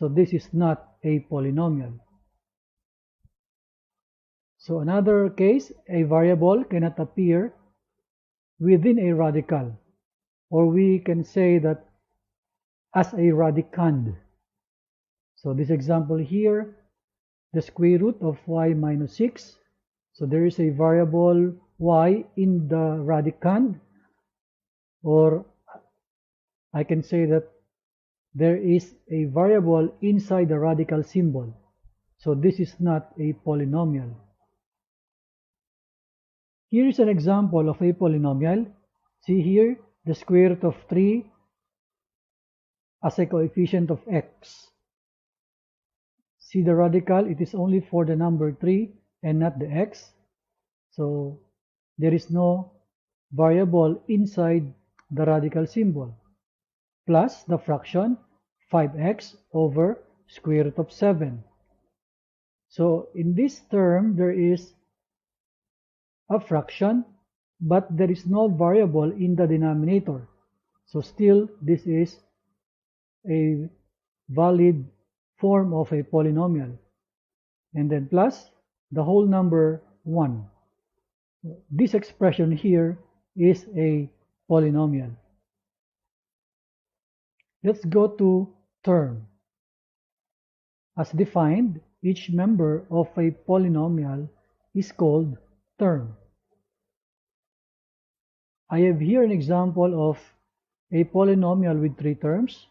So this is not a polynomial. So another case, a variable cannot appear within a radical, or we can say that as a radicand. So this example here, the square root of y minus 6. So there is a variable y in the radicand, or I can say that there is a variable inside the radical symbol. So this is not a polynomial. Here is an example of a polynomial. See here, the square root of 3 as a coefficient of x. See the radical, it is only for the number 3 and not the x. So there is no variable inside the radical symbol. Plus the fraction 5x over square root of 7. So in this term there is a fraction, but there is no variable in the denominator. So still this is a valid form of a polynomial. And then plus the whole number 1. This expression here is a polynomial. Let's go to term. As defined, each member of a polynomial is called term. I have here an example of a polynomial with 3 terms.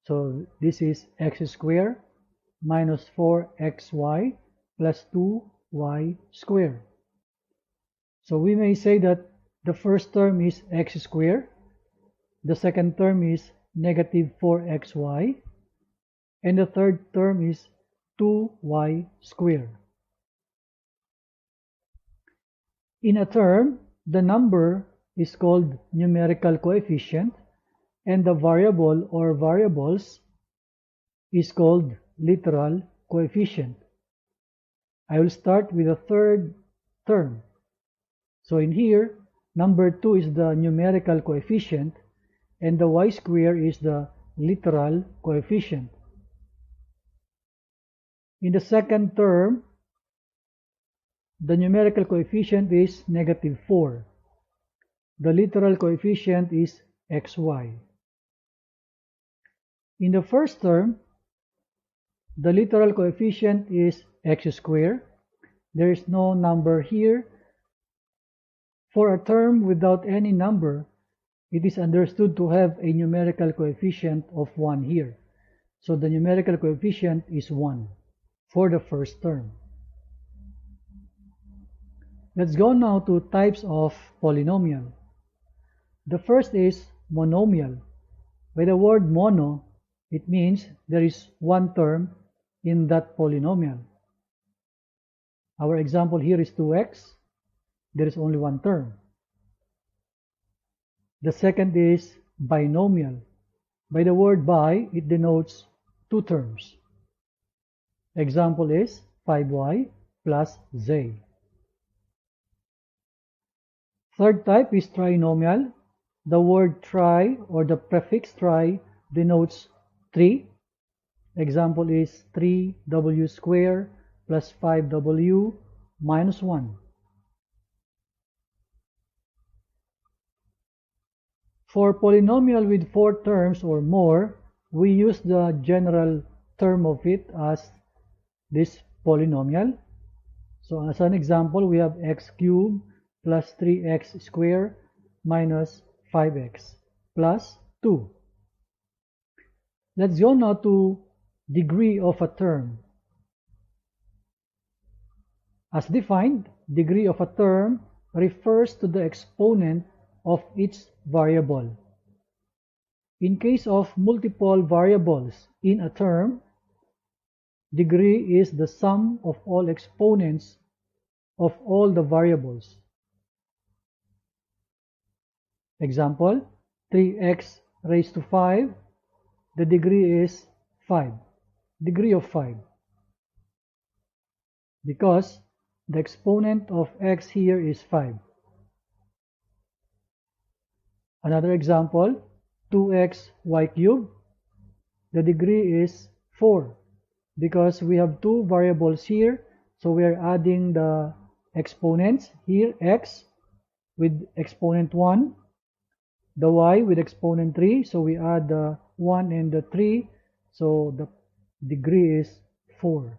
So this is x squared minus 4xy plus 2y squared. So we may say that the first term is x squared, the second term is negative 4xy, and the third term is 2y squared. In a term, the number is called numerical coefficient, and the variable or variables is called literal coefficient. I will start with the third term. So in here, number 2 is the numerical coefficient, and the y squared is the literal coefficient. In the second term, the numerical coefficient is negative 4. The literal coefficient is xy. In the first term, the literal coefficient is x squared. There is no number here. For a term without any number, it is understood to have a numerical coefficient of 1 here. So the numerical coefficient is 1 for the first term. Let's go now to types of polynomial. The first is monomial. By the word mono, it means there is one term in that polynomial. Our example here is 2x. There is only one term. The second is binomial. By the word bi, it denotes 2 terms. Example is 5y plus z. Third type is trinomial. The word tri or the prefix tri denotes 3. Example is 3w squared plus 5w minus 1. For polynomial with 4 terms or more, we use the general term of it as this polynomial. So as an example, we have x cubed plus 3x squared minus 5x plus 2. Let's go now to degree of a term. As defined, degree of a term refers to the exponent of each variable. In case of multiple variables in a term, degree is the sum of all exponents of all the variables. Example, 3x raised to 5, the degree is 5, degree of 5, because the exponent of x here is 5. Another example, 2x y cubed, the degree is 4, because we have two variables here, so we are adding the exponents here, x with exponent 1, the y with exponent 3, so we add the 1 and the 3, so the degree is 4.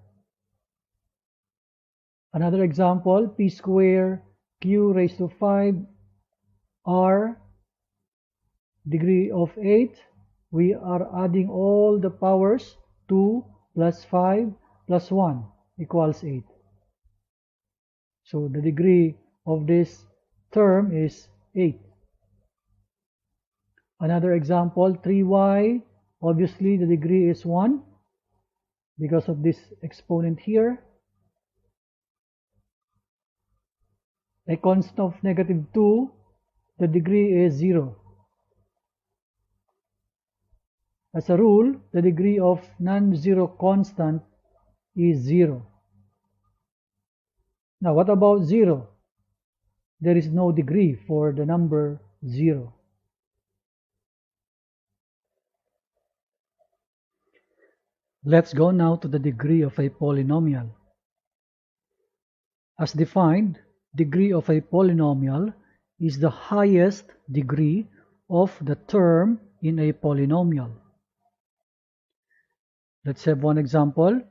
Another example, p square q raised to 5 r degree of 8. We are adding all the powers. 2 plus 5 plus 1 equals 8. So the degree of this term is 8. Another example, 3y, obviously the degree is 1 because of this exponent here. A constant of -2, the degree is 0. As a rule, the degree of non-zero constant is 0. Now, what about 0? There is no degree for the number 0. Let's go now to the degree of a polynomial. As defined, degree of a polynomial is the highest degree of the term in a polynomial. Let's have one example,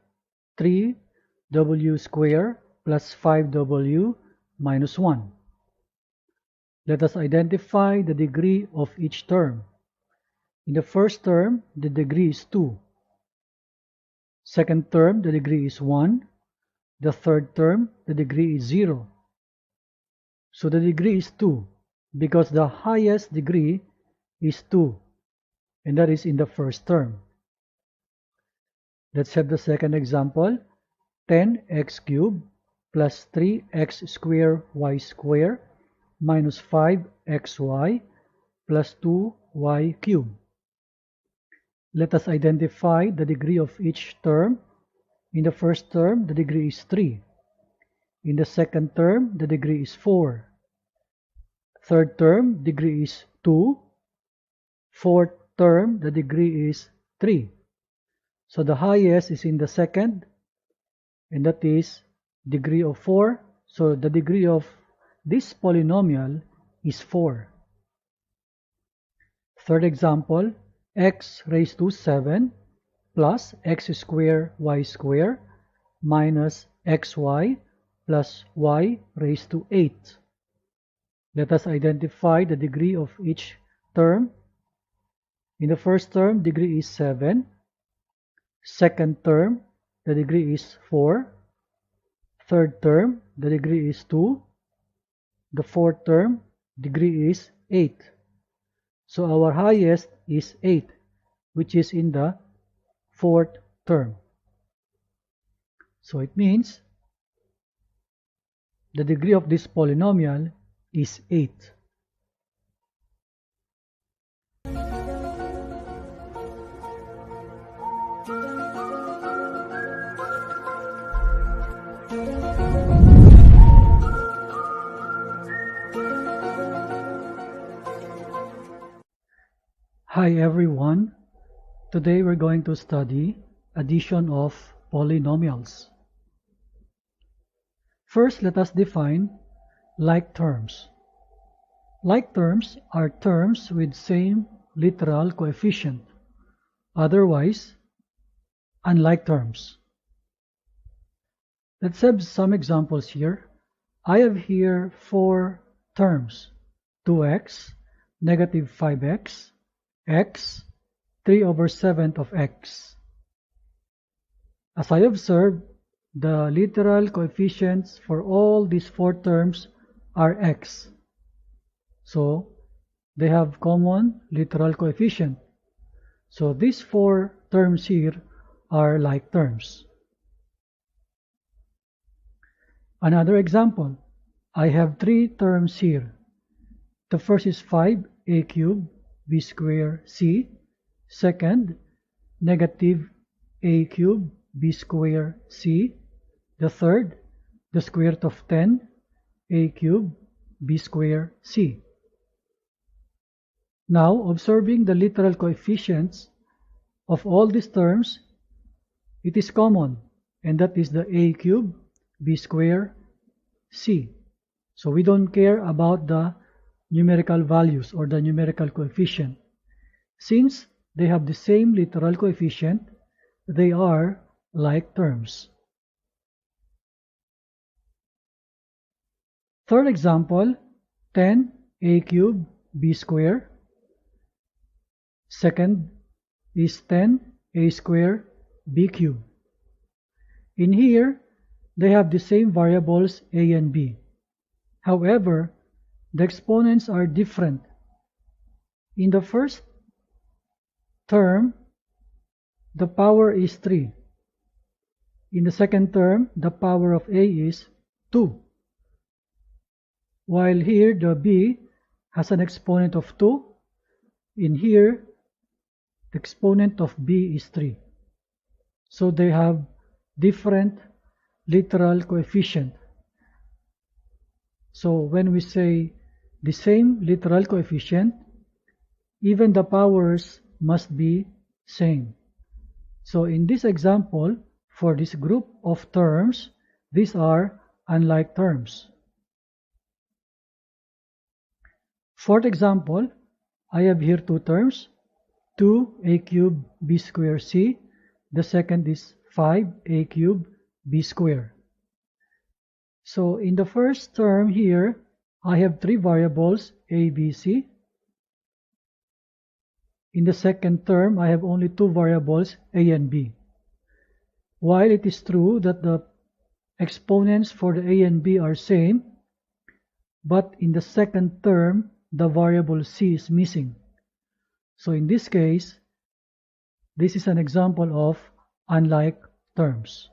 3w squared plus 5w minus 1. Let us identify the degree of each term. In the first term, the degree is 2. Second term, the degree is 1. The third term, the degree is 0. So the degree is 2 because the highest degree is 2, and that is in the first term. Let's have the second example, 10x cubed plus 3x squared y squared minus 5xy plus 2y cubed. Let us identify the degree of each term. In the first term, the degree is 3. In the second term, the degree is 4. Third term, degree is 2. Fourth term, the degree is 3. So the highest is in the second, and that is degree of 4. So the degree of this polynomial is 4. Third example, x raised to 7 plus x squared y squared minus xy plus y raised to 8. Let us identify the degree of each term. In the first term, degree is 7. Second term, the degree is 4. Third term, the degree is 2. The fourth term, degree is 8. So our highest is 8, which is in the fourth term. So it means the degree of this polynomial is 8. Hi everyone, today we're going to study addition of polynomials. First, let us define like terms. Like terms are terms with same literal coefficient, otherwise unlike terms. Let's have some examples here. I have here 4 terms, 2x, negative 5x, x, 3/7 of x. As I observed, the literal coefficients for all these 4 terms are x. So they have common literal coefficient. So these 4 terms here are like terms. Another example, I have 3 terms here. The first is 5a cubed b squared c. Second, negative a cubed b squared c. The third, the square root of 10 a cubed b squared c. Now, observing the literal coefficients of all these terms, it is common, and that is the a cubed b square c. So we don't care about the numerical values or the numerical coefficient. Since they have the same literal coefficient, they are like terms. Third example, 10a cubed b square. Second is 10a square b cubed. In here, they have the same variables a and b. However, the exponents are different. In the first term, the power is 3. In the second term, the power of a is 2. While here, the b has an exponent of 2. In here, the exponent of b is 3. So they have different literal coefficient. So when we say the same literal coefficient, even the powers must be same. So in this example, for this group of terms, these are unlike terms. Fourth example, I have here two terms, 2a cubed b square c. The second is 5a cubed b square. So in the first term here, I have three variables a, b, c. In the second term, I have only two variables a and b. While it is true that the exponents for the a and b are same, but in the second term, the variable c is missing. So in this case, this is an example of unlike terms.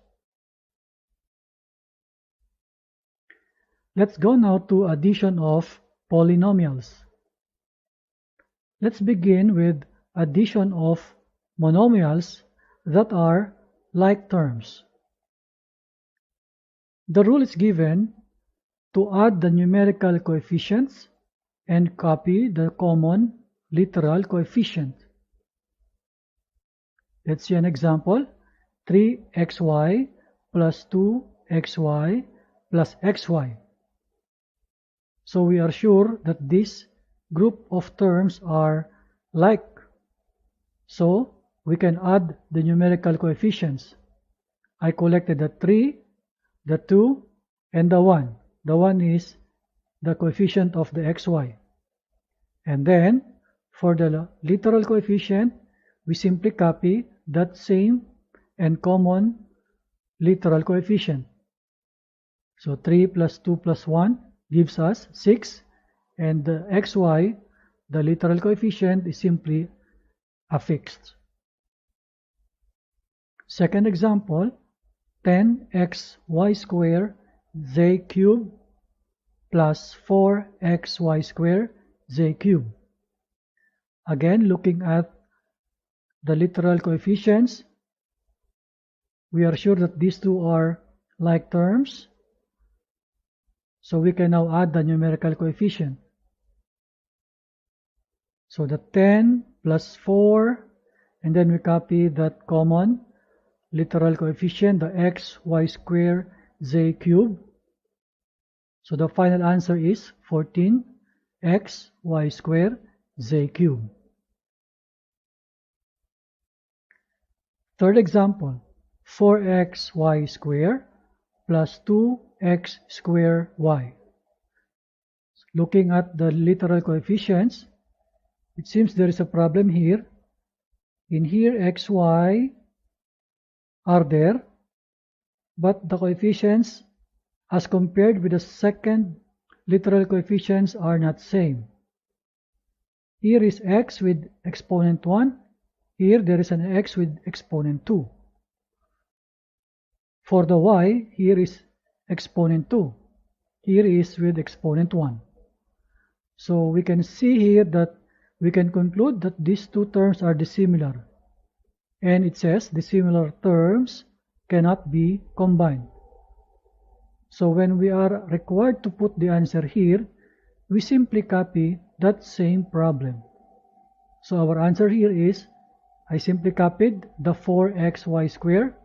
Let's go now to addition of polynomials. Let's begin with addition of monomials that are like terms. The rule is given to add the numerical coefficients and copy the common literal coefficient. Let's see an example. 3xy plus 2xy plus xy. So we are sure that this group of terms are like. So we can add the numerical coefficients. I collected the 3, the 2, and the 1. The 1 is the coefficient of the xy. And then for the literal coefficient, we simply copy that same and common literal coefficient. So 3 plus 2 plus 1 gives us 6, and the xy, the literal coefficient, is simply affixed. Second example, 10xy square z cubed plus 4xy square z cubed. Again, looking at the literal coefficients, we are sure that these two are like terms. So we can now add the numerical coefficient. So the 10 plus 4, and then we copy that common literal coefficient, the xy square z cubed. So the final answer is 14xy square z cubed. Third example, 4xy square plus 2x square y. Looking at the literal coefficients, it seems there is a problem here. In here, x, y are there, but the coefficients as compared with the second literal coefficients are not same. Here is x with exponent 1. Here there is an x with exponent 2. For the y, here is exponent 2. Here is with exponent 1. So we can see here that we can conclude that these two terms are dissimilar. And it says dissimilar terms cannot be combined. So when we are required to put the answer here, we simply copy that same problem. So our answer here is, I simply copied the 4xy square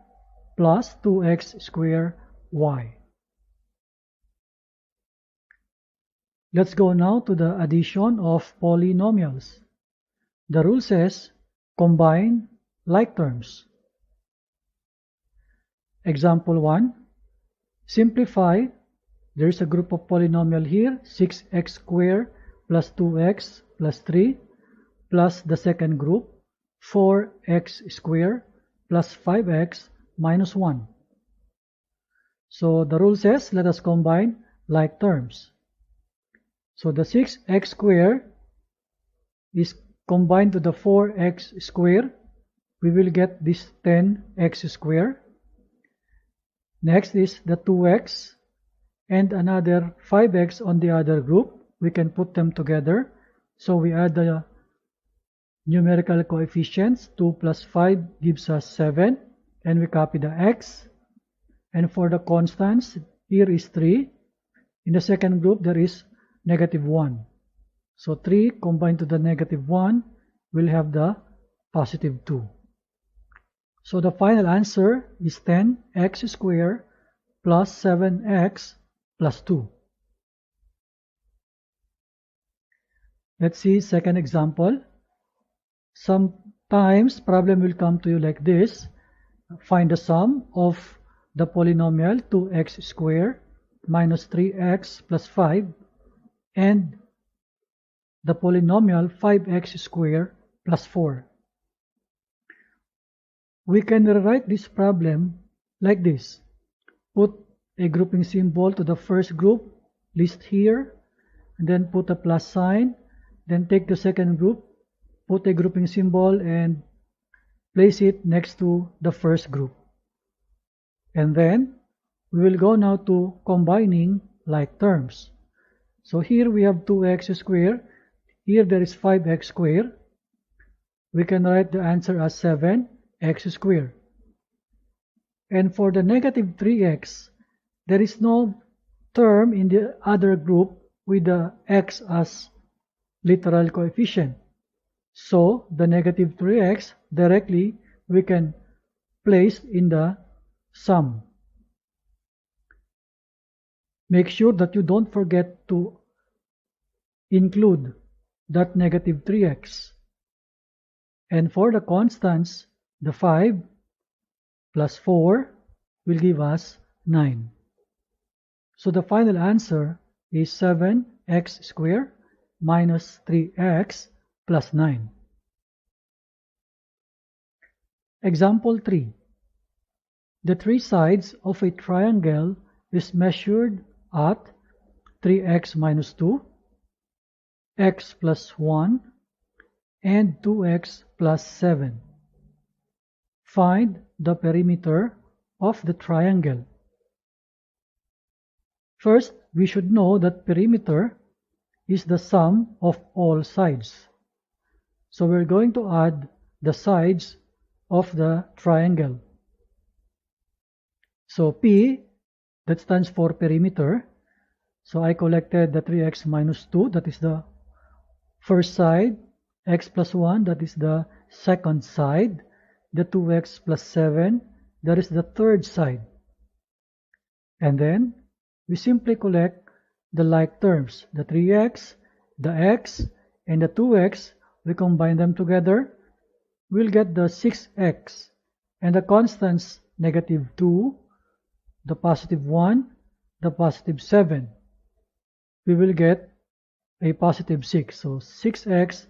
plus 2x squared y. Let's go now to the addition of polynomials. The rule says combine like terms. Example 1. Simplify. There is a group of polynomial here, 6x squared plus 2x plus 3, plus the second group, 4x squared plus 5x minus 1. So the rule says let us combine like terms. So the 6x squared is combined to the 4x squared. We will get this 10x squared. Next is the 2x and another 5x on the other group. We can put them together. So we add the numerical coefficients. 2 plus 5 gives us 7. And we copy the x. And for the constants, here is 3. In the second group, there is negative 1. So 3 combined to the negative 1 will have the positive 2. So the final answer is 10x squared plus 7x plus 2. Let's see second example. Sometimes problem will come to you like this. Find the sum of the polynomial 2x squared minus 3x plus 5 and the polynomial 5x squared plus 4. We can rewrite this problem like this. Put a grouping symbol to the first group, list here, and then put a plus sign. Then take the second group, put a grouping symbol, and place it next to the first group. And then we will go now to combining like terms. So here we have 2x squared. Here there is 5x squared. We can write the answer as 7x squared. And for the negative 3x, there is no term in the other group with the x as literal coefficient. So the negative 3x directly we can place in the sum. Make sure that you don't forget to include that negative 3x. And for the constants, the 5 plus 4 will give us 9. So the final answer is 7x squared minus 3x plus 9. Example 3. The three sides of a triangle is measured at 3x minus 2, x plus 1, and 2x plus 7. Find the perimeter of the triangle. First, we should know that perimeter is the sum of all sides. So we're going to add the sides of the triangle. So P, that stands for perimeter. So I collected the 3x minus 2, that is the first side, x plus 1, that is the second side, the 2x plus 7, that is the third side. And then we simply collect the like terms, the 3x, the x, and the 2x. We combine them together, we'll get the 6x, and the constants negative 2, the positive 1, the positive 7. We will get a positive 6. So 6x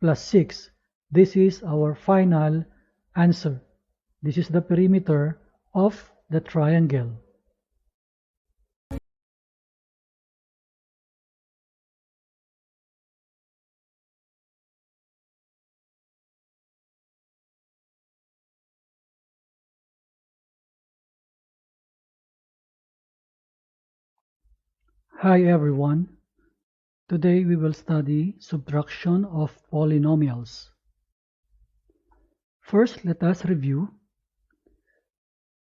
plus 6. This is our final answer. This is the perimeter of the triangle. Hi everyone. Today we will study subtraction of polynomials. First, let us review.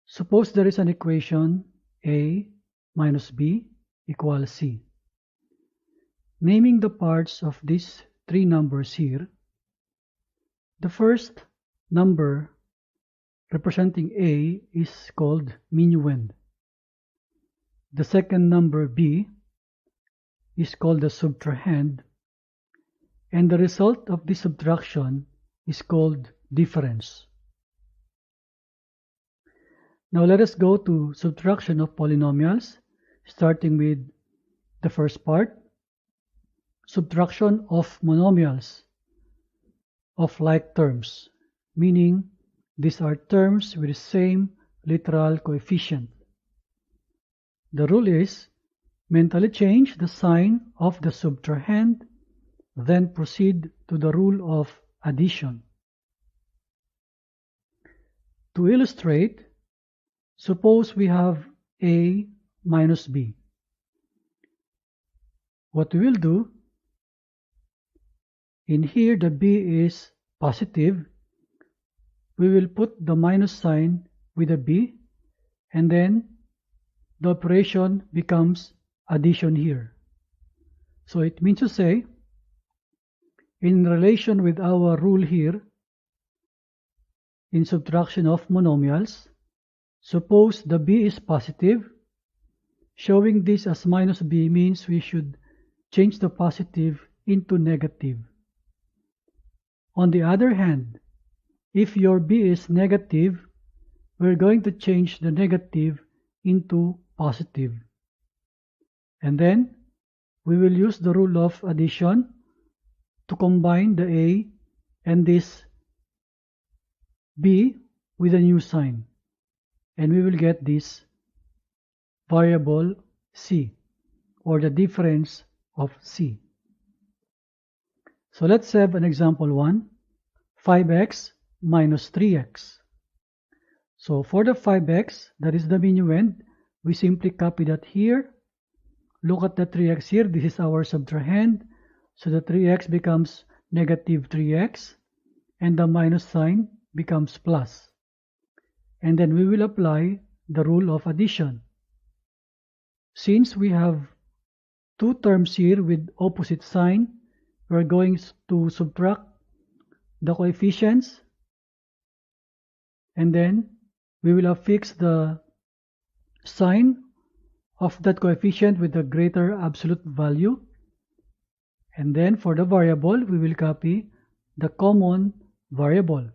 Suppose there is an equation a minus b equals c. Naming the parts of these three numbers here. The first number representing A is called minuend. The second number B is called the subtrahend, and the result of this subtraction is called difference. Now let us go to subtraction of polynomials, starting with the first part, subtraction of monomials of like terms, meaning these are terms with the same literal coefficient. The rule is mentally change the sign of the subtrahend, then proceed to the rule of addition. To illustrate, suppose we have A minus B. What we will do, in here the B is positive, we will put the minus sign with a B, and then the operation becomes addition here. So it means to say, in relation with our rule here, in subtraction of monomials, suppose the B is positive, showing this as minus B means we should change the positive into negative. On the other hand, if your B is negative, we're going to change the negative into positive. And then we will use the rule of addition to combine the A and this B with a new sign. And we will get this variable C, or the difference of C. So let's have an example 1, 5x minus 3x. So for the 5x, that is the minuend, we simply copy that here. Look at the 3x here, this is our subtrahend. So the 3x becomes negative 3x, and the minus sign becomes plus. And then we will apply the rule of addition. Since we have two terms here with opposite sign, we're going to subtract the coefficients, and then we will affix the sign of that coefficient with a greater absolute value. And then for the variable, we will copy the common variable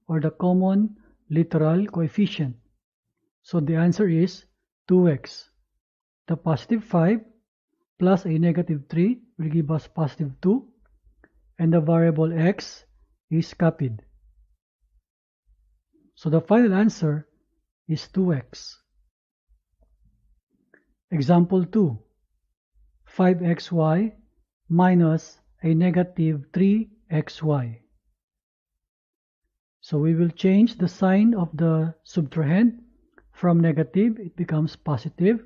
or the common literal coefficient. So the answer is 2x. The positive 5 plus a negative 3 will give us positive 2, and the variable x is copied. So the final answer is 2x. Example 2, 5xy minus a negative 3xy. So we will change the sign of the subtrahend. From negative, it becomes positive,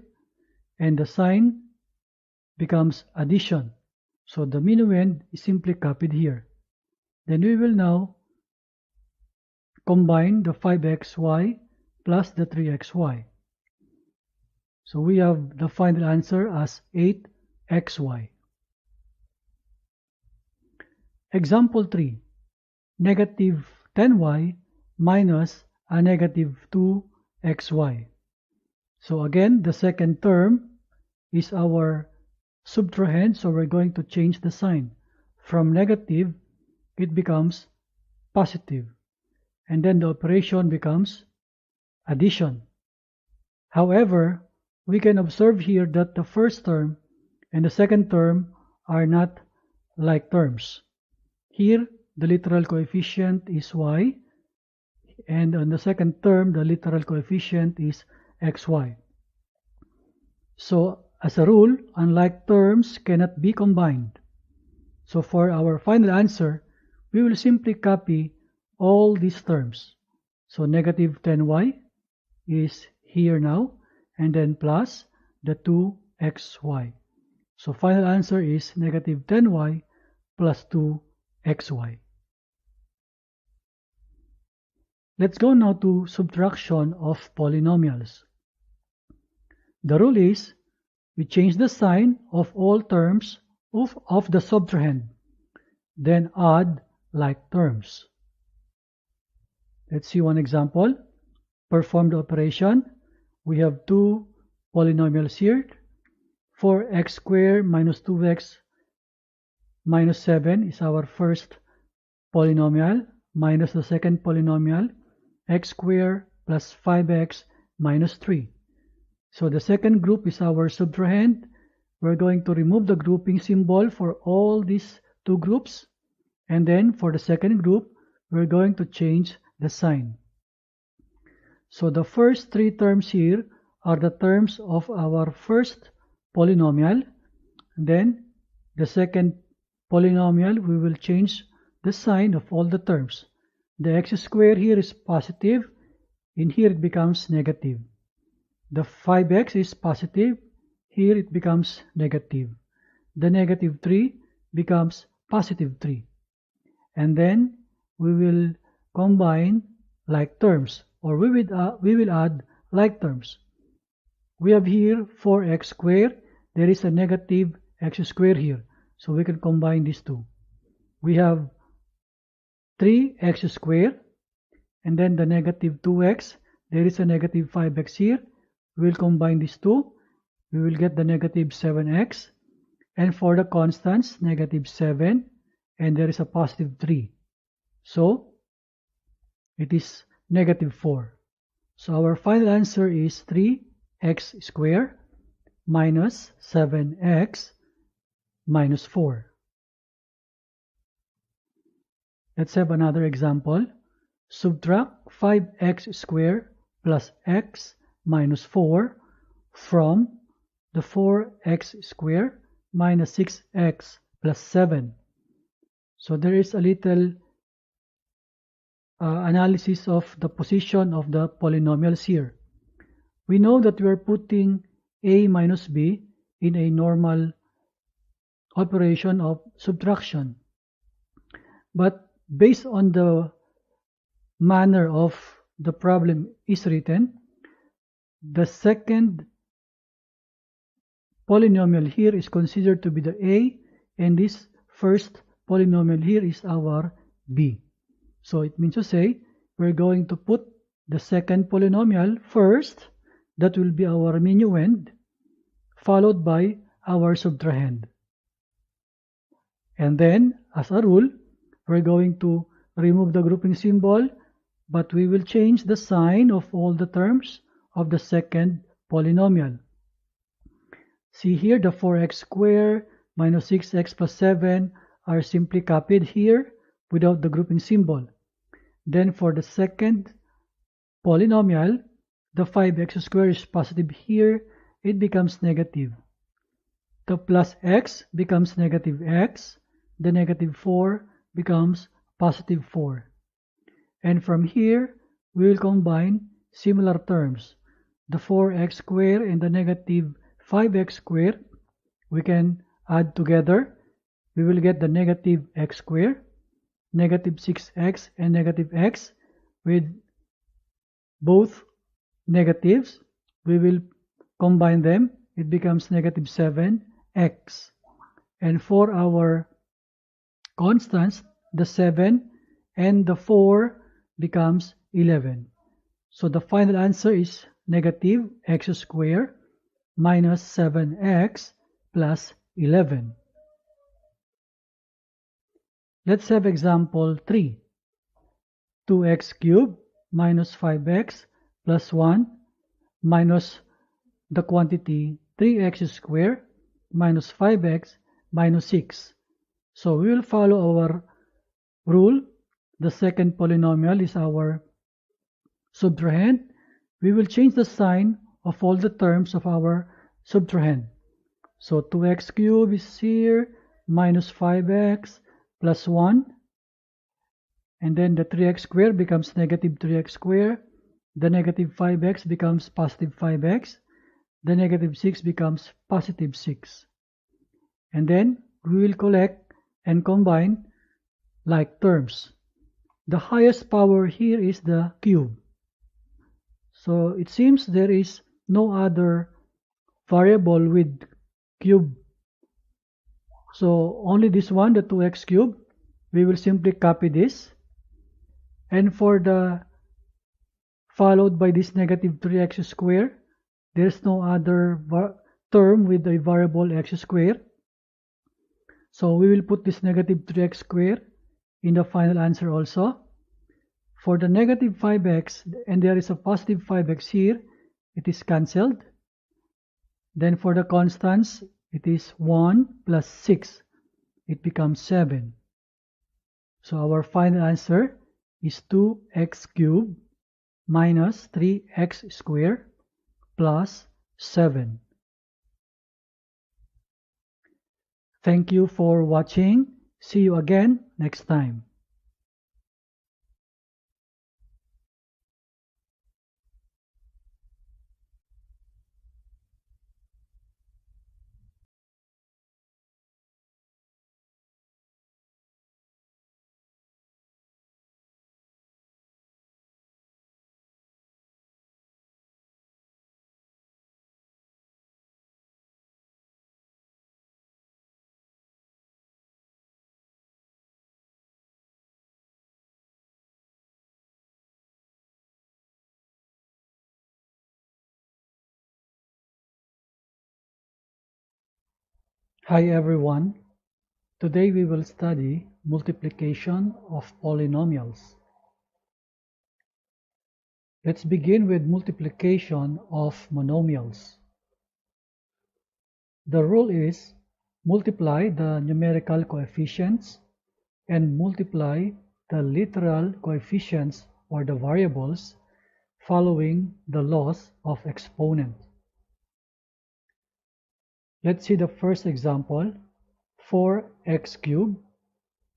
and the sign becomes addition. So the minuend is simply copied here. Then we will now combine the 5xy plus the 3xy. So we have the final answer as 8xy. Example 3, negative 10y minus a negative 2xy. So again, the second term is our subtrahend, so we're going to change the sign. From negative, it becomes positive, and then the operation becomes addition. However, we can observe here that the first term and the second term are not like terms. Here, the literal coefficient is y, and on the second term, the literal coefficient is xy. So, as a rule, unlike terms cannot be combined. So for our final answer, we will simply copy all these terms. So negative 10y is here now, and then plus the 2xy. So final answer is negative 10y plus 2xy. Let's go now to subtraction of polynomials. The rule is we change the sign of all terms of the subtrahend, then add like terms. Let's see one example. perform the operation. We have two polynomials here. 4x squared minus 2x minus 7 is our first polynomial, minus the second polynomial, x squared plus 5x minus 3. So the second group is our subtrahend. We're going to remove the grouping symbol for all these two groups. And then for the second group, we're going to change the sign. So the first three terms here are the terms of our first polynomial. Then the second polynomial, we will change the sign of all the terms. The x squared here is positive. In here it becomes negative. The 5x is positive. Here it becomes negative. The negative 3 becomes positive 3. And then we will combine like terms, or we will add like terms. We have here 4x squared. There is a negative x squared here, so we can combine these two. We have 3x squared, and then the negative 2x. There is a negative 5x here. We will combine these two. We will get the negative 7x. And for the constants, negative 7, and there is a positive 3. So it is negative 4. So our final answer is 3x squared minus 7x minus 4. Let's have another example. Subtract 5x squared plus x minus 4 from the 4x squared minus 6x plus 7. So there is a little analysis of the position of the polynomials here. We know that we are putting a minus b in a normal operation of subtraction. But based on the manner of the problem is written, the second polynomial here is considered to be the a, and this first polynomial here is our b. So it means to say we're going to put the second polynomial first. That will be our minuend, followed by our subtrahend. And then, as a rule, we're going to remove the grouping symbol, but we will change the sign of all the terms of the second polynomial. See here, the 4x squared minus 6x plus 7 are simply copied here without the grouping symbol. Then for the second polynomial, the 5x squared is positive here, it becomes negative. The plus x becomes negative x, the negative 4 becomes positive 4. And from here, we will combine similar terms. The 4x squared and the negative 5x squared, we can add together. We will get the negative x squared, negative 6x and negative x with both negatives. We will combine them. It becomes negative 7x. And for our constants, the 7 and the 4 becomes 11. So the final answer is negative x squared minus 7x plus 11. Let's have example 3. 2x cubed minus 5x plus 1 minus the quantity 3x squared minus 5x minus 6. So we will follow our rule. The second polynomial is our subtrahend. We will change the sign of all the terms of our subtrahend. So 2x cubed is here minus 5x plus 1. And then the 3x squared becomes negative 3x squared. The negative 5x becomes positive 5x. The negative 6 becomes positive 6. And then we will collect and combine like terms. The highest power here is the cube. So it seems there is no other variable with cube. So only this one, the 2x cubed. We will simply copy this. And for the followed by this negative 3x squared. There's no other term with a variable x squared. So we will put this negative 3x squared in the final answer also. For the negative 5x, and there is a positive 5x here, it is cancelled. Then for the constants, it is 1 plus 6. It becomes 7. So our final answer is 2x cubed minus 3x squared plus 7. Thank you for watching. See you again next time. Hi everyone. Today we will study multiplication of polynomials. Let's begin with multiplication of monomials. The rule is multiply the numerical coefficients and multiply the literal coefficients or the variables following the laws of exponent. Let's see the first example, 4x cubed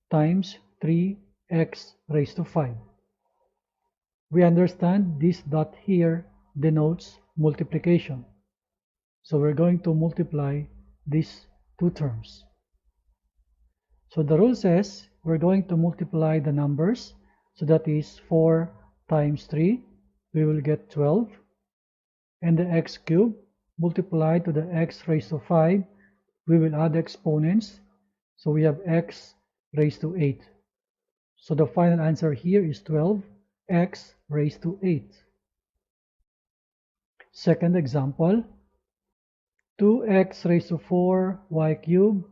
times 3x raised to 5. We understand this dot here denotes multiplication. So we're going to multiply these two terms. So the rule says we're going to multiply the numbers. So that is 4 times 3, we will get 12. And the x cubed multiplied to the x raised to 5, we will add exponents. So we have x raised to 8. So the final answer here is 12x raised to 8. Second example, 2x raised to 4y cubed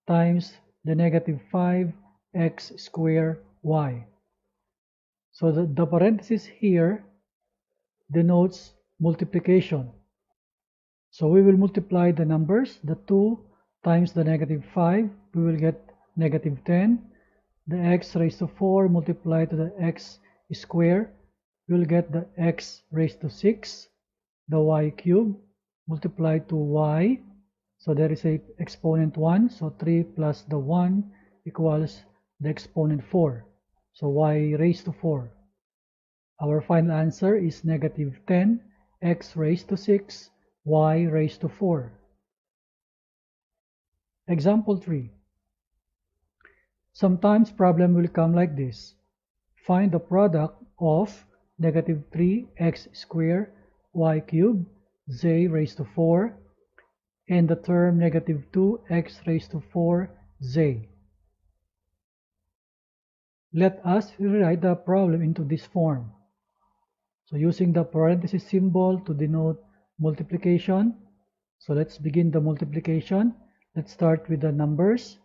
times the negative 5x squared y. So the parenthesis here denotes multiplication. So we will multiply the numbers, the 2 times the negative 5, we will get negative 10. The x raised to 4 multiplied to the x squared, we will get the x raised to 6. The y cubed multiplied to y, so there is a exponent 1, so 3 plus the 1 equals the exponent 4. So y raised to 4. Our final answer is negative 10, x raised to 6, y raised to 4. Example 3. Sometimes problem will come like this. Find the product of negative 3x squared y cubed z raised to 4 and the term negative 2x raised to 4z. Let us rewrite the problem into this form. So using the parenthesis symbol to denote multiplication. So let's begin the multiplication. Let's start with the numbers.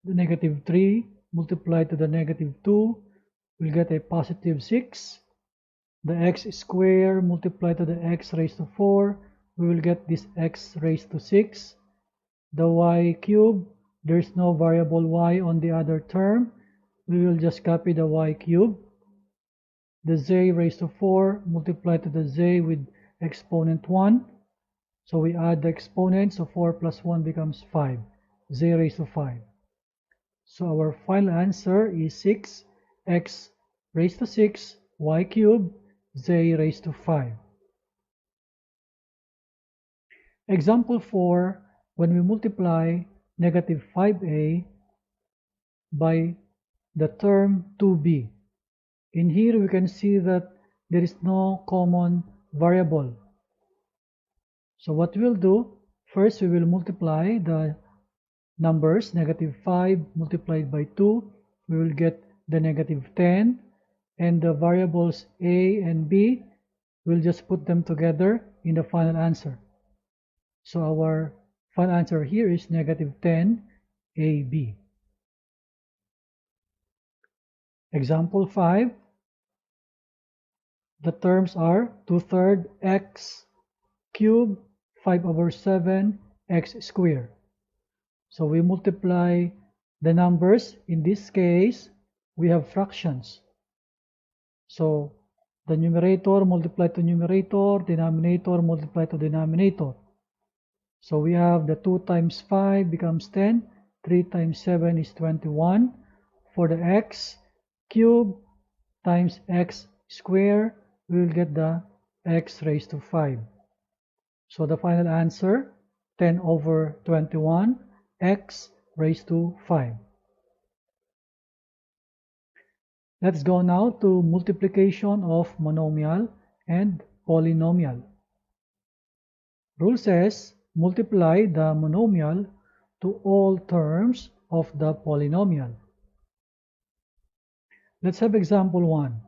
The negative 3 multiplied to the negative 2 will get a positive 6. The x squared multiplied to the x raised to 4, we will get this x raised to 6. The y cubed, there's no variable y on the other term. We will just copy the y cubed. The z raised to 4 multiplied to the z with exponent 1. So we add the exponent, so 4 plus 1 becomes 5. Z raised to 5. So our final answer is 6x raised to 6, y cubed, z raised to 5. Example 4, when we multiply negative 5a by the term 2b. In here we can see that there is no common variable. So what we'll do, first we will multiply the numbers. Negative 5 multiplied by 2, we will get the negative 10. And the variables a and b, we'll just put them together in the final answer. So our final answer here is negative 10ab. Example 5. The terms are 2/3 x cubed 5/7 x squared. So we multiply the numbers. In this case, we have fractions. So the numerator multiplied to numerator, denominator multiplied to denominator. So we have the 2 times 5 becomes 10, 3 times 7 is 21. For the x cubed times x squared, we will get the x raised to 5. So the final answer, 10/21, x raised to 5. Let's go now to multiplication of monomial and polynomial. Rule says multiply the monomial to all terms of the polynomial. Let's have example 1.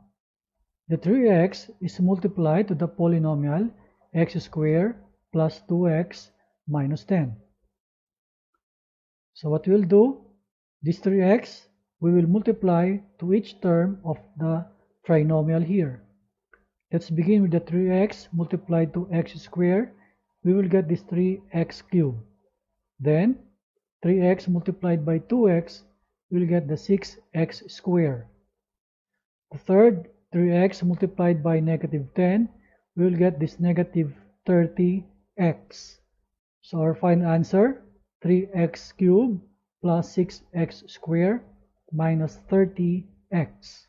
The 3x is multiplied to the polynomial x squared plus 2x minus 10. So what we'll do, this 3x, we will multiply to each term of the trinomial here. Let's begin with the 3x multiplied to x squared. We will get this 3x cubed. Then 3x multiplied by 2x, we will get the 6x squared. The third 3x multiplied by negative 10, we will get this negative 30x. So our final answer, 3x cubed plus 6x squared minus 30x.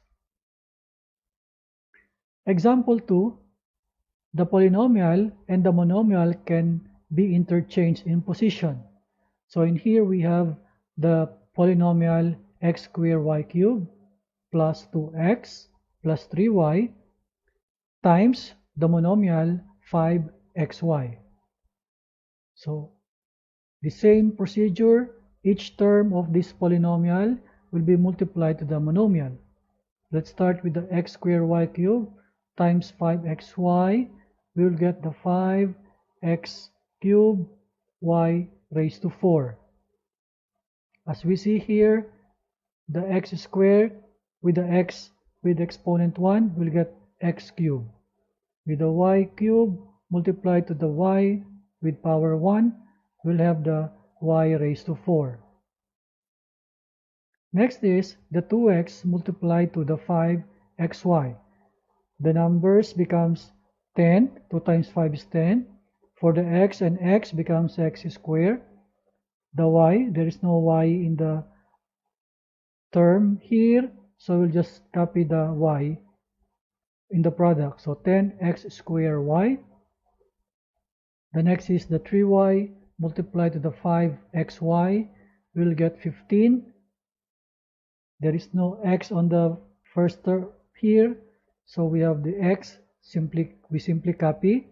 Example 2, the polynomial and the monomial can be interchanged in position. So in here we have the polynomial x squared y cubed plus 2x plus 3y times the monomial 5xy. So the same procedure, each term of this polynomial will be multiplied to the monomial. Let's start with the x squared y cubed times 5xy. We will get the 5x cubed y raised to 4. As we see here, the x squared with the x with exponent 1 will get x cubed. With the y cubed multiplied to the y with power 1, we'll have the y raised to 4. Next is the 2x multiplied to the 5xy. The numbers becomes 10, 2 times 5 is 10. For the x and x becomes x squared. The y, there is no y in the term here, so we'll just copy the y in the product. So 10x squared y. The next is the 3y multiplied to the 5xy. We'll get 15. There is no x on the first term here, so we have the x, we simply copy,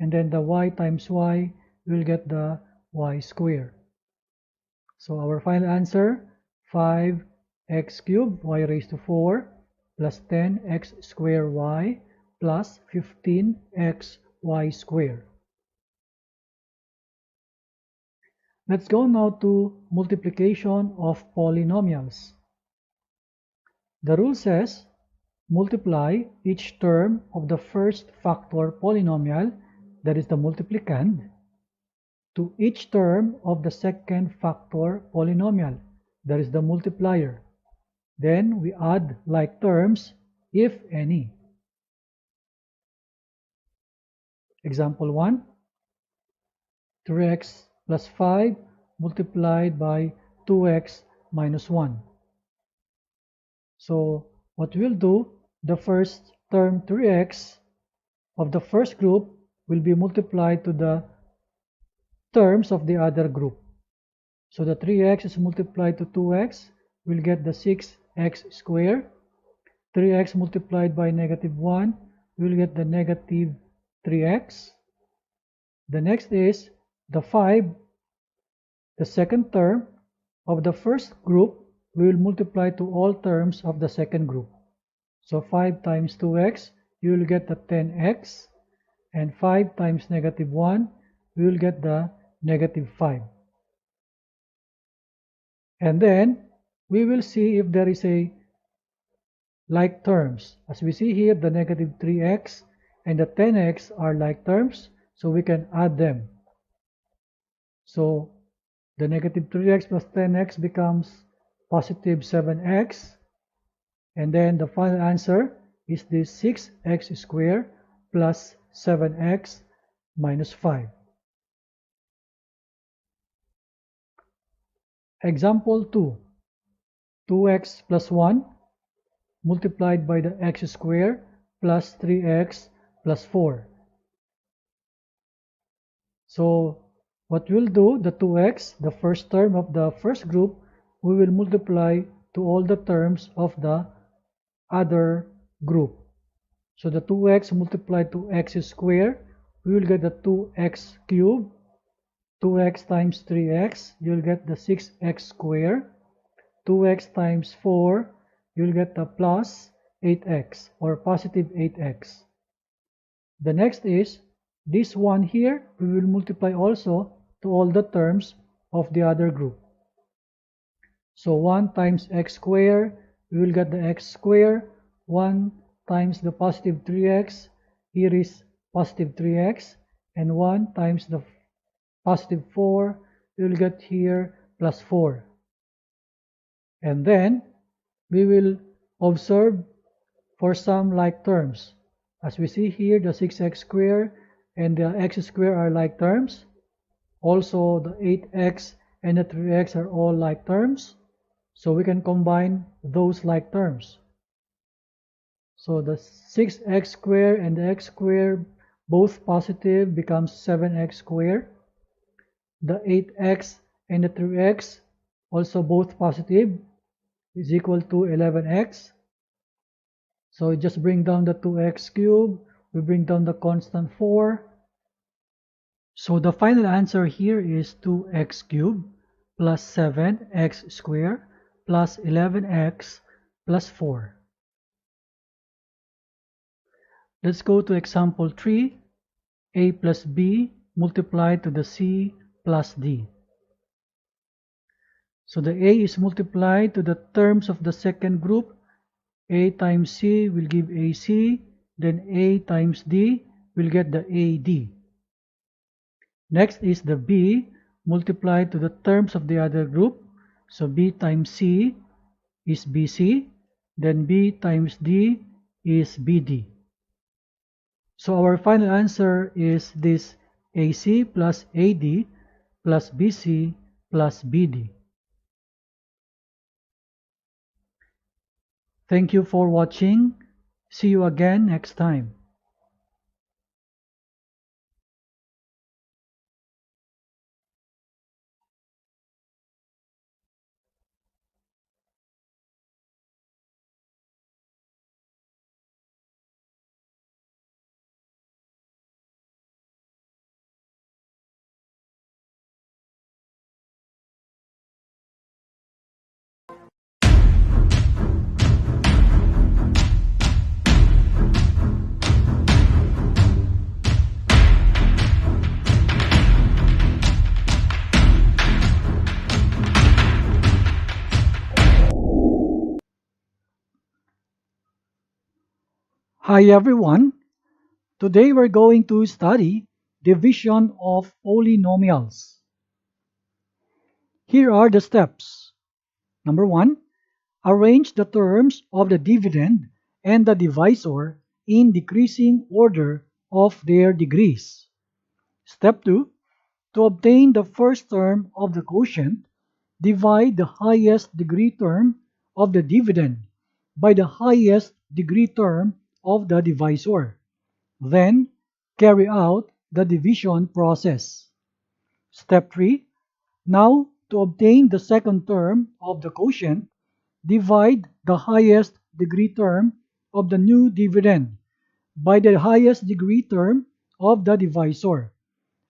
and then the y times y, we'll get the y squared. So our final answer, 5x cubed y raised to 4 plus 10x squared y plus 15x y squared. Let's go now to multiplication of polynomials. The rule says multiply each term of the first factor polynomial, that is the multiplicand, to each term of the second factor polynomial, that is the multiplier. Then we add like terms, if any. Example 1, 3x plus 5 multiplied by 2x minus 1. So what we'll do, the first term 3x of the first group will be multiplied to the terms of the other group. So the 3x is multiplied to 2x, we'll get the 6x squared. 3x multiplied by negative 1, we'll get the negative 3x. The next is the 5, the second term of the first group, we will multiply to all terms of the second group. So 5 times 2x you will get the 10x, and 5 times negative 1, we will get the negative 5. And then we will see if there is a like terms. As we see here, the negative 3x and the 10x are like terms, so we can add them. So the negative 3x plus 10x becomes positive 7x, and then the final answer is this 6x squared plus 7x minus 5. Example 2. 2x plus 1 multiplied by the x squared plus 3x plus 4. So what we'll do, the 2x, the first term of the first group, we will multiply to all the terms of the other group. So the 2x multiplied to x squared, we will get the 2x cubed. 2x times 3x, you'll get the 6x squared. 2x times 4, you'll get the plus 8x or positive 8x. The next is this one here, we will multiply also to all the terms of the other group. So 1 times x squared, we will get the x squared. 1 times the positive 3x, here is positive 3x, and 1 times the positive 4, we will get here plus 4. And then we will observe for some like terms. As we see here, the 6x squared and the x squared are like terms. Also, the 8x and the 3x are all like terms. So we can combine those like terms. So the 6x squared and the x squared, both positive, becomes 7x squared. The 8x and the 3x, also both positive, is equal to 11x. So we just bring down the 2x cubed, we bring down the constant 4. So the final answer here is 2x cubed plus 7x squared plus 11x plus 4. Let's go to example 3. A plus b multiplied to the c plus d. So the a is multiplied to the terms of the second group. A times c will give ac, then a times d will get the ad. Next is the b multiplied to the terms of the other group. So b times c is bc, then b times d is bd. So our final answer is this ac plus ad plus bc plus bd. Thank you for watching. See you again next time. Hi everyone. Today we're going to study division of polynomials. Here are the steps. Number 1, arrange the terms of the dividend and the divisor in decreasing order of their degrees. Step 2, to obtain the first term of the quotient, divide the highest degree term of the dividend by the highest degree term of the divisor. Then, carry out the division process. Step 3. Now, to obtain the second term of the quotient, divide the highest degree term of the new dividend by the highest degree term of the divisor.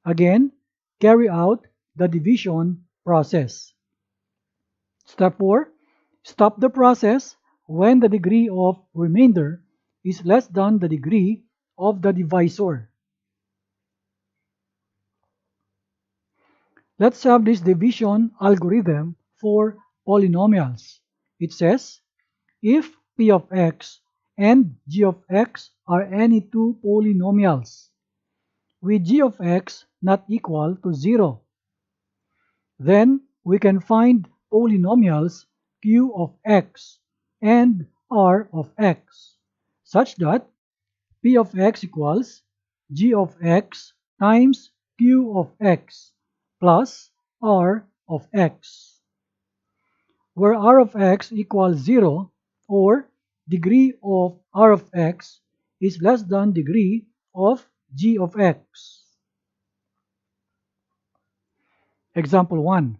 Again, carry out the division process. Step 4. Stop the process when the degree of remainder is less than the degree of the divisor. Let's have this division algorithm for polynomials. It says, if p of x and g of x are any two polynomials, with g of x not equal to 0, then we can find polynomials q of x and r of x, such that p of x equals g of x times q of x plus r of x, where r of x equals 0 or degree of r of x is less than degree of g of x. Example 1.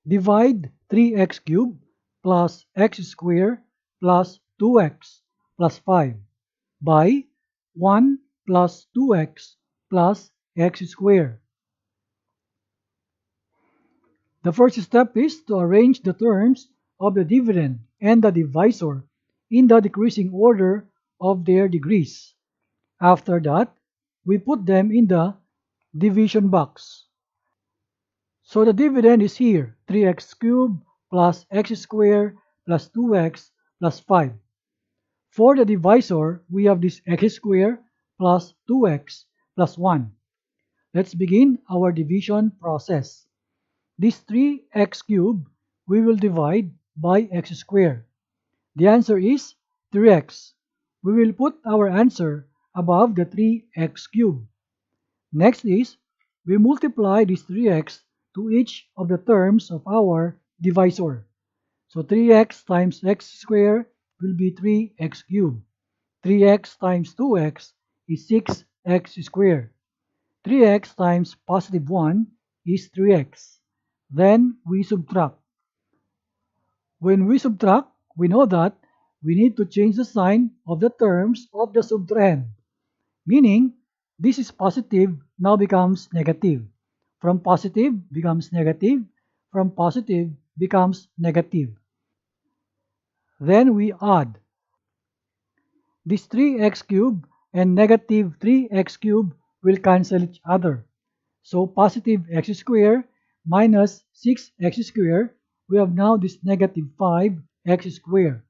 Divide 3x cubed plus x squared plus 2x plus 5 by 1 plus 2x plus x squared. The first step is to arrange the terms of the dividend and the divisor in the decreasing order of their degrees. After that, we put them in the division box. So the dividend is here, 3x cubed plus x squared plus 2x plus 5. For the divisor, we have this x squared plus 2x plus 1. Let's begin our division process. This 3x cubed we will divide by x squared. The answer is 3x. We will put our answer above the 3x cubed. Next is, we multiply this 3x to each of the terms of our divisor. So 3x times x squared will be 3x cubed. 3x times 2x is 6x squared. 3x times positive 1 is 3x. Then we subtract. When we subtract, we know that we need to change the sign of the terms of the subtrahend. Meaning, this is positive, now becomes negative. From positive becomes negative. From positive becomes negative. Then we add. This 3x cubed and negative 3x cubed will cancel each other. So positive x squared minus 6x squared, we have now this negative 5x squared.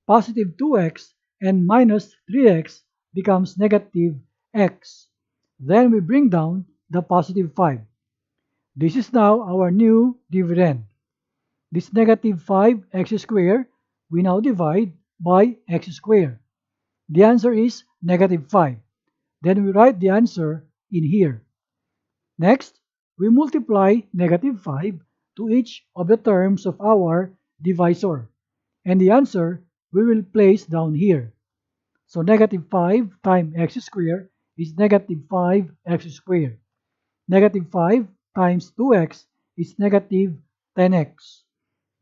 Positive 2x and minus 3x becomes negative x. Then we bring down the positive 5. This is now our new dividend. This negative 5x squared we now divide by x squared. The answer is negative 5. Then we write the answer in here. Next, we multiply negative 5 to each of the terms of our divisor. And the answer we will place down here. So negative 5 times x squared is negative 5x squared. Negative 5 times 2x is negative 10x.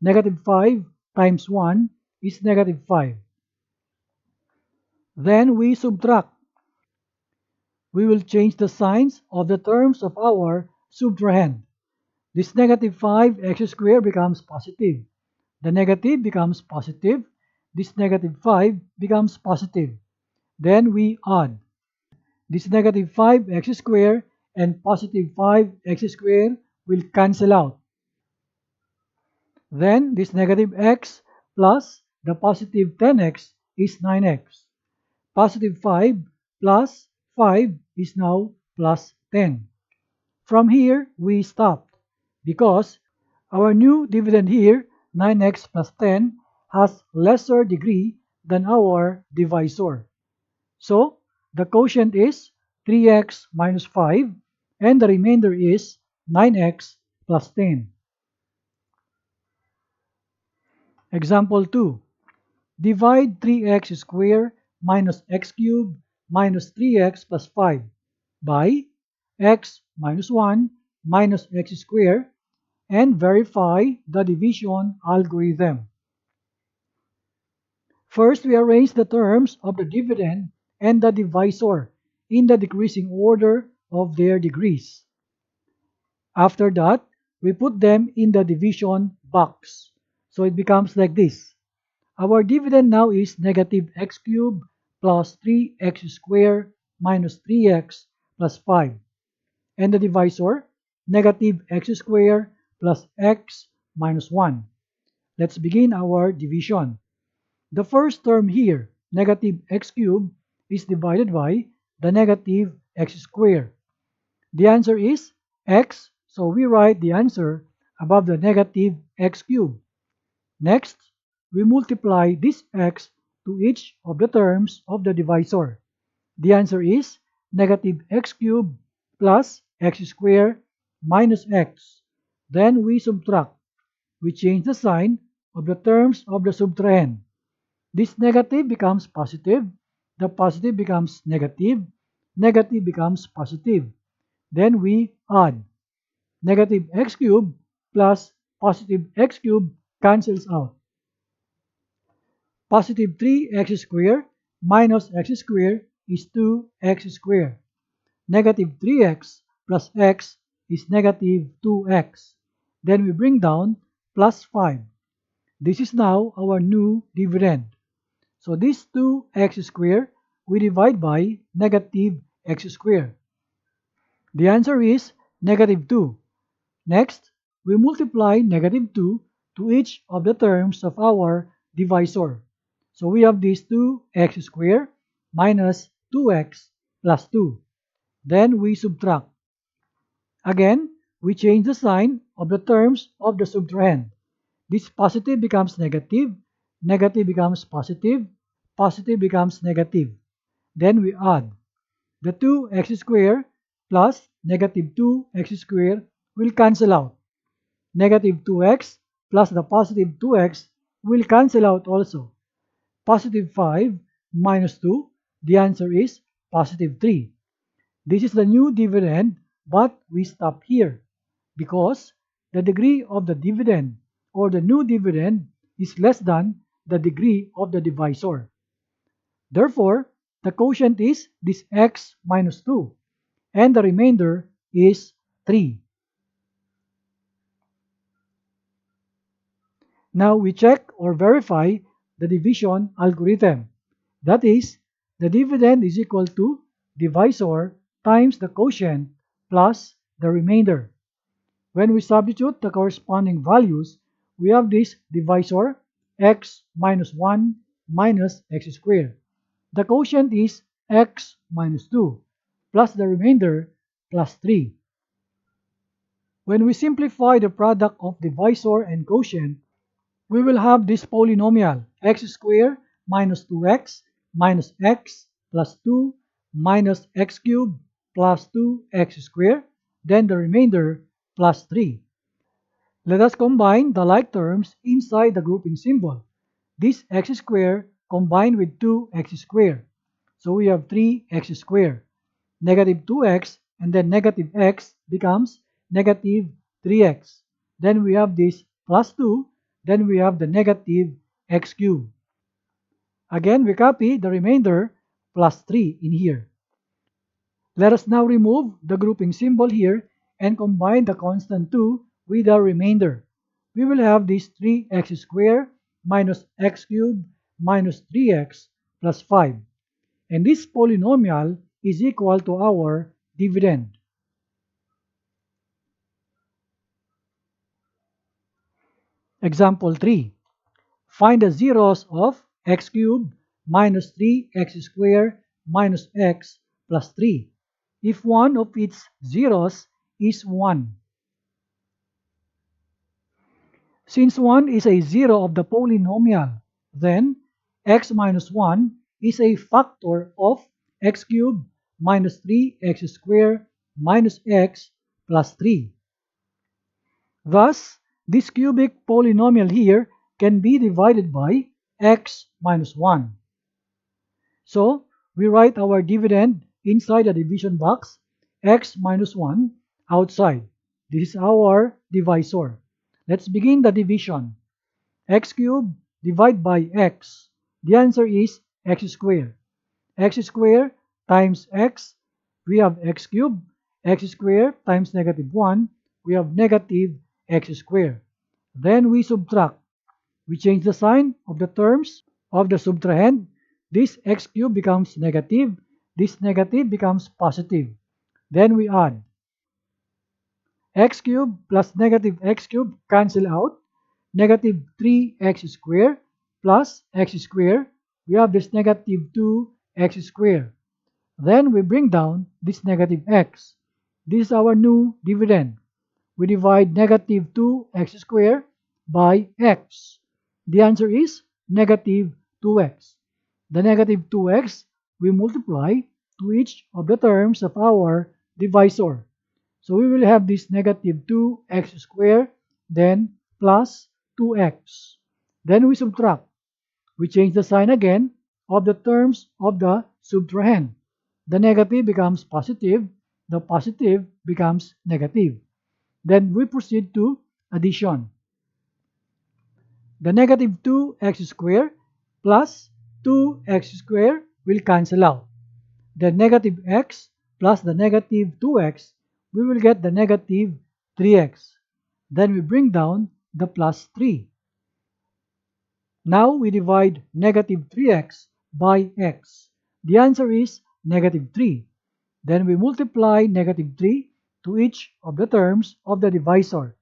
Negative 5 times 1 is negative 5. Then we subtract. We will change the signs of the terms of our subtrahend. This negative 5x squared becomes positive. The negative becomes positive. This negative 5 becomes positive. Then we add. This negative 5x squared and positive 5x squared will cancel out. Then this negative x plus the positive 10x is 9x. Positive 5 plus 5 is now plus 10. From here, we stopped because our new dividend here, 9x plus 10, has lesser degree than our divisor. So, the quotient is 3x minus 5 and the remainder is 9x plus 10. Example 2. Divide 3x squared minus x cubed minus 3x plus 5 by x minus 1 minus x squared and verify the division algorithm. First, we arrange the terms of the dividend and the divisor in the decreasing order of their degrees. After that, we put them in the division box. So it becomes like this. Our dividend now is negative x cubed plus 3x squared minus 3x plus 5. And the divisor, negative x squared plus x minus 1. Let's begin our division. The first term here, negative x cubed, is divided by the negative x squared. The answer is x, so we write the answer above the negative x cubed. Next, we multiply this x to each of the terms of the divisor. The answer is negative x cubed plus x squared minus x. Then we subtract. We change the sign of the terms of the subtrahend. This negative becomes positive, the positive becomes negative, negative becomes positive. Then we add. Negative x cubed plus positive x cubed cancels out. Positive 3x squared minus x squared is 2x squared. Negative 3x plus x is negative 2x. Then we bring down plus 5. This is now our new dividend. So this 2x squared we divide by negative x squared. The answer is negative 2. Next, we multiply negative 2 to each of the terms of our divisor. So we have this 2x squared minus 2x plus 2. Then we subtract. Again, we change the sign of the terms of the subtrahend. This positive becomes negative, negative becomes positive, positive becomes negative. Then we add. The 2x squared plus negative 2x squared will cancel out. Negative 2x plus the positive 2x will cancel out also. Positive 5 minus 2, the answer is positive 3. This is the new dividend, but we stop here because the degree of the dividend or the new dividend is less than the degree of the divisor. Therefore, the quotient is this x minus 2 and the remainder is 3. Now we check or verify the division algorithm. That is, the dividend is equal to divisor times the quotient plus the remainder. When we substitute the corresponding values, we have this divisor x minus 1 minus x squared. The quotient is x minus 2 plus the remainder plus 3. When we simplify the product of divisor and quotient, we will have this polynomial x squared minus 2x minus x plus 2 minus x cubed plus 2x squared, then the remainder plus 3. Let us combine the like terms inside the grouping symbol. This x squared combined with 2x squared. So we have 3x squared. Negative 2x and then negative x becomes negative 3x. Then we have this plus 2. Then we have the negative x cubed. Again, we copy the remainder plus 3 in here. Let us now remove the grouping symbol here and combine the constant 2 with the remainder. We will have this 3x squared minus x cubed minus 3x plus 5. And this polynomial is equal to our dividend. Example 3. Find the zeros of x cubed minus 3x squared minus x plus 3 if one of its zeros is 1. Since 1 is a zero of the polynomial, then x minus 1 is a factor of x cubed minus 3x squared minus x plus 3. Thus, this cubic polynomial here can be divided by x minus 1. So, we write our dividend inside the division box, x minus 1 outside. This is our divisor. Let's begin the division. X cubed divided by x. The answer is x squared. X squared times x, we have x cubed. X squared times negative 1, we have negative x squared. Then we subtract. We change the sign of the terms of the subtrahend. This x cubed becomes negative, this negative becomes positive. Then we add. X cubed plus negative x cubed cancel out. Negative 3x squared plus x squared. We have this negative 2x squared. Then we bring down this negative x. This is our new dividend. We divide negative 2x squared by x. The answer is negative 2x. The negative 2x we multiply to each of the terms of our divisor. So we will have this negative 2x squared, then plus 2x. Then we subtract. We change the sign again of the terms of the subtrahend. The negative becomes positive, the positive becomes negative. Then we proceed to addition. The negative 2x squared plus 2x squared will cancel out. The negative x plus the negative 2x, we will get the negative 3x. Then we bring down the plus 3. Now we divide negative 3x by x. The answer is negative 3. Then we multiply negative 3 to each of the terms of the divisor.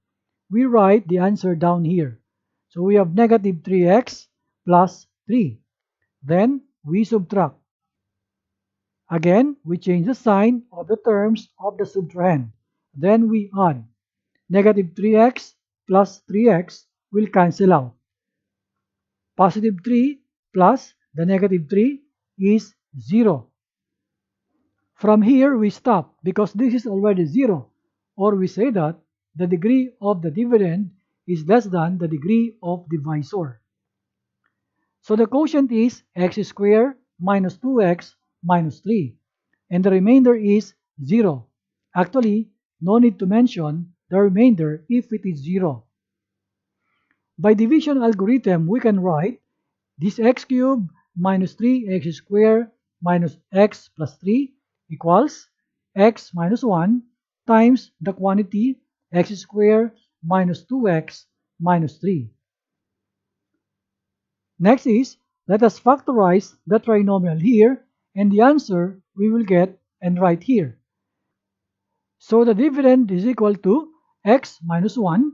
We write the answer down here. So we have negative 3x plus 3. Then we subtract. Again, we change the sign of the terms of the subtrahend. Then we add. Negative 3x plus 3x will cancel out. Positive 3 plus the negative 3 is 0. From here we stop because this is already 0. Or we say that the degree of the dividend is less than the degree of divisor. So the quotient is x squared minus 2x minus 3. And the remainder is 0. Actually, no need to mention the remainder if it is 0. By division algorithm, we can write this x cubed minus 3x squared minus x plus 3 equals x minus 1 times the quantity x squared minus 2x minus 3. Next is, let us factorize the trinomial here, and the answer we will get and write here. So the dividend is equal to x minus 1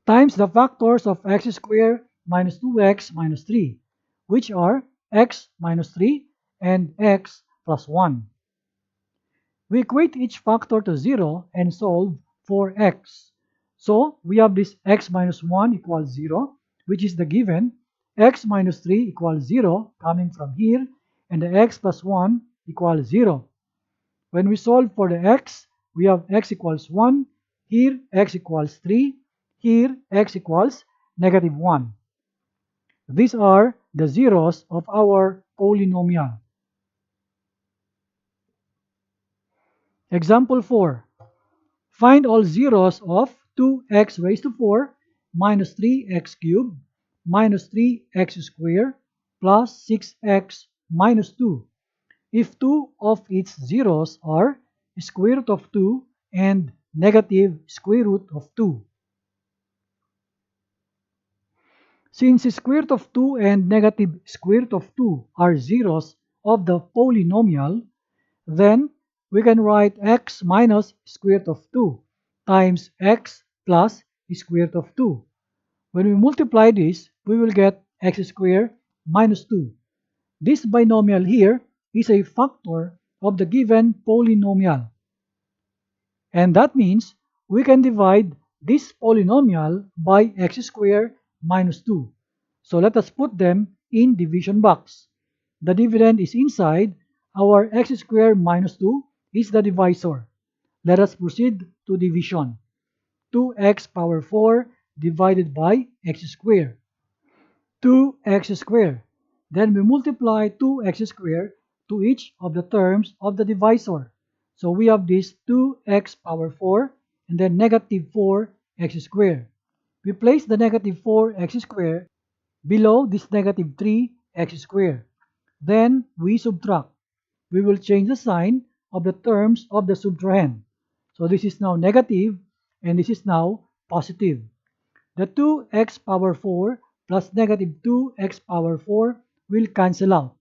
times the factors of x squared minus 2x minus 3, which are x minus 3 and x plus 1. We equate each factor to 0 and solve for x. So we have this x minus 1 equals 0, which is the given, x minus 3 equals 0 coming from here, and the x plus 1 equals 0. When we solve for the x, we have x equals 1, here x equals 3, here x equals negative 1. These are the zeros of our polynomial. Example 4. Find all zeros of 2x raised to 4 minus 3x cubed minus 3x squared plus 6x minus 2 if two of its zeros are square root of 2 and negative square root of 2. Since square root of 2 and negative square root of 2 are zeros of the polynomial, then we can write x minus square root of 2 times x plus square root of 2. When we multiply this, we will get x squared minus 2. This binomial here is a factor of the given polynomial. And that means we can divide this polynomial by x squared minus 2. So let us put them in division box. The dividend is inside. Our x squared minus 2 is the divisor. Let us proceed to division. 2x power 4 divided by x squared. 2x squared. Then we multiply 2x squared to each of the terms of the divisor. So we have this 2x power 4 and then negative 4x squared. We place the negative 4x squared below this negative 3x squared. Then we subtract. We will change the sign of the terms of the subtrahend. So this is now negative and this is now positive. The 2x power 4 plus negative 2x power 4 will cancel out.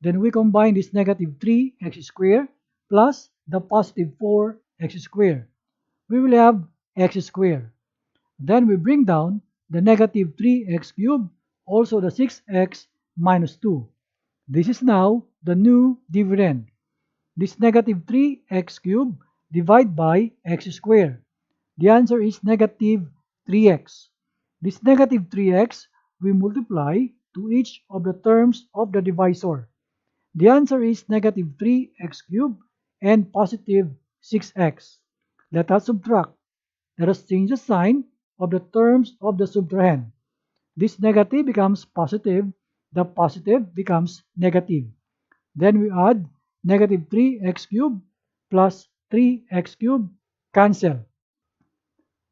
Then we combine this negative 3x squared plus the positive 4x squared. We will have x squared. Then we bring down the negative 3x cubed, also the 6x minus 2. This is now the new dividend. This negative 3x cubed divided by x squared. The answer is negative 3x. This negative 3x we multiply to each of the terms of the divisor. The answer is negative 3x cubed and positive 6x. Let us subtract. Let us change the sign of the terms of the subtrahend. This negative becomes positive, the positive becomes negative. Then we add negative 3x cubed plus 3x cubed, cancel.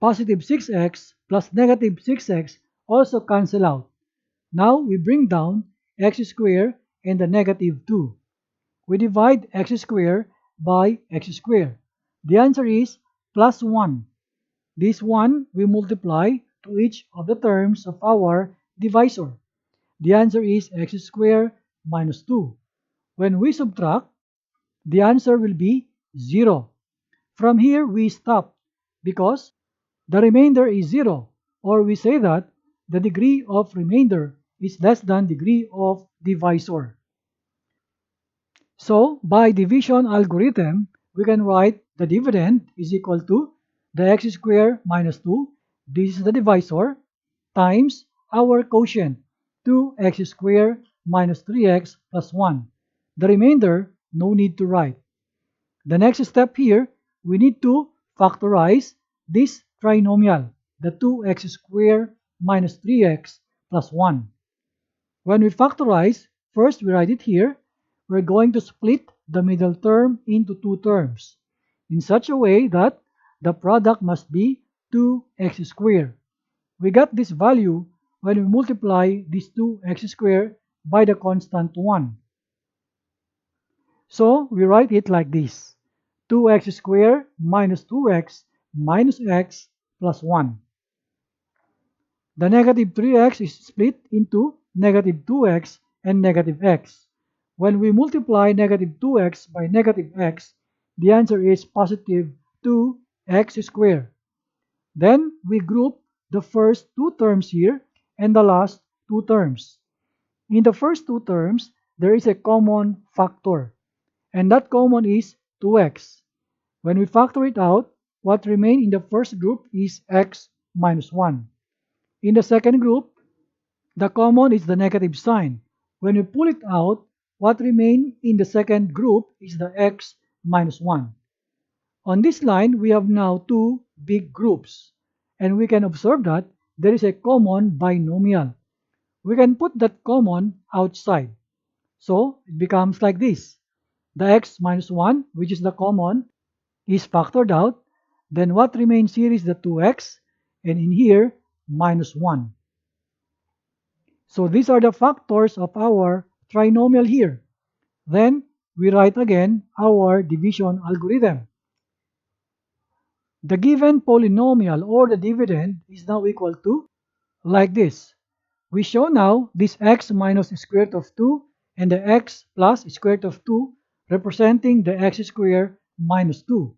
Positive 6x plus negative 6x also cancel out. Now we bring down x squared and the negative 2. We divide x squared by x squared. The answer is plus 1. This 1 we multiply to each of the terms of our divisor. The answer is x squared minus 2. When we subtract, the answer will be 0. From here we stop because the remainder is 0, or we say that the degree of remainder is less than degree of divisor. So by division algorithm, we can write the dividend is equal to the x squared minus 2, this is the divisor, times our quotient 2x squared minus 3x plus 1. The remainder, no need to write. The next step here, we need to factorize this trinomial, the 2x squared minus 3x plus 1. When we factorize, first we write it here. We're going to split the middle term into two terms in such a way that the product must be 2x squared. We got this value when we multiply this 2x squared by the constant 1. So we write it like this: 2x squared minus 2x minus x plus 1. The negative 3x is split into negative 2x and negative x. When we multiply negative 2x by negative x, the answer is positive 2x squared. Then we group the first two terms here and the last two terms. In the first two terms, there is a common factor, and that common is 2x. When we factor it out, what remains in the first group is x minus 1. In the second group, the common is the negative sign. When we pull it out, what remains in the second group is the x minus 1. On this line, we have now two big groups, and we can observe that there is a common binomial. We can put that common outside. So it becomes like this. The x minus 1, which is the common, is factored out. Then what remains here is the 2x, and in here, minus 1. So these are the factors of our trinomial here. Then we write again our division algorithm. The given polynomial or the dividend is now equal to like this. We show now this x minus square root of 2 and the x plus square root of 2 representing the x squared minus 2.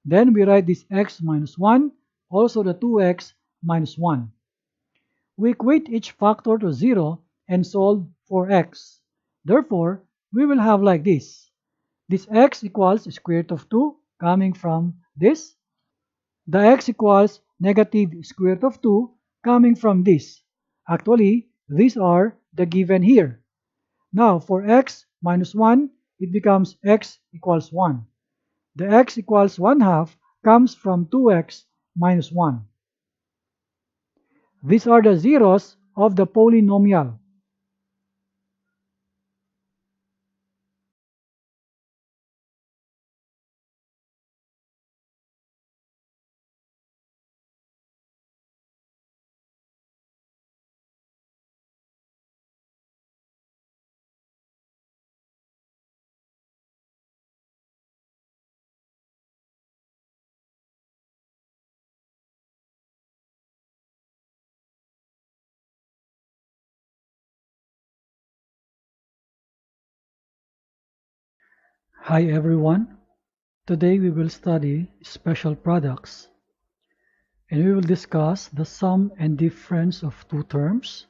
Then we write this x minus 1, also the 2x minus 1. We equate each factor to 0 and solve for x. Therefore, we will have like this. This x equals square root of 2 coming from this. The x equals negative square root of 2 coming from this. Actually, these are the given here. Now, for x minus 1, it becomes x equals 1. The x equals 1/2 comes from 2x minus 1. These are the zeros of the polynomial. Hi everyone. Today we will study special products and we will discuss the sum and difference of two terms.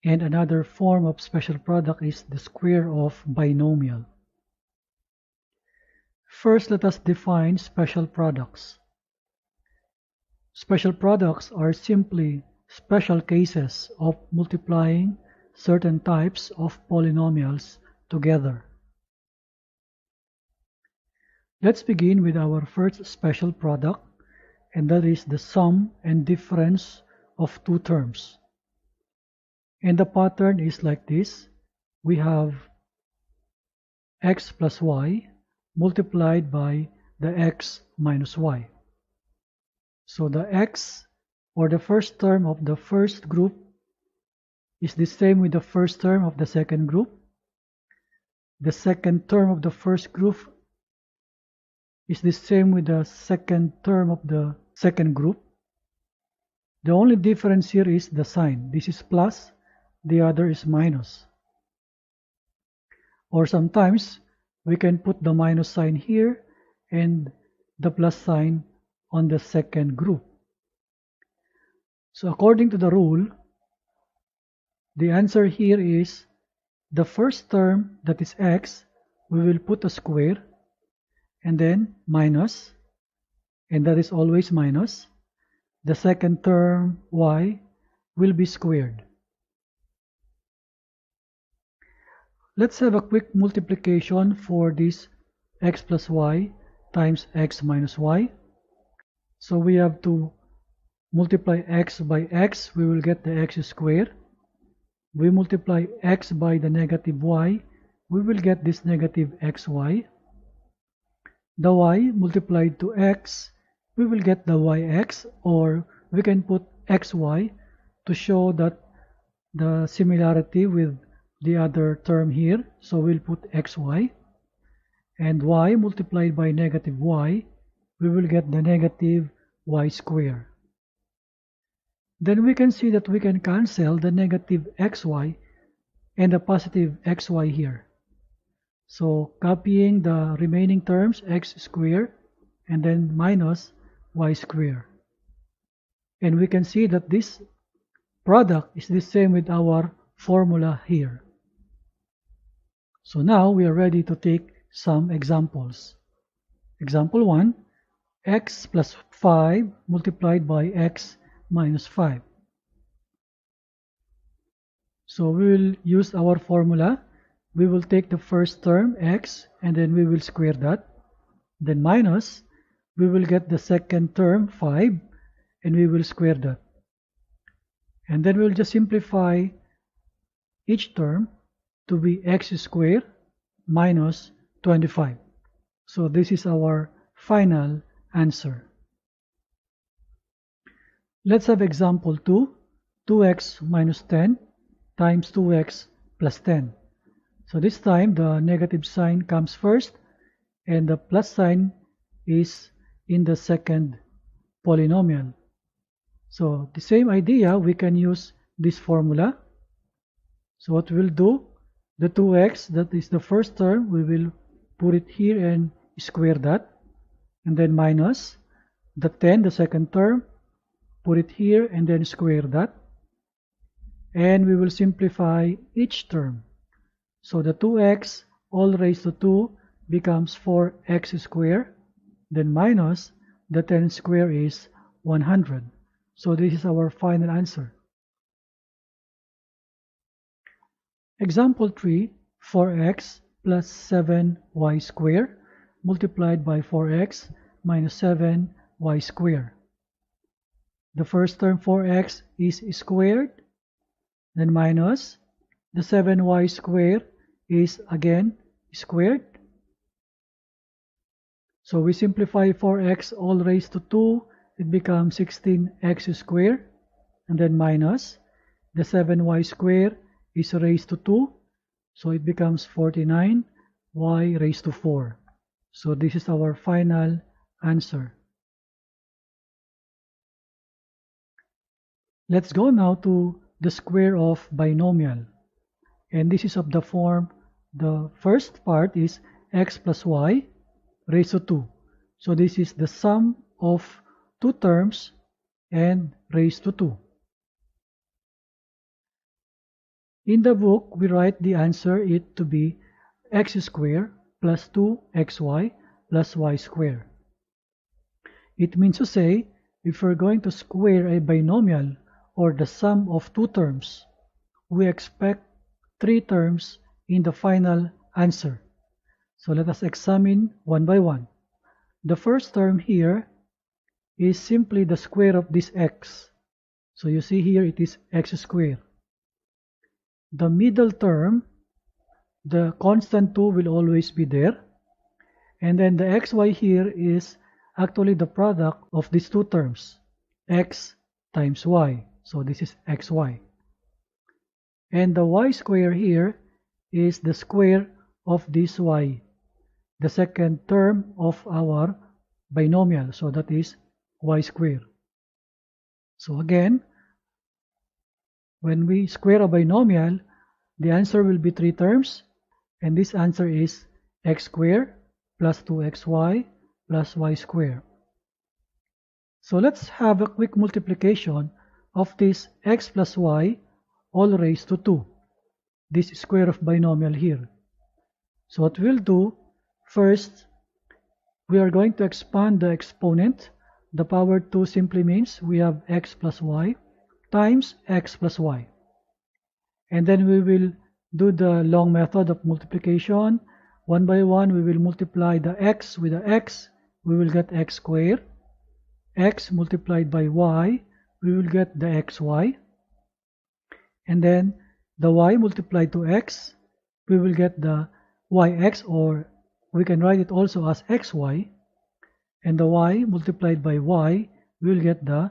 And another form of special product is the square of binomial. First, let us define special products. Special products are simply special cases of multiplying certain types of polynomials together. Let's begin with our first special product, and that is the sum and difference of two terms. And the pattern is like this. We have x plus y multiplied by the x minus y. So the x, or the first term of the first group, is the same with the first term of the second group. The second term of the first group is the same with the second term of the second group. The only difference here is the sign. This is plus, the other is minus. Or sometimes we can put the minus sign here and the plus sign on the second group. So according to the rule, the answer here is the first term, that is x, we will put a square and then minus, and that is always minus. The second term, y, will be squared. Let's have a quick multiplication for this x plus y times x minus y. So we have to multiply x by x, we will get the x squared. We multiply x by the negative y, we will get this negative xy. The y multiplied to x, we will get the yx, or we can put xy to show that the similarity with the other term here. So we'll put xy, and y multiplied by negative y, we will get the negative y squared. Then we can see that we can cancel the negative xy and the positive xy here. So copying the remaining terms, x squared and then minus y squared. And we can see that this product is the same with our formula here. So now we are ready to take some examples. Example 1, x plus 5 multiplied by x minus 5. So we will use our formula. We will take the first term x and then we will square that. Then minus, we will get the second term 5 and we will square that. And then we will just simplify each term to be x squared minus 25. So this is our final answer. Let's have example 2, 2x minus 10 times 2x plus 10. So this time the negative sign comes first and the plus sign is in the second polynomial. So the same idea, we can use this formula. So what we'll do, the 2x, that is the first term, we will put it here and square that. And then minus the 10, the second term, put it here and then square that. And we will simplify each term. So the 2x all raised to 2 becomes 4x squared. Then minus the 10 squared is 100. So this is our final answer. Example 3, 4x plus 7y squared multiplied by 4x minus 7y squared. The first term 4x is squared, then minus the 7y squared is again squared. So we simplify 4x all raised to 2, it becomes 16x squared, and then minus the 7y squared is raised to 2, so it becomes 49y raised to 4. So this is our final answer. Let's go now to the square of binomial. And this is of the form, the first part is x plus y raised to 2. So this is the sum of two terms and raised to 2. In the book, we write the answer it to be x squared plus 2xy plus y squared. It means to say, if we're going to square a binomial or the sum of two terms, we expect three terms in the final answer. So let us examine one by one. The first term here is simply the square of this x. So you see here it is x squared. The middle term, the constant 2 will always be there. And then the xy here is actually the product of these two terms, x times y. So this is xy. And the y square here is the square of this y, the second term of our binomial. So that is y squared. So again, when we square a binomial, the answer will be three terms, and this answer is x squared plus 2xy plus y squared. So let's have a quick multiplication of this x plus y all raised to 2, this square of binomial here. So what we'll do, first, we are going to expand the exponent. The power 2 simply means we have x plus y times x plus y. And then we will do the long method of multiplication. One by one, we will multiply the x with the x. We will get x squared. X multiplied by y, we will get the xy. And then the y multiplied to x, we will get the yx, or we can write it also as xy. And the y multiplied by y, we will get the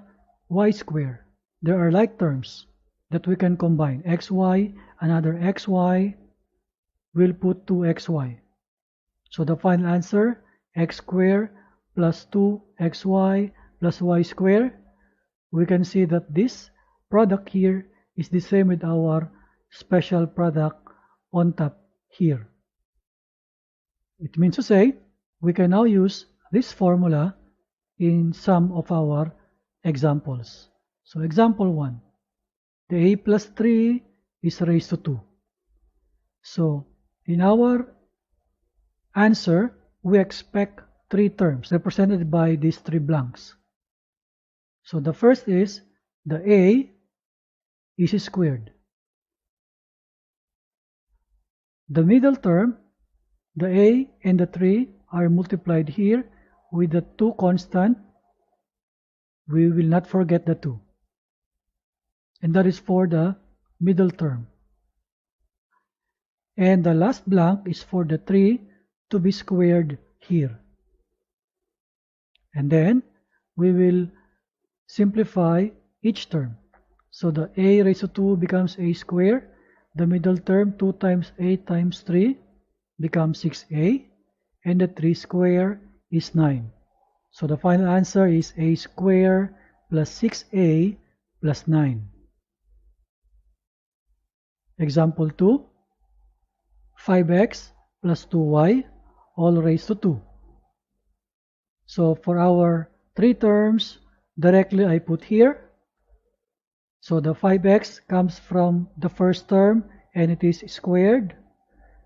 y squared. There are like terms that we can combine. xy, another xy, we'll put 2xy. So the final answer, x squared plus 2xy plus y squared. We can see that this product here is the same with our special product on top here. It means to say, we can now use this formula in some of our examples. So example 1, the a plus 3 is raised to 2. So in our answer, we expect three terms represented by these three blanks. So the first is the a is squared. The middle term, the a and the 3 are multiplied here with the 2 constant. We will not forget the 2. And that is for the middle term. And the last blank is for the 3 to be squared here. And then we will simplify each term. So the a raised to 2 becomes a squared. The middle term, 2 times a times 3 becomes 6a. And the 3 squared is 9. So the final answer is a squared plus 6a plus 9. Example 2, 5x plus 2y all raised to 2. So for our three terms, directly I put here. So the 5x comes from the first term and it is squared.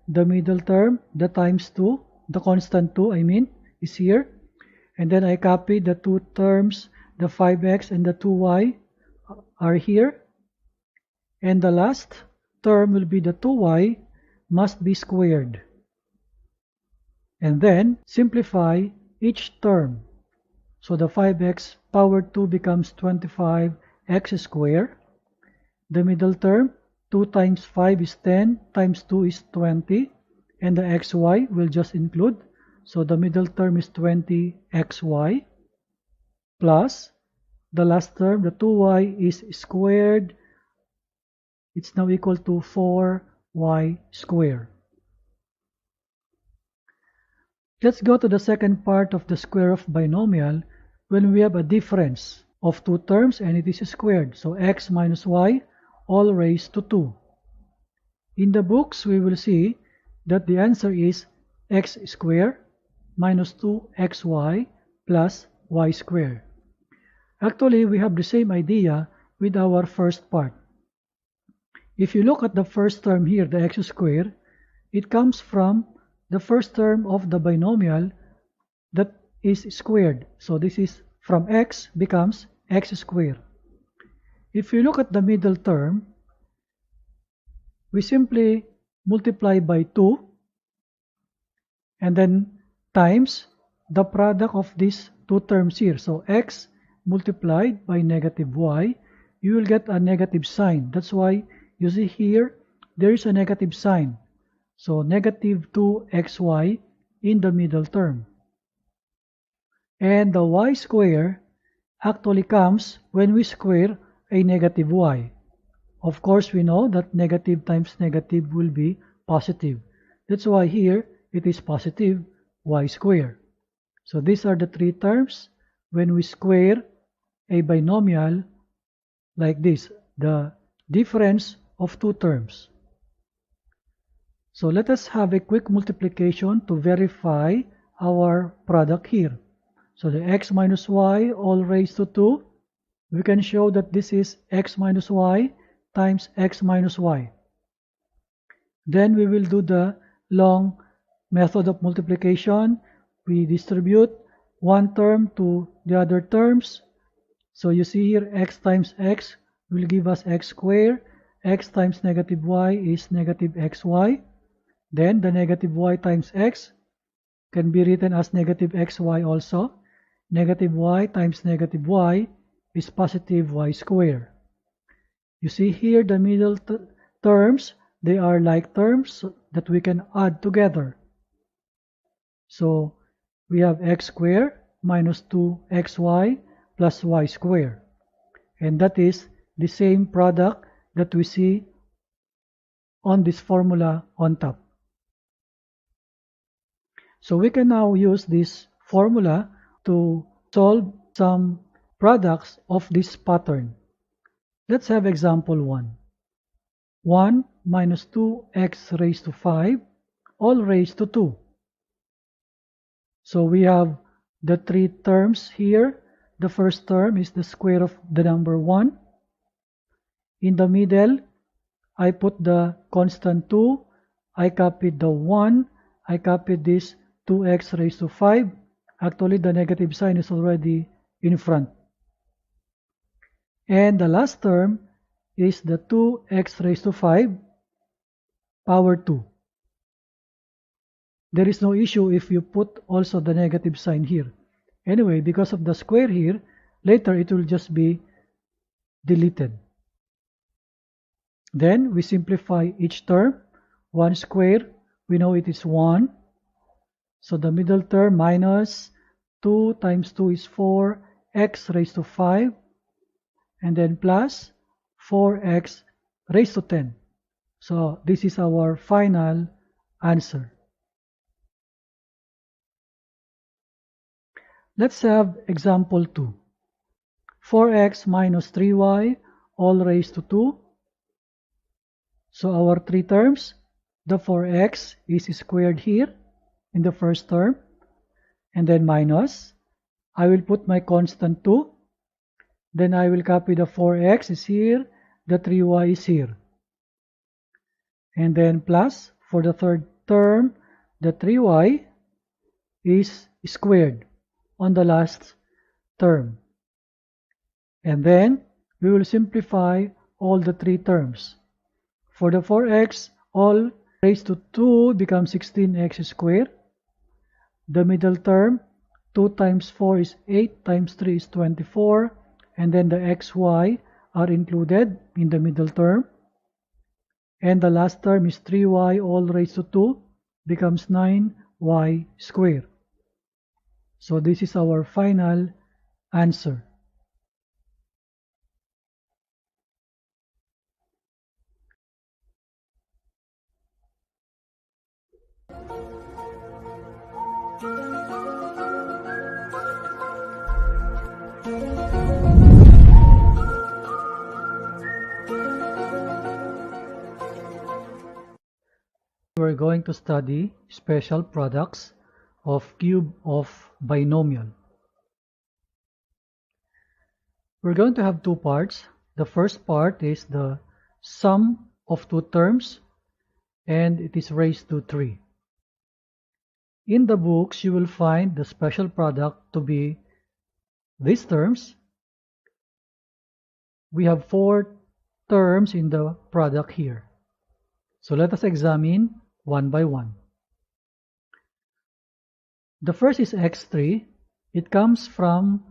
The middle term, the times 2, the constant 2 I mean, is here. And then I copy the two terms, the 5x and the 2y are here. And the last term will be the 2y must be squared. And then simplify each term. So the 5x power 2 becomes 25x squared. The middle term, 2 times 5 is 10, times 2 is 20. And the xy will just include. So the middle term is 20xy. Plus the last term, the 2y is squared. It's now equal to 4y squared. Let's go to the second part of the square of binomial when we have a difference of two terms and it is squared. So x minus y all raised to 2. In the books, we will see that the answer is x squared minus 2xy plus y squared. Actually, we have the same idea with our first part. If you look at the first term here, the x squared, it comes from the first term of the binomial that is squared. So this is from x becomes x squared. If you look at the middle term, we simply multiply by 2 and then times the product of these two terms here. So x multiplied by negative y, you will get a negative sign. That's why you see here there is a negative sign. So negative 2xy in the middle term. And the y square actually comes when we square a negative y. Of course, we know that negative times negative will be positive. That's why here it is positive y squared. So these are the three terms when we square a binomial like this, the difference of two terms. So let us have a quick multiplication to verify our product here. So the x minus y all raised to 2, we can show that this is x minus y times x minus y. Then we will do the long method of multiplication. We distribute one term to the other terms. So you see here x times x will give us x squared. X times negative y is negative xy. Then the negative y times x can be written as negative xy also. Negative y times negative y is positive y squared. You see here the middle terms, they are like terms that we can add together. So we have x squared minus 2xy plus y squared. And that is the same product that we see on this formula on top. So we can now use this formula to solve some products of this pattern. Let's have example 1. 1 minus 2x raised to 5 all raised to 2. So we have the three terms here. The first term is the square of the number 1. In the middle, I put the constant 2. I copied the 1. I copied this 2x raised to 5. Actually, the negative sign is already in front. And the last term is the 2x raised to 5 power 2. There is no issue if you put also the negative sign here. Anyway, because of the square here, later it will just be deleted. Then we simplify each term. 1 squared, we know it is 1. So the middle term minus 2 times 2 is 4, x raised to 5, and then plus 4x raised to 10. So this is our final answer. Let's have example 2. 4x minus 3y all raised to 2. So our three terms, the 4x is squared here in the first term, and then minus. I will put my constant 2. Then I will copy the 4x is here, the 3y is here. And then plus, for the third term, the 3y is squared on the last term. And then we will simplify all the three terms. For the 4x, all raised to 2 becomes 16x squared. The middle term, 2 times 4 is 8 times 3 is 24. And then the xy are included in the middle term. And the last term is 3y all raised to 2 becomes 9y squared. So this is our final answer. we're going to study special products of cube of binomial. We're going to have two parts. The first part is the sum of two terms, and it is raised to 3. In the books, you will find the special product to be these terms. We have 4 terms in the product here. So let us examine one by one. The first is x3. It comes from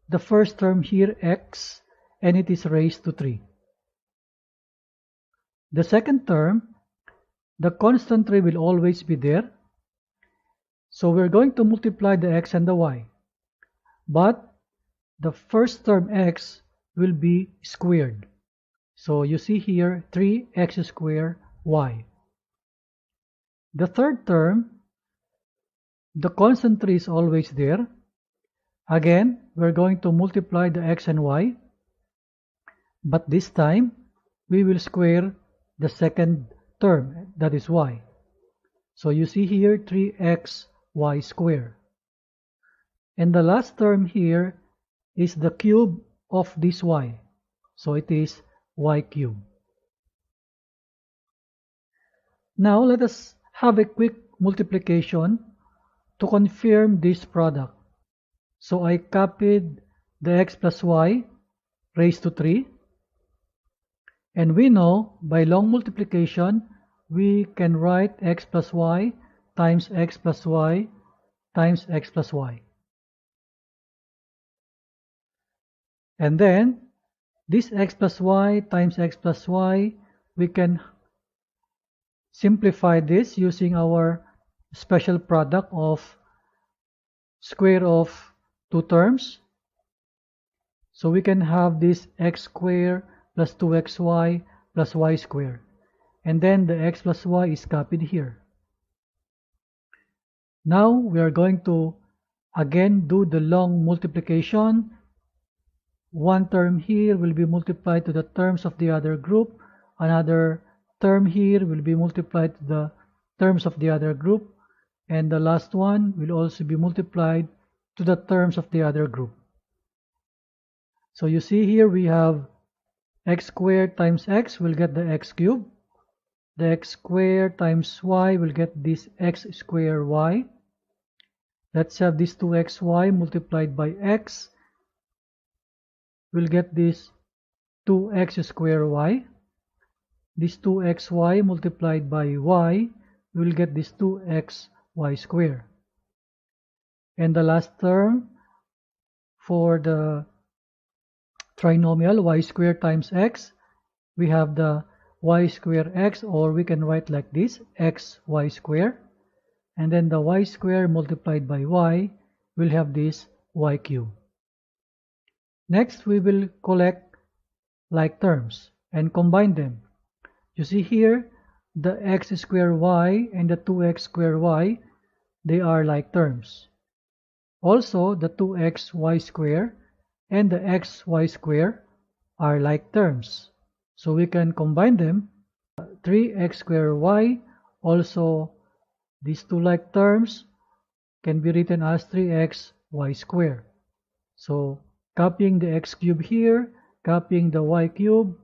the first term here, x, and it is raised to 3. The second term, the constant 3 will always be there. So we're going to multiply the x and the y. But the first term x will be squared. So you see here 3x squared y. The third term, the constant 3 is always there. Again, we're going to multiply the x and y. But this time, we will square the second term, that is y. So you see here 3xy squared. And the last term here is the cube of this y. So it is y cubed. Now let us have a quick multiplication to confirm this product. So I copied the x plus y raised to 3. And we know by long multiplication, we can write x plus y times x plus y times x plus y. And then, this x plus y times x plus y, we can simplify this using our special product of square of two terms. So we can have this x squared plus 2xy plus y squared. And then the x plus y is copied here. Now we are going to again do the long multiplication. One term here will be multiplied to the terms of the other group. Another term here will be multiplied to the terms of the other group. And the last one will also be multiplied to the terms of the other group. So you see here we have x squared times x will get the x cubed. The x squared times y will get this x squared y. Let's have this 2xy multiplied by x. We'll get this 2x squared y. This 2xy multiplied by y, we'll get this 2xy squared. And the last term for the trinomial y squared times x, we have the y squared x, or we can write like this, xy squared. And then the y squared multiplied by y, we'll have this y cubed. Next, we will collect like terms and combine them. You see here, the x squared y and the 2x squared y, they are like terms. Also, the 2xy squared and the xy squared are like terms. So we can combine them. 3x squared y, also these two like terms can be written as 3xy squared. So copying the x cube here, copying the y cube.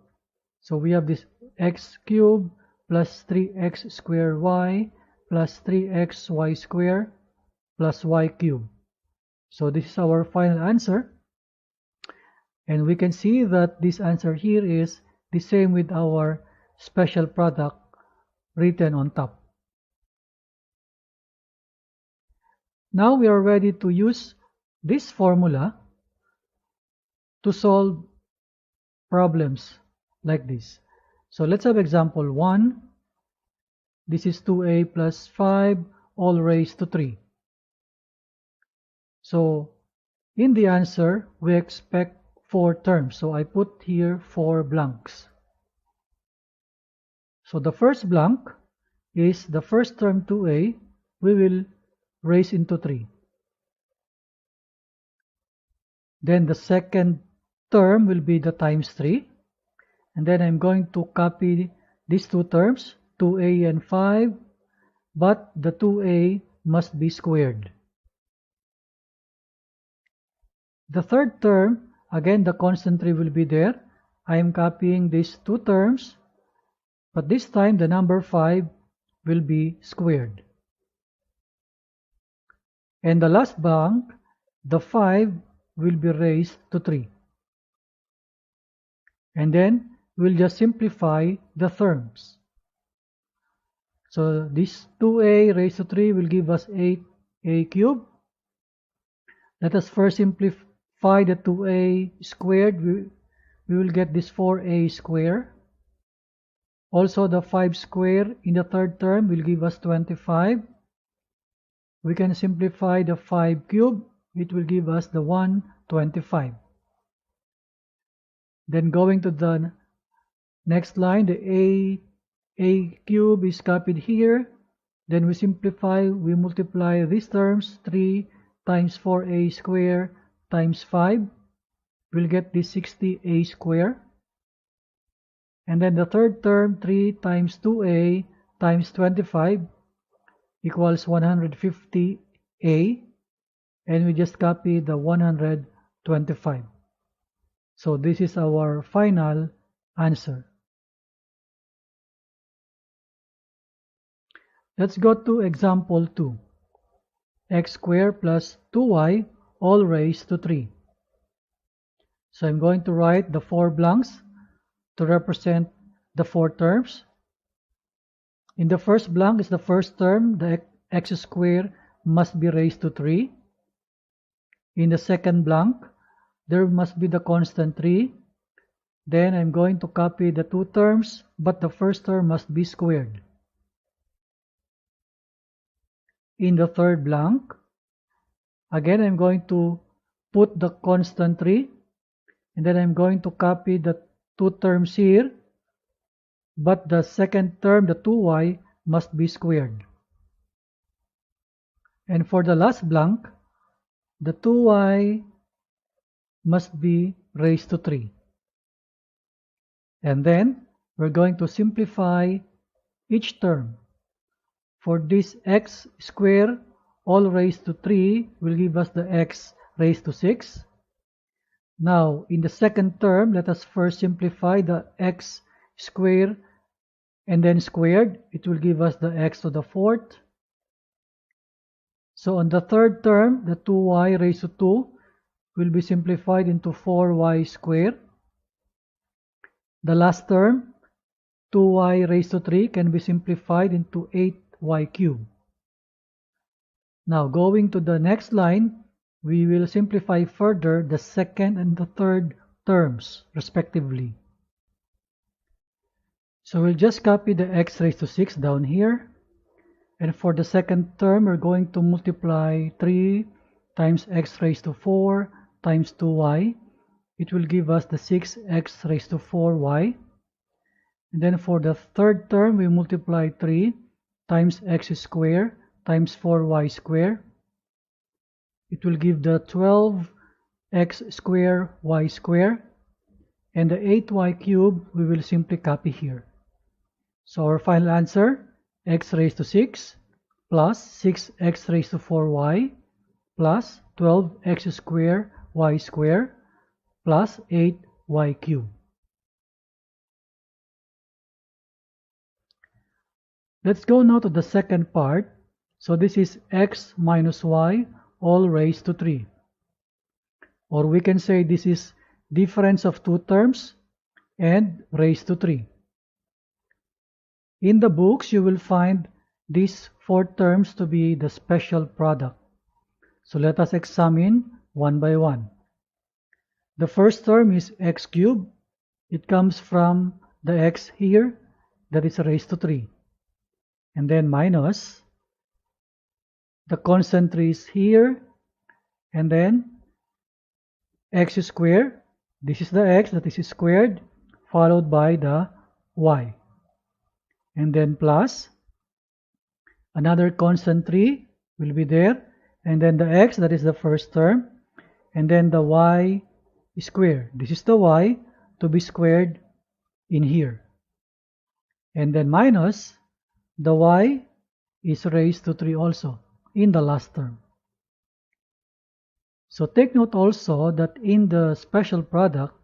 So we have this x cube plus 3x squared y plus 3xy squared plus y cube. So this is our final answer. And we can see that this answer here is the same with our special product written on top. Now we are ready to use this formula to solve problems like this. So let's have example 1. This is 2a plus 5 all raised to 3. So in the answer, we expect 4 terms. So I put here 4 blanks. So the first blank is the first term 2a, we will raise into 3. Then the second term will be the times 3. And then I'm going to copy these two terms, 2a and 5. but the 2a must be squared. The third term, again the constant 3 will be there. I am copying these two terms, but this time the number 5 will be squared. And the last blank, the 5 will be raised to 3. And then we'll just simplify the terms. So this 2a raised to 3 will give us 8a cubed. Let us first simplify the 2a squared. We will get this 4a squared. Also the 5 squared in the third term will give us 25. We can simplify the 5 cubed. It will give us the 125. Then going to the next line, the a cube is copied here. Then we simplify, we multiply these terms, 3 times 4a squared times 5. We'll get this 60a squared. And then the third term, 3 times 2a times 25 equals 150a. And we just copy the 125. So this is our final answer. Let's go to example 2. X squared plus 2y all raised to 3. So I'm going to write the 4 blanks to represent the 4 terms. In the first blank is the first term, the x squared must be raised to 3. In the second blank, there must be the constant 3. Then I'm going to copy the 2 terms, but the first term must be squared. In the third blank, again I'm going to put the constant 3, and then I'm going to copy the 2 terms here, but the second term, the 2y, must be squared. And for the last blank, the 2y must be raised to 3. And then we're going to simplify each term. For this x squared all raised to 3 will give us the x raised to 6. Now in the second term, let us first simplify the x squared and then squared. It will give us the x to the 4th. So on the third term, the 2y raised to 2 will be simplified into 4y squared. The last term, 2y raised to 3, can be simplified into 8y cubed. Now going to the next line, we will simplify further the second and the third terms respectively. So we'll just copy the x raised to 6 down here. And for the second term, we're going to multiply 3 times x raised to 4 times 2y. It will give us the 6x raised to 4y. And then for the third term, we multiply 3 times x squared times 4y squared. It will give the 12x squared y squared. And the 8y cubed, we will simply copy here. So our final answer, x raised to 6 plus 6x raised to 4y plus 12x squared y squared plus 8y cubed. Let's go now to the second part. So this is x minus y all raised to 3. Or we can say this is difference of 2 terms and raised to 3. In the books, you will find these 4 terms to be the special product. So let us examine one by one. The first term is x cubed. It comes from the x here, that is raised to 3. And then minus the constant 3 is here, and then x squared. This is the x that is squared, followed by the y. And then plus another constant 3 will be there, and then the x, that is the first term, and then the y squared. This is the y to be squared in here. And then minus the y is raised to 3 also in the last term. So take note also that in the special product,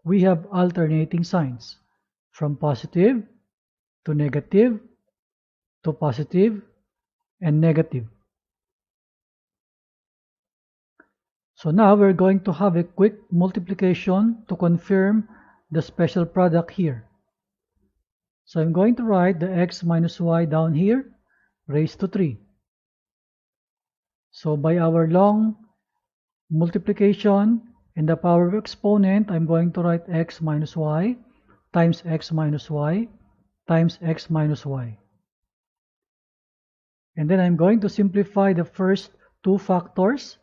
we have alternating signs from positive to negative to positive and negative. So now we're going to have a quick multiplication to confirm the special product here. So I'm going to write the x minus y down here, raised to 3. So by our long multiplication in the power of exponent, I'm going to write x minus y times x minus y times x minus y. And then I'm going to simplify the first two factors.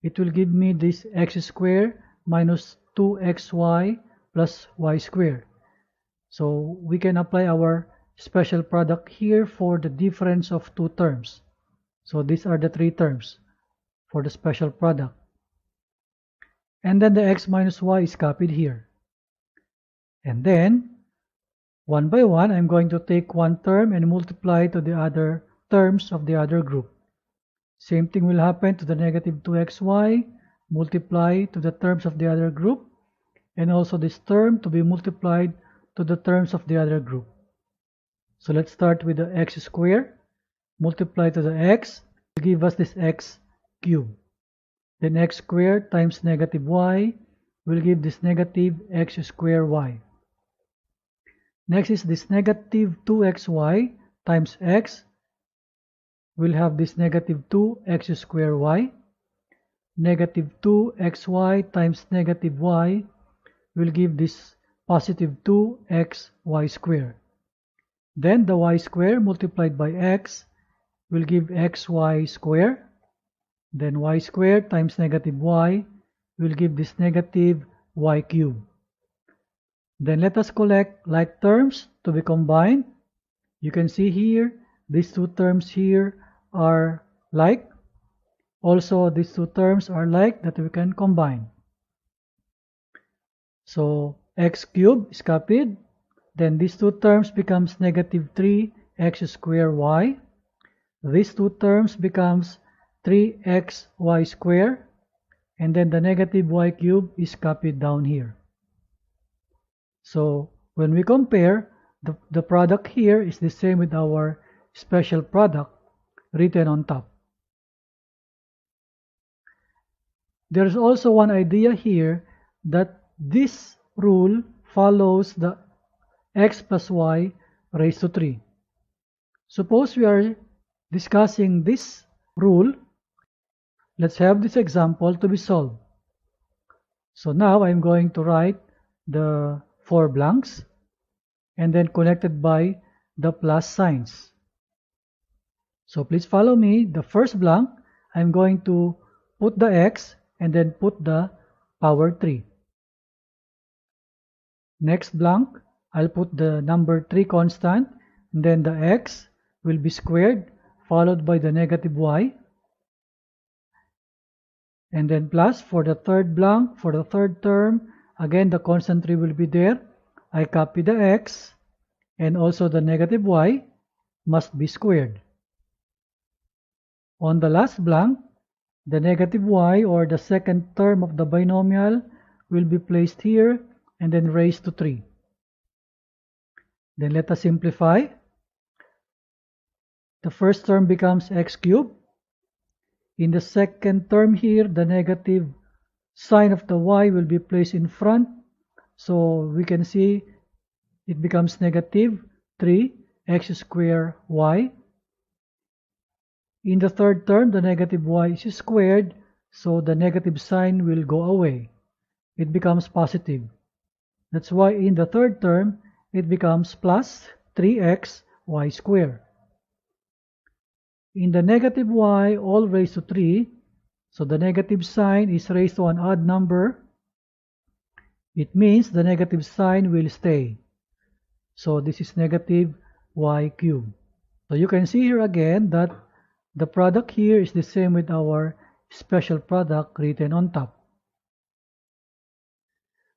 It will give me this x squared minus 2xy plus y squared. So we can apply our special product here for the difference of two terms. So these are the three terms for the special product. And then the x minus y is copied here. And then, one by one, I'm going to take one term and multiply to the other terms of the other group. Same thing will happen to the negative 2xy, multiply to the terms of the other group, and also this term to be multiplied to the terms of the other group. So let's start with the x squared, multiply to the x, will give us this x cubed. Then x squared times negative y will give this negative x squared y. Next is this negative 2xy times x will have this negative 2x squared y. Negative 2xy times negative y will give this positive 2xy squared. Then the y squared multiplied by x will give xy squared. Then y squared times negative y will give this negative y cubed. Then let us collect like terms to be combined. You can see here, these two terms here are like. Also, these two terms are like that we can combine. So x cubed is copied. Then these two terms becomes negative 3x squared y. These two terms becomes 3xy squared. And then the negative y cubed is copied down here. So when we compare, the product here is the same with our special product written on top. There's also one idea here that this rule follows the x plus y raised to 3. Suppose we are discussing this rule. Let's have this example to be solved. So now I'm going to write the 4 blanks and then connected by the plus signs. So please follow me. The first blank, I'm going to put the x and then put the power 3. Next blank, I'll put the number 3 constant, and then the x will be squared followed by the negative y. And then plus for the third blank, for the third term, again the constant 3 will be there. I copy the x and also the negative y must be squared. On the last blank, the negative y or the second term of the binomial will be placed here and then raised to 3. Then let us simplify. The first term becomes x cubed. In the second term here, the negative sign of the y will be placed in front. So we can see it becomes negative 3x squared y. In the third term, the negative y is squared, so the negative sign will go away. It becomes positive. That's why in the third term, it becomes plus 3x y squared. In the negative y, all raised to 3, so the negative sign is raised to an odd number. It means the negative sign will stay. So this is negative y cubed. So you can see here again that the product here is the same with our special product written on top.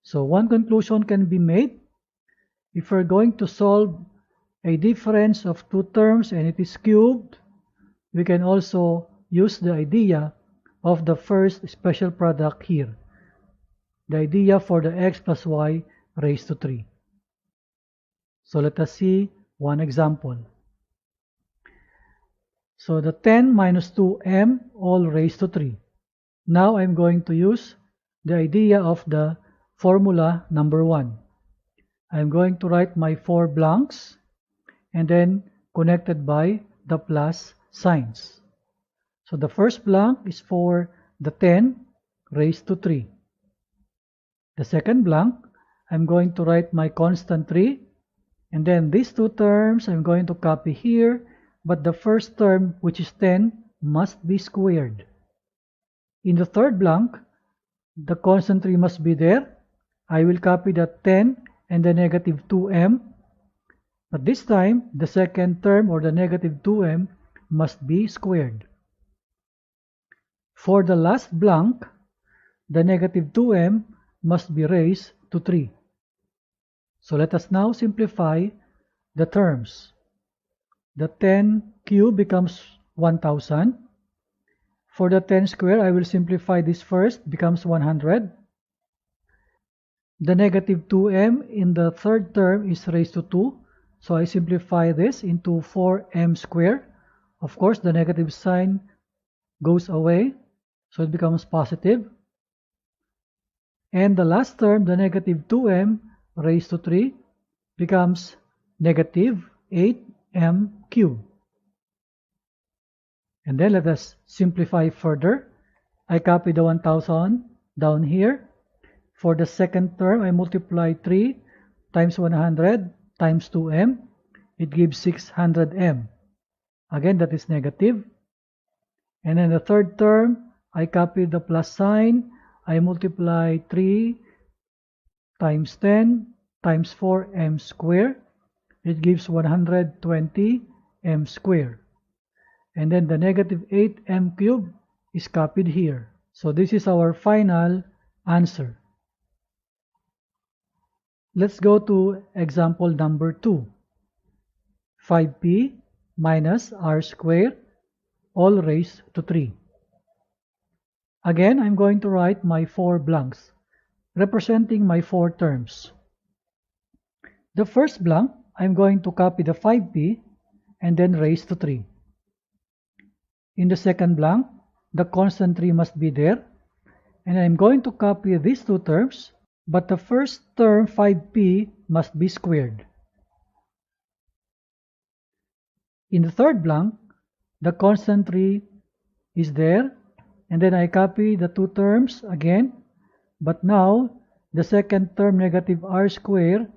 So one conclusion can be made. If we're going to solve a difference of two terms and it is cubed, we can also use the idea of the first special product here, the idea for the x plus y raised to 3. So let us see one example. So the 10 minus 2m all raised to 3. Now I'm going to use the idea of the formula number 1. I'm going to write my 4 blanks and then connected by the plus signs. So the first blank is for the 10 raised to 3. The second blank, I'm going to write my constant 3, and then these two terms I'm going to copy here, but the first term, which is 10, must be squared. In the third blank, the constant 3 must be there. I will copy the 10 and the negative 2m, but this time the second term or the negative 2m must be squared. For the last blank, the negative 2m must be raised to 3. So let us now simplify the terms. The 10 cube becomes 1000. For the 10 square, I will simplify this first, becomes 100. The negative 2m in the third term is raised to 2. So I simplify this into 4m squared. Of course, the negative sign goes away, so it becomes positive. And the last term, the negative 2m raised to 3, becomes negative 8m cubed. And then let us simplify further. I copy the 1000 down here. For the second term, I multiply 3 times 100 times 2m. It gives 600m. Again, that is negative. And then the third term, I copy the plus sign. I multiply 3 times 10 times 4m squared. It gives 120m squared. And then the negative 8m cubed is copied here. So this is our final answer. Let's go to example number 2. 5p minus r squared all raised to 3. Again, I'm going to write my 4 blanks, representing my 4 terms. The first blank, I'm going to copy the 5p and then raise to 3. In the second blank, the constant 3 must be there, and I'm going to copy these two terms, but the first term 5p must be squared. In the third blank, the constant 3 is there, and then I copy the two terms again, but now the second term negative r squared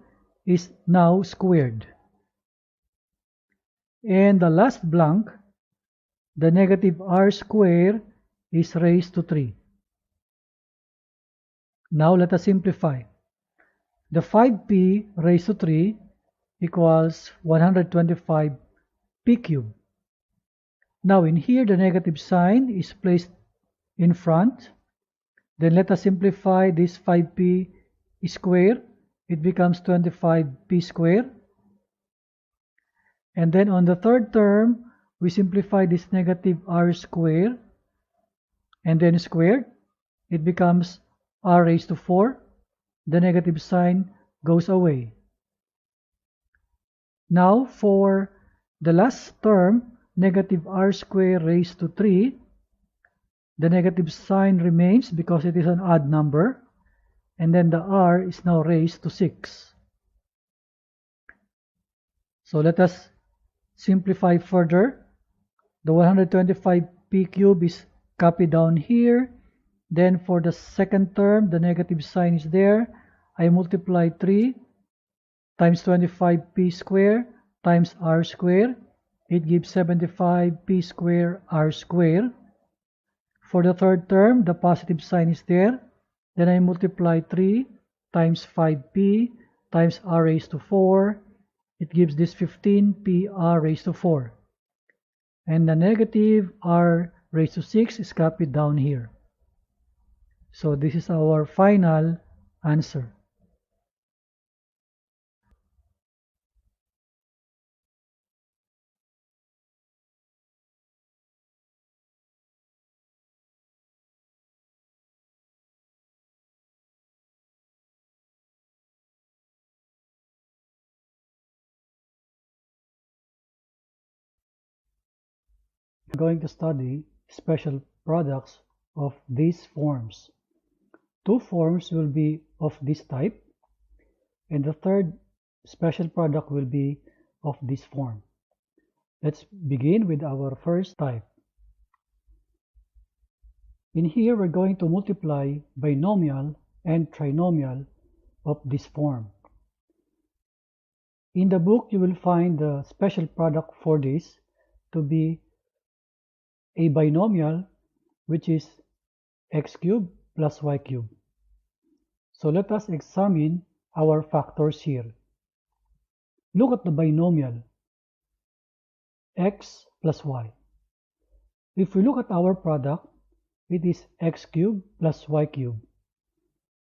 is now squared. And the last blank, the negative r squared is raised to 3. Now let us simplify. The 5p raised to 3 equals 125p cubed. Now in here the negative sign is placed in front. Then let us simplify this 5p squared. It becomes 25p squared. And then on the third term, we simplify this negative r squared and then squared. It becomes r raised to 4. The negative sign goes away. Now for the last term, negative r squared raised to 3, the negative sign remains because it is an odd number, and then the r is now raised to 6. So let us simplify further. The 125p cubed is copied down here. Then for the second term, the negative sign is there. I multiply 3 times 25p squared times r squared. It gives 75p squared r squared. For the third term, the positive sign is there. Then I multiply 3 times 5p times r raised to 4. It gives this 15p r raised to 4. And the negative r raised to 6 is copied down here. So this is our final answer. We're going to study special products of these forms. Two forms will be of this type, and the third special product will be of this form. Let's begin with our first type. In here, we're going to multiply binomial and trinomial of this form. In the book, you will find the special product for this to be a binomial, which is x cubed plus y cubed. So let us examine our factors here. Look at the binomial x plus y. If we look at our product, it is x cubed plus y cubed.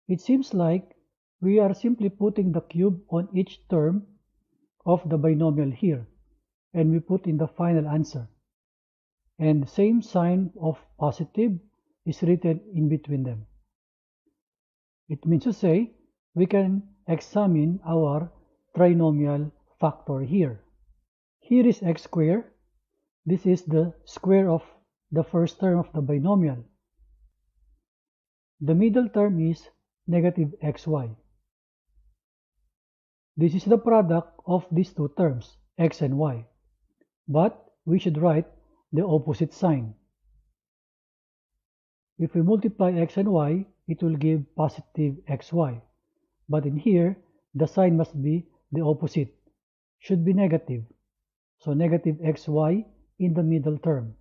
It seems like we are simply putting the cube on each term of the binomial here, and we put in the final answer. And the same sign of positive is written in between them. It means to say we can examine our trinomial factor here. Here is x squared. This is the square of the first term of the binomial. The middle term is negative xy. This is the product of these two terms, x and y. But we should write the opposite sign. If we multiply x and y, it will give positive xy. But in here, the sign must be the opposite. Should be negative. So negative xy in the middle term.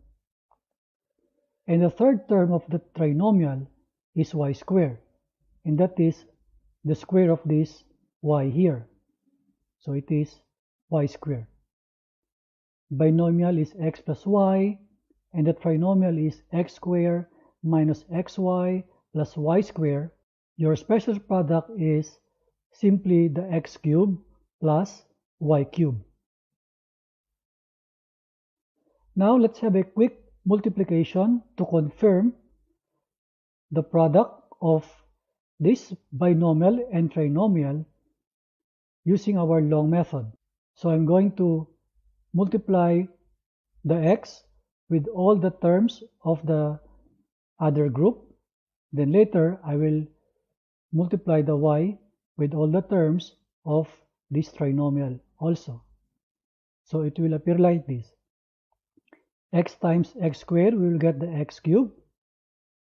And the third term of the trinomial is y squared. And that is the square of this y here. So it is y squared. Binomial is x plus y, and the trinomial is x squared minus xy plus y squared. Your special product is simply the x cubed plus y cubed. Now let's have a quick multiplication to confirm the product of this binomial and trinomial using our long method. So I'm going to multiply the x with all the terms of the other group. Then later I will multiply the y with all the terms of this trinomial also. So it will appear like this. X times x squared, we will get the x cubed.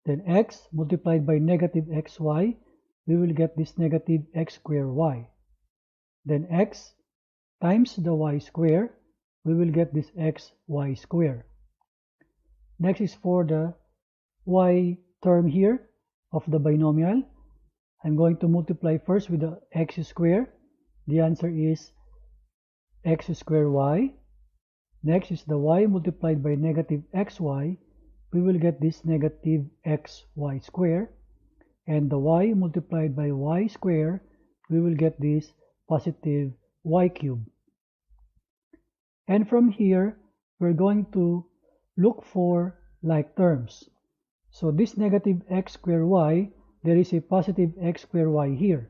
Then x multiplied by negative xy, we will get this negative x squared y. Then x times the y squared, we will get this xy squared. Next is for the y term here of the binomial. I'm going to multiply first with the x squared. The answer is x squared y. Next is the y multiplied by negative xy. We will get this negative xy squared. And the y multiplied by y squared, we will get this positive y cubed. And from here, we're going to look for like terms. So this negative x squared y, there is a positive x squared y here.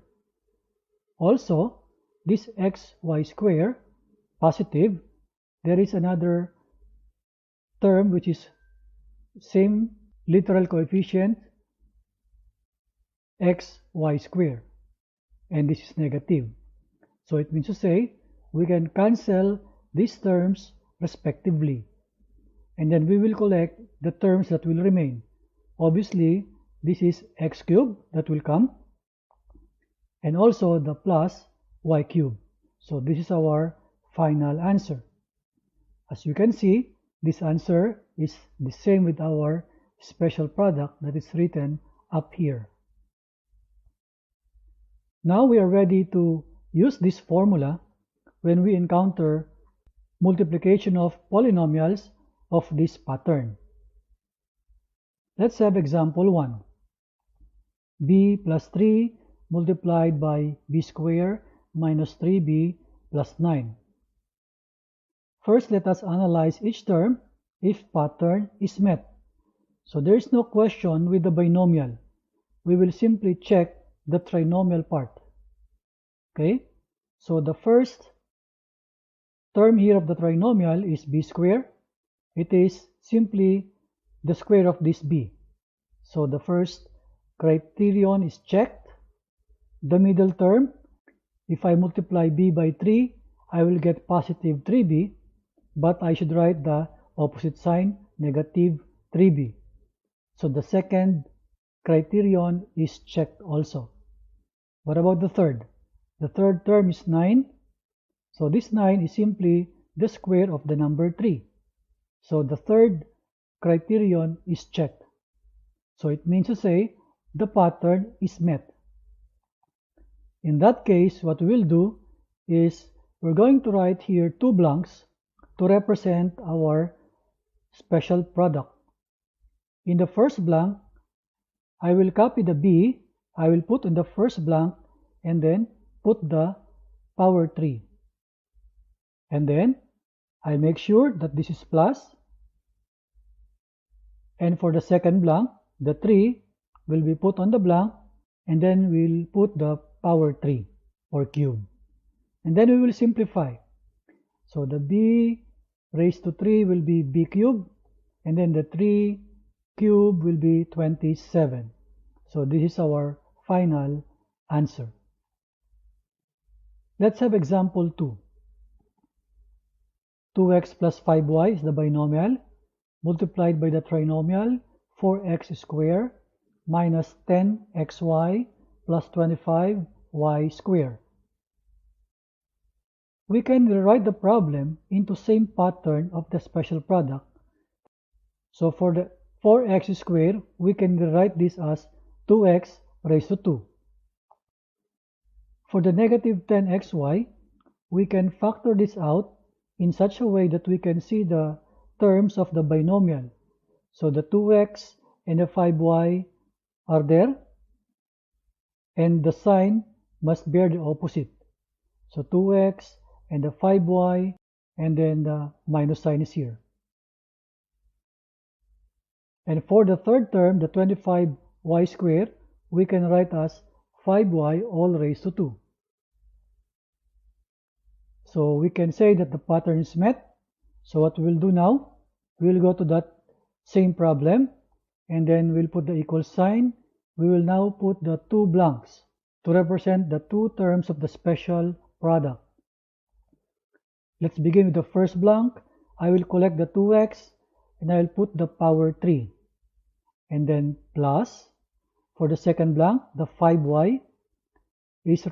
Also, this xy squared, positive, there is another term which is same literal coefficient xy squared, and this is negative. So it means to say we can cancel these terms respectively, and then we will collect the terms that will remain. Obviously, this is x cubed that will come, and also the plus y cubed. So this is our final answer. As you can see, this answer is the same with our special product that is written up here. Now we are ready to use this formula when we encounter multiplication of polynomials of this pattern. Let's have example 1. b plus 3 multiplied by b squared minus 3b plus 9. First, let us analyze each term if pattern is met. So there is no question with the binomial. We will simply check the trinomial part. Okay, so the first term here of the trinomial is b squared. It is simply the square of this b. So the first criterion is checked. The middle term, if I multiply b by 3, I will get positive 3b, but I should write the opposite sign, negative 3b. So the second criterion is checked also. What about the third? The third term is 9. So this 9 is simply the square of the number 3. So the third criterion is checked. So it means to say the pattern is met. In that case, what we will do is we're going to write here two blanks to represent our special product. In the first blank, I will copy the b, I will put in the first blank, and then put the power 3. And then I'll make sure that this is plus. And for the second blank, the 3 will be put on the blank, and then we'll put the power 3 or cube. And then we will simplify. So the b raised to 3 will be b cubed, and then the 3 cube will be 27. So this is our final answer. Let's have example 2. 2x plus 5y is the binomial, multiplied by the trinomial 4x squared minus 10xy plus 25y squared. We can rewrite the problem into same pattern of the special product. So for the 4x squared, we can rewrite this as 2x raised to 2. For the negative 10xy, we can factor this out in such a way that we can see the terms of the binomial. So the 2x and the 5y are there, and the sign must bear the opposite. So 2x and the 5y, and then the minus sign is here. And for the third term, the 25y squared, we can write as 5y all raised to 2. So we can say that the pattern is met. So what we'll do now, we'll go to that same problem, and then we'll put the equal sign. We will now put the two blanks to represent the two terms of the special product. Let's begin with the first blank. I will collect the 2x, and I will put the power 3. And then plus. For the second blank, the 5y is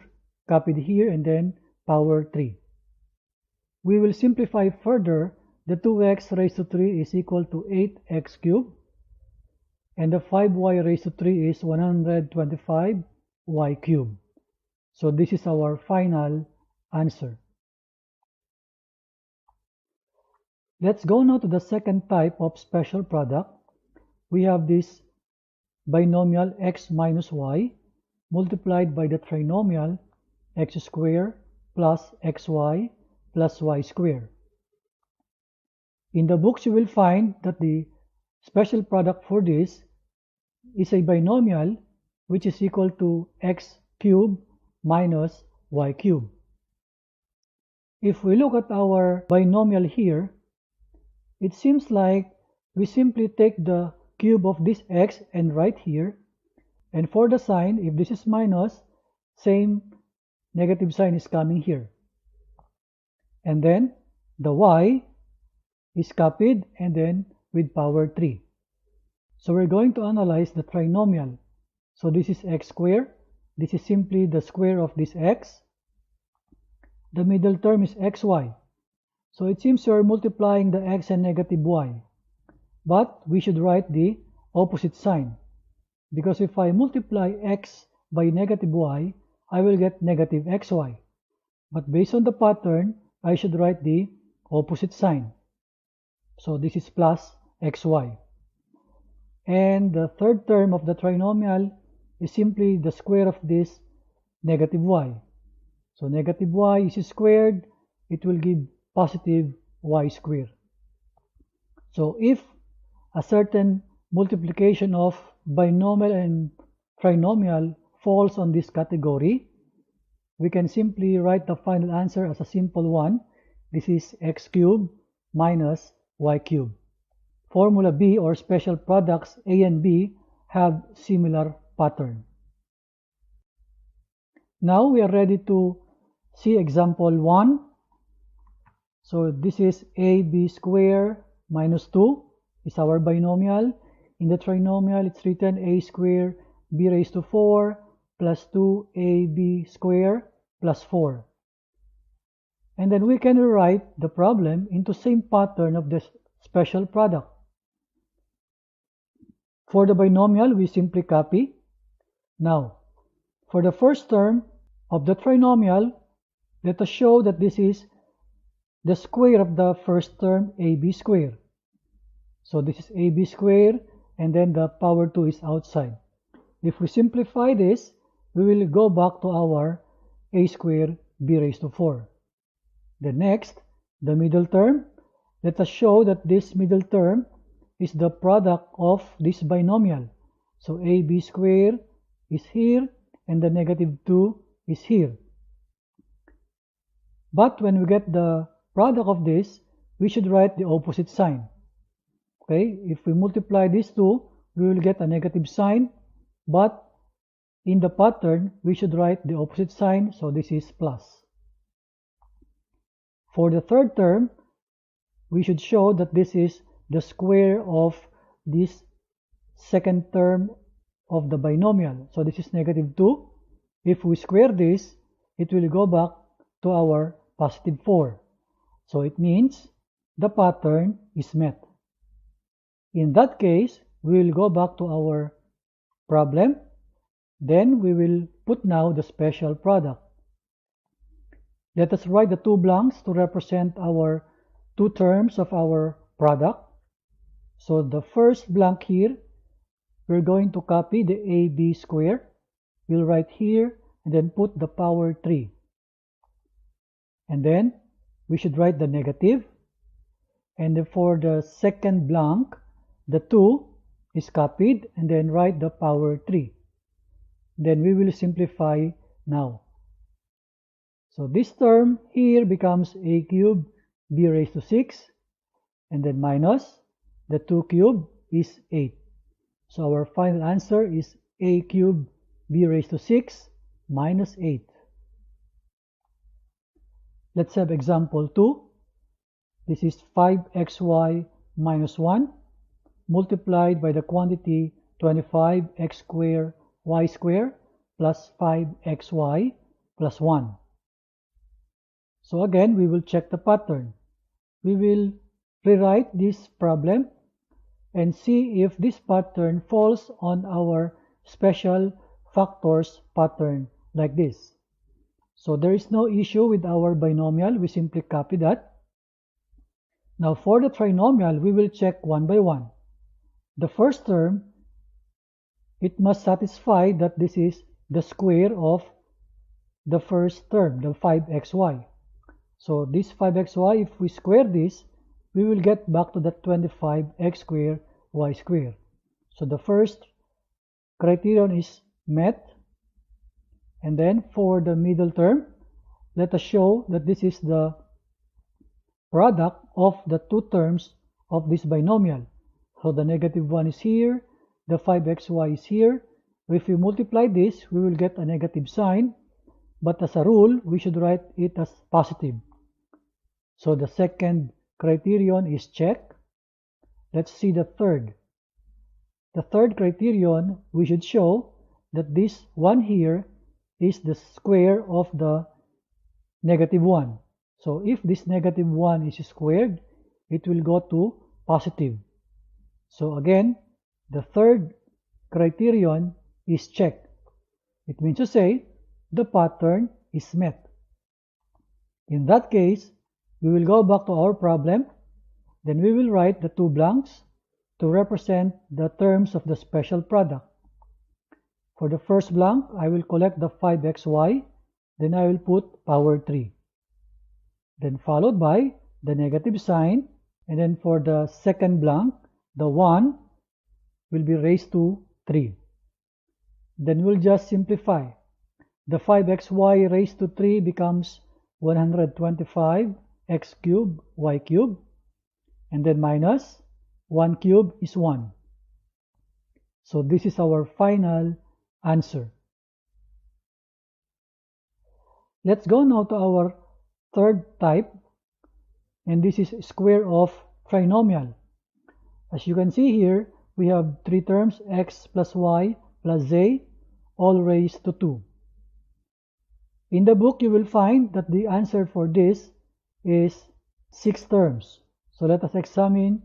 copied here, and then power 3. We will simplify further. The 2x raised to 3 is equal to 8x cubed, and the 5y raised to 3 is 125y cubed. So this is our final answer. Let's go now to the second type of special product. We have this binomial x minus y multiplied by the trinomial x squared plus xy plus y squared. In the books, you will find that the special product for this is a binomial which is equal to x cubed minus y cubed. If we look at our binomial here, it seems like we simply take the cube of this x and write here, and for the sign, if this is minus, same negative sign is coming here. And then the y is copied, and then with power 3. So we're going to analyze the trinomial. So this is x squared. This is simply the square of this x. The middle term is xy. So it seems you're multiplying the x and negative y. But we should write the opposite sign, because if I multiply x by negative y, I will get negative xy. But based on the pattern, I should write the opposite sign. So this is plus xy. And the third term of the trinomial is simply the square of this negative y. So negative y is squared, it will give positive y squared. So if a certain multiplication of binomial and trinomial falls on this category, we can simply write the final answer as a simple one. This is x cubed minus y cubed. formula B or special products A and B have similar pattern. Now we are ready to see example 1. So this is AB squared minus 2 is our binomial. In the trinomial, it's written A squared B raised to 4 plus 2AB squared plus 4. And then we can rewrite the problem into same pattern of the special product. For the binomial, we simply copy. Now, for the first term of the trinomial, let us show that this is the square of the first term, AB squared. So this is AB squared, and then the power 2 is outside. If we simplify this, we will go back to our A squared B raised to 4. The next, the middle term, let us show that this middle term is the product of this binomial. So AB squared is here, and the negative 2 is here. But when we get the product of this, we should write the opposite sign. Okay, if we multiply these two, we will get a negative sign, but in the pattern, we should write the opposite sign, so this is plus. For the third term, we should show that this is the square of this second term of the binomial. So this is negative 2. If we square this, it will go back to our positive 4. So it means the pattern is met. In that case, we will go back to our problem. Then we will put now the special product. Let us write the two blanks to represent our two terms of our product. So the first blank here, we're going to copy the AB squared. We'll write here and then put the power 3. And then we should write the negative. And then for the second blank, the 2 is copied and then write the power 3. Then we will simplify now. So this term here becomes A cubed B raised to 6, and then minus the 2 cubed is 8. So our final answer is A cubed B raised to 6 minus 8. Let's have example 2. This is 5xy minus 1 multiplied by the quantity 25x squared y squared plus 5xy plus 1. So again, we will check the pattern. We will rewrite this problem and see if this pattern falls on our special factors pattern like this. So there is no issue with our binomial. We simply copy that. Now for the trinomial, we will check one by one. The first term, it must satisfy that this is the square of the first term, the 5xy. So this 5xy, if we square this, we will get back to that 25x squared y squared. So the first criterion is met. And then for the middle term, let us show that this is the product of the two terms of this binomial. So the negative 1 is here, the 5xy is here. If we multiply this, we will get a negative sign, but as a rule, we should write it as positive. So the second criterion is checked. Let's see the third. The third criterion, we should show that this 1 here is the square of the negative 1. So if this negative 1 is squared, it will go to positive. So again, the third criterion is checked. It means to say the pattern is met. In that case, we will go back to our problem. Then we will write the two blanks to represent the terms of the special product. For the first blank, I will collect the 5xy, then I will put power 3. Then followed by the negative sign, and then for the second blank, the 1 will be raised to 3. Then we'll just simplify. The 5xy raised to 3 becomes 125 x cubed y cubed, and then minus 1 cubed is 1. So this is our final answer. Let's go now to our third type, and this is square of trinomial. As you can see here, we have three terms, x plus y plus z, all raised to 2. In the book, you will find that the answer for this is 6 terms. So let us examine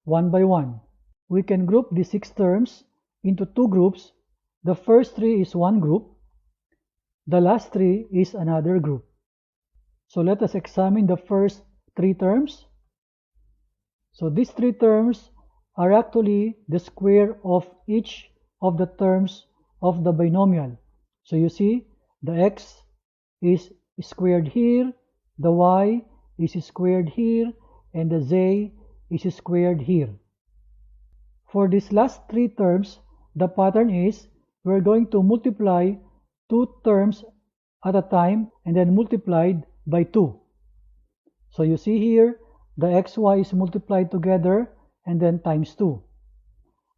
one by one. We can group the 6 terms into 2 groups. The first 3 is one group. The last 3 is another group. So let us examine the first 3 terms. So these 3 terms are actually the square of each of the terms of the binomial. So you see, the x is squared here, the y is squared here, and the z is squared here. For these last 3 terms, the pattern is we're going to multiply 2 terms at a time and then multiplied by 2. So you see here, the xy is multiplied together and then times 2.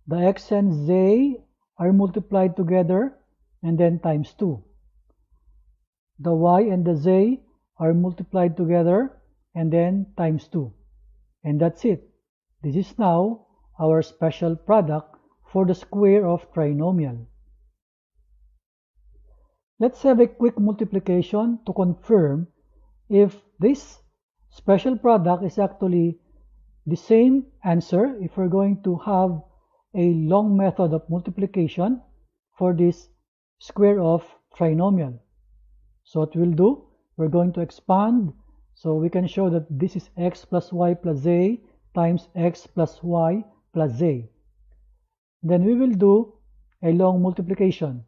The x and z are multiplied together and then times 2. The y and the z are multiplied together and then times 2. And that's it. This is now our special product for the square of trinomial. Let's have a quick multiplication to confirm if this special product is actually the same answer if we're going to have a long method of multiplication for this square of trinomial. So what we'll do, we're going to expand, so we can show that this is x plus y plus z times x plus y plus z. Then we will do a long multiplication.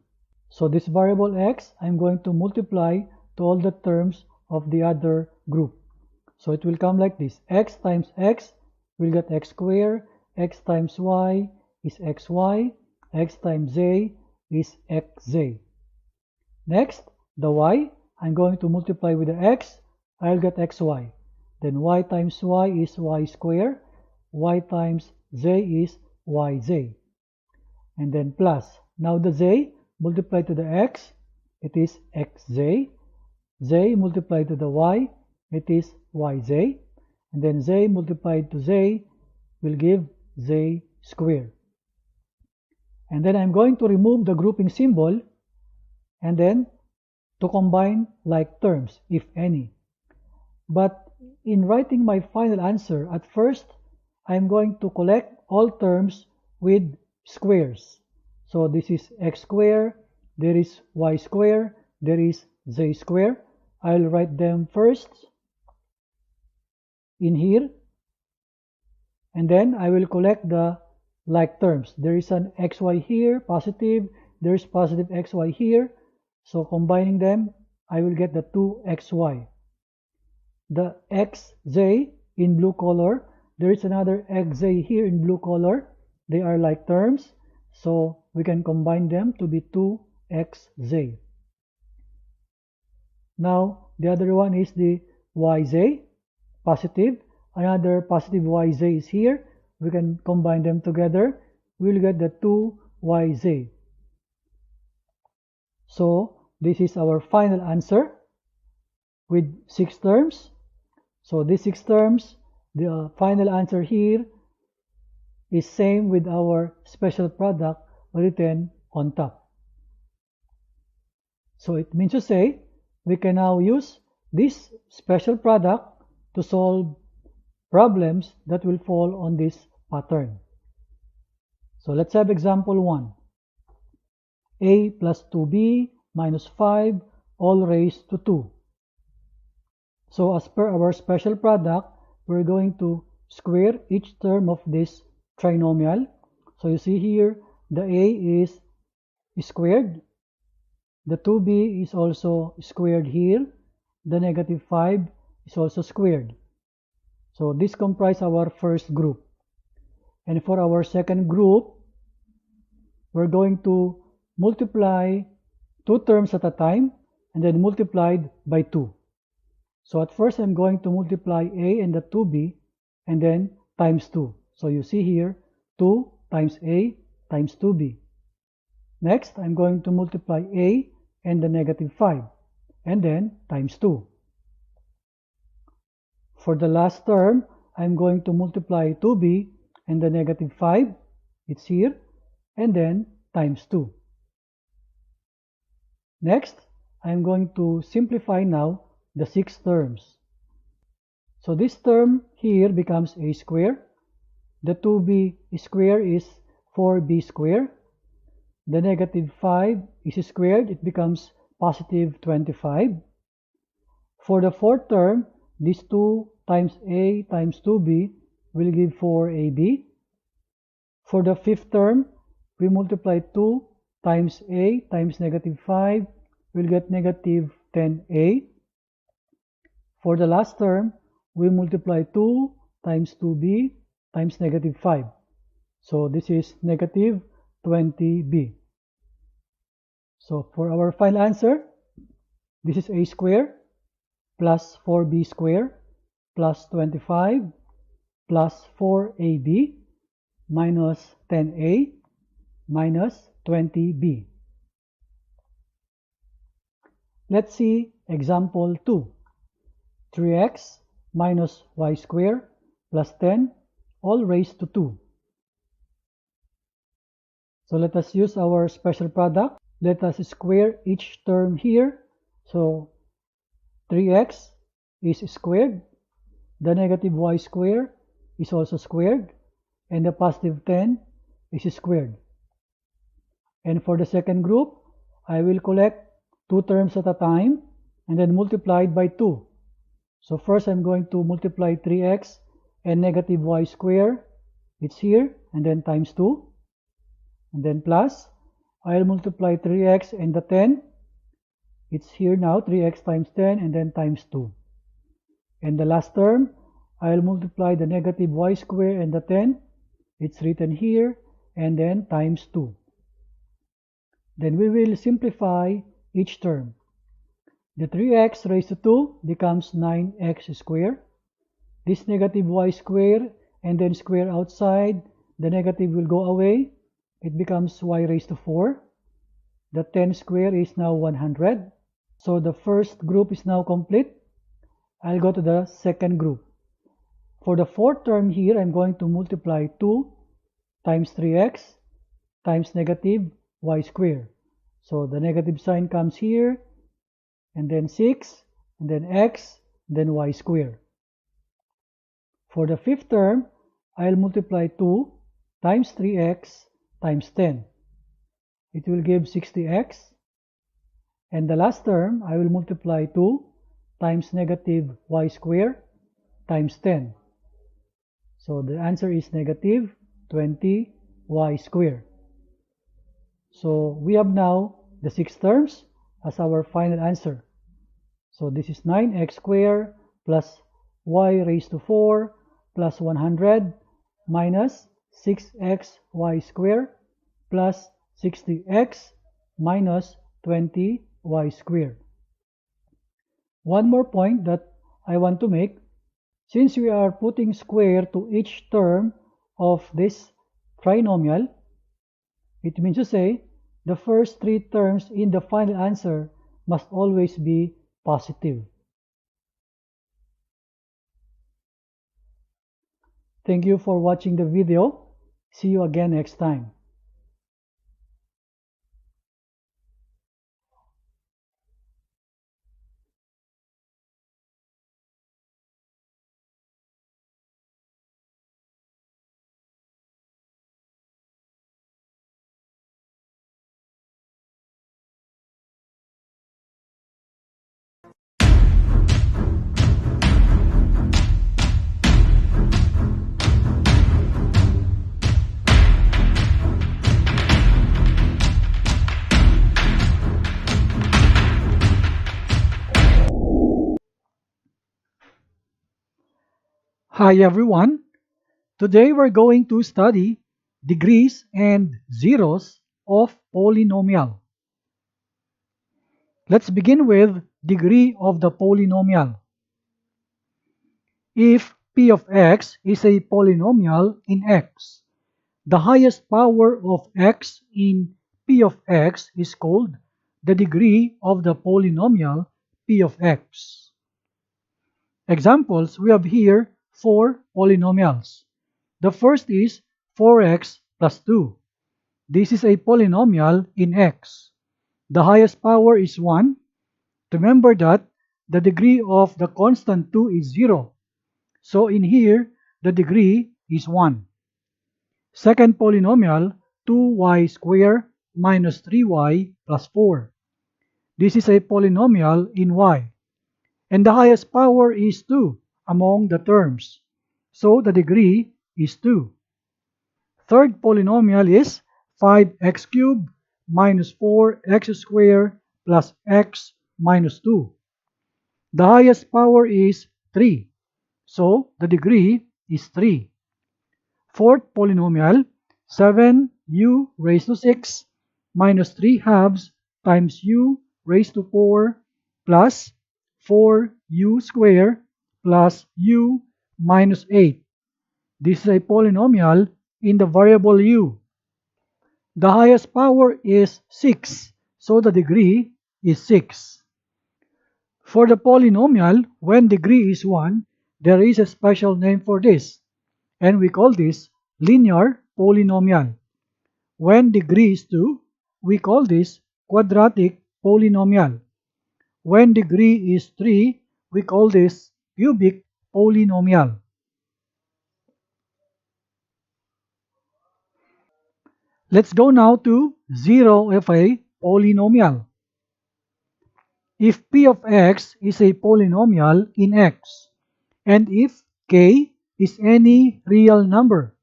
So this variable x, I'm going to multiply to all the terms of the other group. So it will come like this. X times x will get x squared, x times y is xy, x times z is xz. Next, the y, I'm going to multiply with the x, I'll get xy. Then y times y is y squared, y times z is yz. And then plus. Now the z multiplied to the x, it is xz. Z multiplied to the y, it is yz. And then z multiplied to z will give z squared. And then I'm going to remove the grouping symbol and then to combine like terms, if any. But in writing my final answer, at first, I'm going to collect all terms with squares. So this is x squared, there is y squared, there is z squared. I'll write them first in here, and then I will collect the like terms. There is an xy here, positive, there is positive xy here. So combining them, I will get the 2xy. The xz in blue color, there is another xz here in blue color. They are like terms, so we can combine them to be 2xz. Now, the other one is the yz, positive. Another positive yz is here. We can combine them together. We will get the 2yz. So, this is our final answer with 6 terms. So, these 6 terms, the final answer here is same with our special product written on top. So, it means to say, we can now use this special product to solve problems that will fall on this pattern. So let's have example 1. A plus 2b minus 5 all raised to 2. So as per our special product, we're going to square each term of this trinomial. So you see here, the a is squared. The 2b is also squared here. The negative 5 is also squared. So this comprises our first group. And for our second group, we're going to multiply 2 terms at a time and then multiplied by 2. So at first I'm going to multiply a and the 2b and then times 2. So you see here 2 times a times 2b. Next, I'm going to multiply a and the negative 5 and then times 2. For the last term, I'm going to multiply 2b and the negative 5, it's here, and then times 2. Next, I'm going to simplify now the 6 terms. So this term here becomes a square. The 2b square is 4b square. The negative 5 is squared, it becomes positive 25. For the fourth term, this 2 times a times 2b will give 4ab. For the fifth term, we multiply 2 times a times negative 5, we'll get negative 10a. For the last term, we multiply 2 times 2b times negative 5. So this is negative 20b. So for our final answer, this is a square plus 4b square plus 25 plus 4ab minus 10a minus 20b. Let's see example 2. 3x minus y square plus 10 all raised to 2. So let us use our special product. Let us square each term here. So 3x is squared. The negative y square is also squared. And the positive 10 is squared. And for the second group, I will collect 2 terms at a time and then multiply it by 2. So first I'm going to multiply 3x and negative y square. It's here, and then times 2. And then plus, I'll multiply 3x and the 10. It's here now, 3x times 10 and then times 2. And the last term, I'll multiply the negative y square and the 10. It's written here, and then times 2. Then we will simplify each term. The 3x raised to 2 becomes 9x squared. This negative y square and then square outside, the negative will go away. It becomes y raised to 4. The 10 square is now 100. So the first group is now complete. I'll go to the second group. For the fourth term here, I'm going to multiply 2 times 3x times negative y square. So the negative sign comes here, and then 6, and then x, then y square. For the fifth term, I'll multiply 2 times 3x times 10. It will give 60x. And the last term, I will multiply 2 times negative y square times 10. So the answer is negative 20y squared. So we have now the 6 terms as our final answer. So this is 9x squared plus y raised to 4 plus 100 minus 6xy squared plus 60x minus 20y squared. One more point that I want to make. Since we are putting square to each term of this trinomial, it means to say the first 3 terms in the final answer must always be positive. Thank you for watching the video. See you again next time. Hi everyone. Today we're going to study degrees and zeros of polynomial. Let's begin with degree of the polynomial. If P of x is a polynomial in x. The highest power of x in P of x is called the degree of the polynomial P of x. Examples, we have here 4 polynomials. The first is 4x plus 2. This is a polynomial in x. The highest power is 1. Remember that the degree of the constant 2 is 0. So in here, the degree is 1. Second polynomial, 2y squared minus 3y plus 4. This is a polynomial in y. And the highest power is 2 among the terms. So the degree is 2. Third polynomial is 5x cubed minus 4x squared plus x minus 2. The highest power is 3. So the degree is 3. Fourth polynomial, 7u raised to 6 minus 3 halves times u raised to 4 plus 4u squared plus u minus 8. This is a polynomial in the variable u. The highest power is 6, so the degree is 6. For the polynomial, when degree is 1, there is a special name for this, and we call this linear polynomial. When degree is 2, we call this quadratic polynomial. When degree is 3, we call this cubic polynomial. Let's go now to 0 of a polynomial. If p of x is a polynomial in x, and if k is any real number,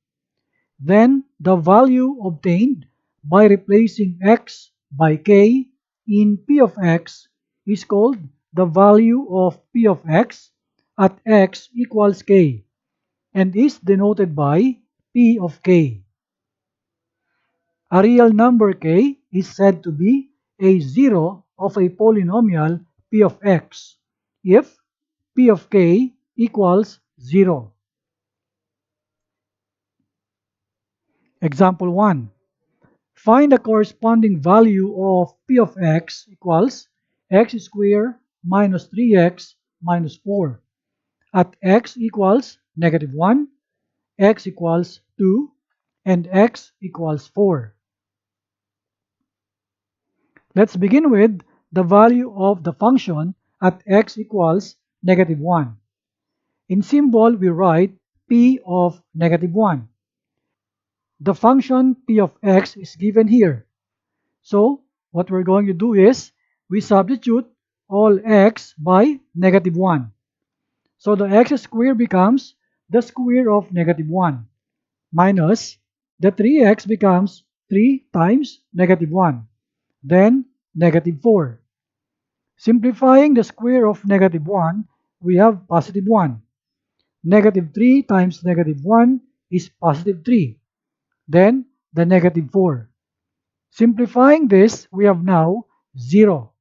then the value obtained by replacing x by k in p of x is called the value of p of x at x equals k, and is denoted by p of k. A real number k is said to be a zero of a polynomial p of x if p of k equals 0. Example 1. Find the corresponding value of p of x equals x squared minus 3x minus 4 at x equals negative 1, x equals 2, and x equals 4. Let's begin with the value of the function at x equals negative 1. In symbol, we write p of negative 1. The function p of x is given here. So what we're going to do is we substitute all x by negative 1. So the x squared becomes the square of negative 1 minus the 3x becomes 3 times negative 1. Then negative 4. Simplifying the square of negative 1, we have positive 1. Negative 3 times negative 1 is positive 3. Then the negative 4. Simplifying this, we have now 0.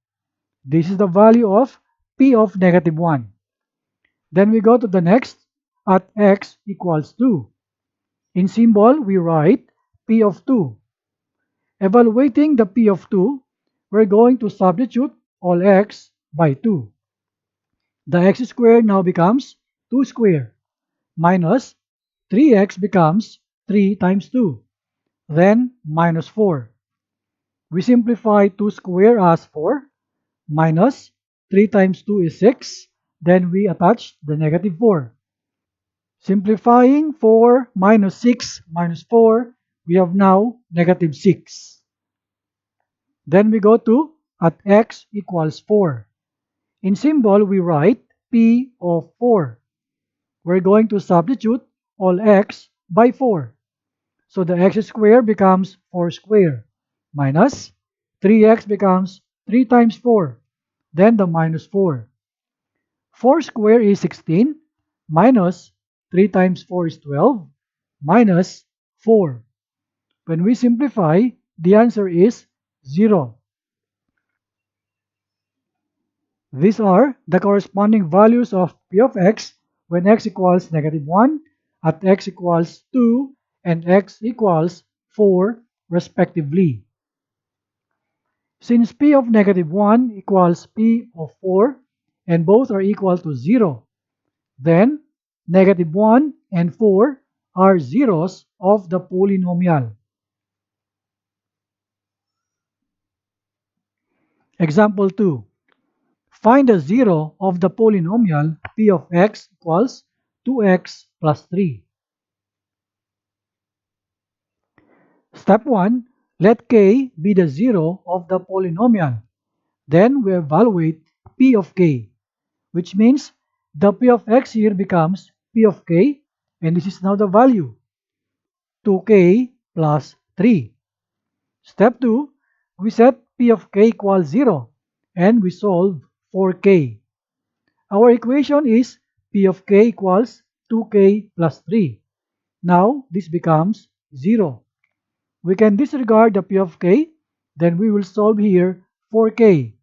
This is the value of p of negative 1. Then we go to the next at x equals 2. In symbol, we write p of 2. Evaluating the p of 2, we're going to substitute all x by 2. The x squared now becomes 2 squared minus 3x becomes 3 times 2, then minus 4. We simplify 2 squared as 4 minus 3 times 2 is 6, then we attach the negative 4. Simplifying 4 minus 6 minus 4, we have now negative 6. Then we go to at x equals 4. In symbol, we write p of 4. We're going to substitute all x by 4. So the x squared becomes 4 squared minus 3x becomes 3 times 4, then the minus 4. 4 squared is 16 minus 3 times 4 is 12 minus 4. When we simplify, the answer is 0. These are the corresponding values of p of x when x equals negative 1, at x equals 2, and x equals 4 respectively. Since p of negative 1 equals p of 4, and both are equal to 0, then negative 1 and 4 are zeros of the polynomial. Example 2. Find the zero of the polynomial p of x equals 2x plus 3. Step 1. Let k be the zero of the polynomial. Then we evaluate p of k, which means the p of x here becomes p of k, and this is now the value, 2k plus 3. Step 2. We set p of k equals 0, and we solve for k. Our equation is p of k equals 2k plus 3. Now this becomes 0. We can disregard the p of k, then we will solve here for k.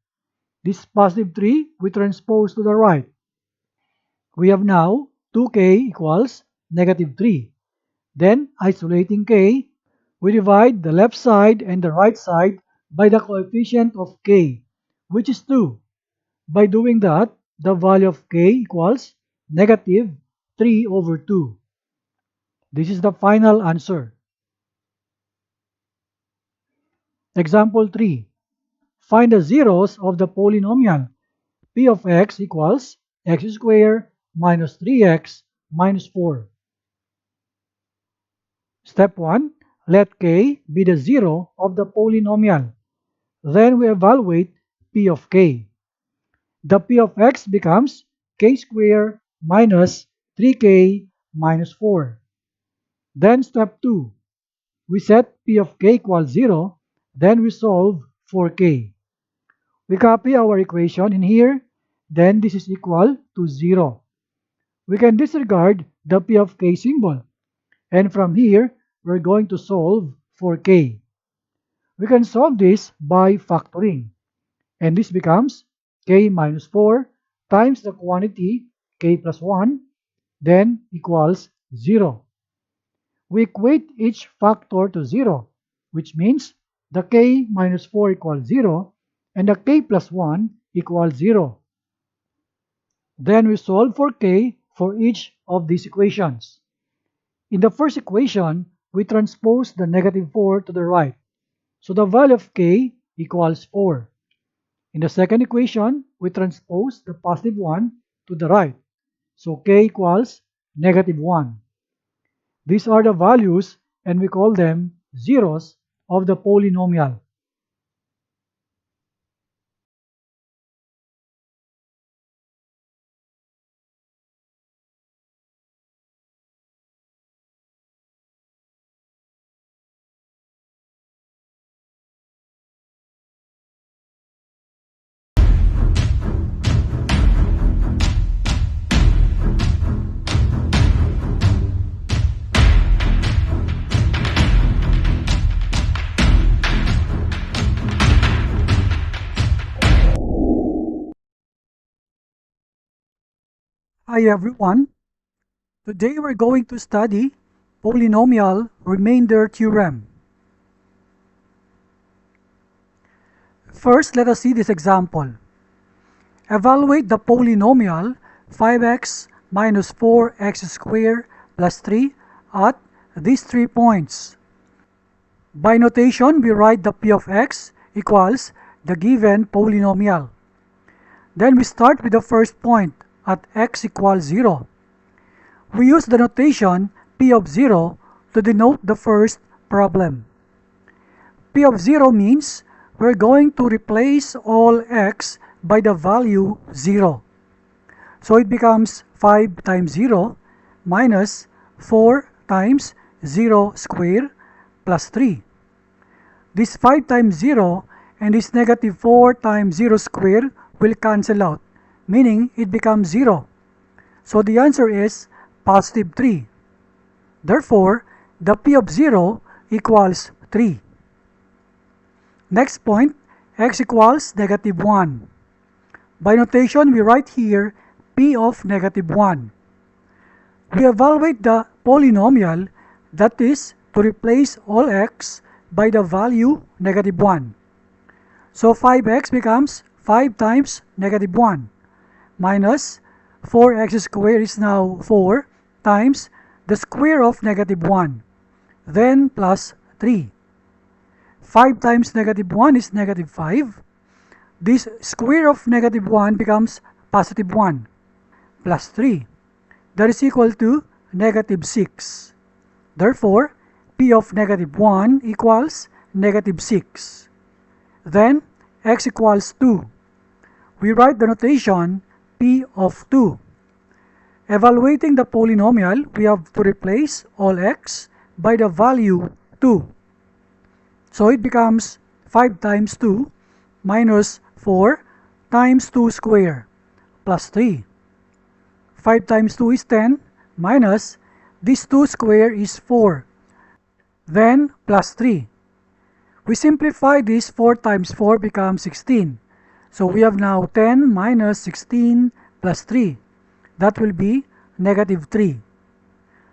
This positive 3 we transpose to the right. We have now 2k equals negative 3. Then isolating k, we divide the left side and the right side by the coefficient of k, which is 2. By doing that, the value of k equals negative 3 over 2. This is the final answer. Example 3. Find the zeros of the polynomial p of x equals x squared minus 3x minus 4. Step 1. Let k be the zero of the polynomial. Then we evaluate p of k. The p of x becomes k squared minus 3k minus 4. Then step 2. We set p of k equals 0. Then we solve for k. We copy our equation in here. Then this is equal to 0. We can disregard the p of k symbol. And from here, we're going to solve for k. We can solve this by factoring. And this becomes k minus 4 times the quantity k plus 1, then equals 0. We equate each factor to 0, which means the k minus 4 equals 0 and the k plus 1 equals 0. Then we solve for k for each of these equations. In the first equation, we transpose the negative 4 to the right. So the value of k equals 4. In the second equation, we transpose the positive 1 to the right. So k equals negative 1. These are the values, and we call them zeros of the polynomial. Hi everyone. Today we're going to study polynomial remainder theorem. First, let us see this example. Evaluate the polynomial 5x minus 4x squared plus 3 at these 3 points. By notation, we write the p of x equals the given polynomial. Then we start with the first point at x equals 0. We use the notation p of 0 to denote the first problem. P of 0 means we're going to replace all x by the value 0. So it becomes 5 times 0 minus 4 times 0 squared plus 3. This 5 times 0 and this negative 4 times 0 squared will cancel out, meaning it becomes 0. So the answer is positive 3. Therefore, the p of 0 equals 3. Next point, x equals negative 1. By notation, we write here p of negative 1. we evaluate the polynomial, that is, to replace all x by the value negative 1. So 5x becomes 5 times negative 1 minus 4x squared is now 4 times the square of negative 1, then plus 3. 5 times negative 1 is negative 5. This square of negative 1 becomes positive 1 plus 3. That is equal to negative 6. Therefore, p of negative 1 equals negative 6. Then, x equals 2. We write the notation p of 2. Evaluating the polynomial, we have to replace all x by the value 2. So it becomes 5 times 2 minus 4 times 2 square plus 3. 5 times 2 is 10 minus this 2 square is 4, then plus 3. We simplify this. 4 times 4 becomes 16. So we have now 10 minus 16 plus 3. That will be negative 3.